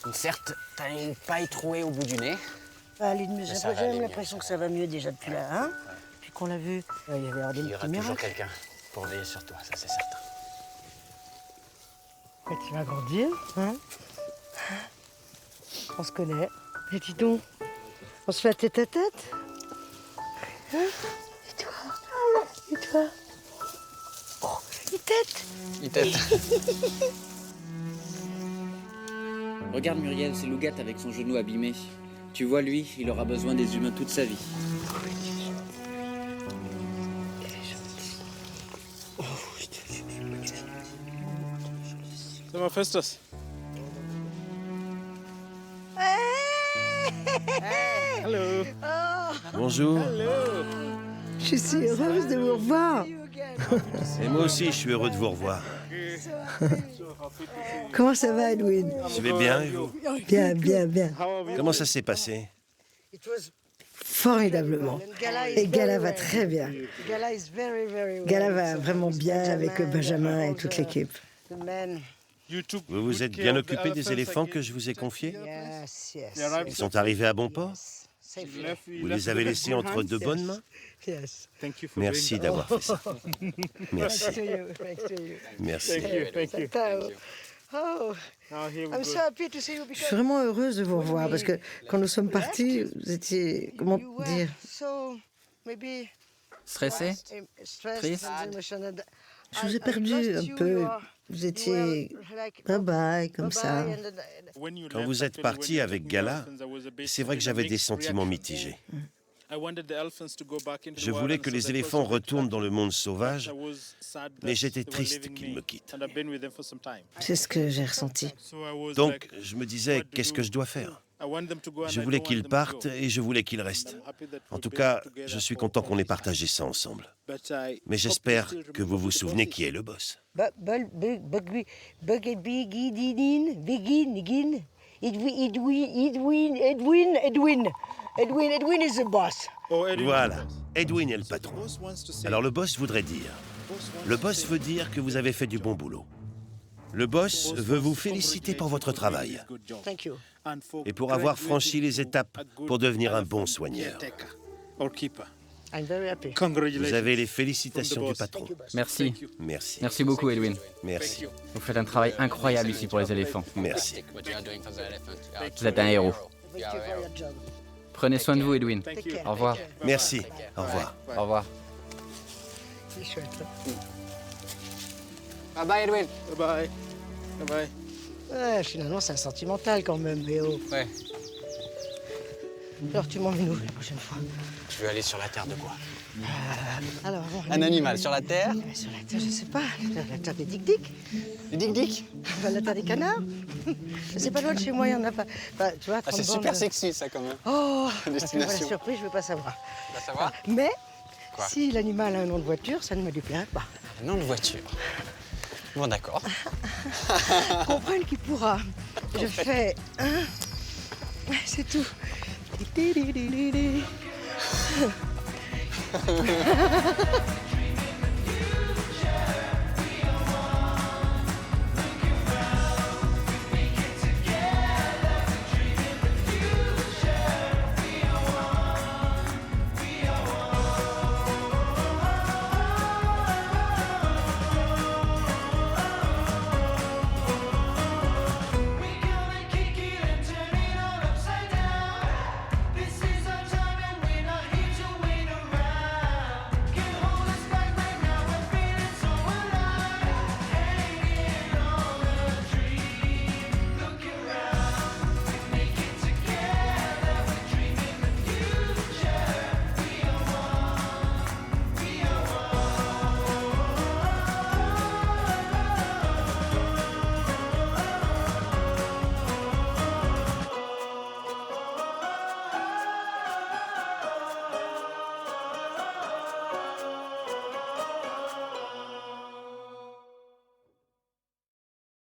Donc certes, t'as une paille trouée au bout du nez. Ah, j'ai ça va même aller l'impression mieux, que ça va mieux déjà depuis là, hein? Depuis qu'on l'a vu. Il y avait des Il y aura petits toujours miracles. quelqu'un pour veiller sur toi, ça c'est certain. Quand tu vas grandir, hein? On se connaît. Et dis donc, on se fait la tête à tête? Hein? Et toi? Et toi? Oh, il tête! Il t'aide. Regarde Muriel, c'est Lougat avec son genou abîmé. Tu vois, lui, il aura besoin des humains toute sa vie. Ça va, Festus? Hello. Bonjour. Je suis si heureuse de vous revoir. Et moi aussi, je suis heureux de vous revoir. Comment ça va, Edwin? Je vais bien, et vous? Bien, bien, bien. Comment ça s'est passé? Formidablement. Et Gala va très bien. Gala va vraiment bien avec Benjamin et toute l'équipe. Vous vous êtes bien occupé des éléphants que je vous ai confiés? Ils sont arrivés à bon port? Vous les avez laissés entre de bonnes mains? Merci d'avoir fait ça. Merci. Merci. Oh, je suis vraiment heureuse de vous revoir parce que quand nous sommes partis, vous étiez, comment dire, Stressé? Triste? je vous ai perdu un peu. Vous étiez bye-bye, comme ça. Quand vous êtes parti avec Gala, c'est vrai que j'avais des sentiments mitigés. Je voulais que les éléphants retournent dans le monde sauvage, mais j'étais triste qu'ils me quittent. C'est ce que j'ai ressenti. Donc, je me disais, qu'est-ce que je dois faire? Je voulais qu'ils partent et je voulais qu'ils restent. En tout cas, je suis content qu'on ait partagé ça ensemble. Mais j'espère que vous vous souvenez qui est le boss. Edwin is the boss. Voilà, Edwin est le patron. Alors le boss voudrait dire... Le boss veut dire que vous avez fait du bon boulot. Le boss veut vous féliciter pour votre travail Thank you. et pour avoir franchi les étapes pour devenir un bon soigneur. I'm very happy. Vous avez les félicitations du patron. Merci. Merci. Merci beaucoup, Edwin. Merci. Vous faites un travail incroyable ici pour les éléphants. Merci. Vous êtes un héros. Thank you for your job. Prenez soin de vous, Edwin. Take care. Au revoir. Merci. Au revoir. Au revoir. C'est chouette. Bye bye Edwin. Bye-bye. Bye-bye. Ouais, finalement, c'est un sentimental quand même, Léo. Ouais. Alors, tu m'emmènes où la prochaine fois? Je veux aller sur la terre de quoi? Alors, Un animal sur la terre? Sur la terre, je sais pas. La terre des dick-dick. Du dick-dick? La terre des canards. C'est pas loin de chez moi, il y en a pas. Bah, tu vois, 30 c'est bornes super de- sexy ça quand même. Oh, Destination. tu vois la surprise, je veux pas savoir. Tu vas savoir? Mais, Quoi? si l'animal a un nom de voiture, ça ne me déplairait pas. Nom de voiture. Bon d'accord. Comprenne qui pourra. Je fais un. C'est tout.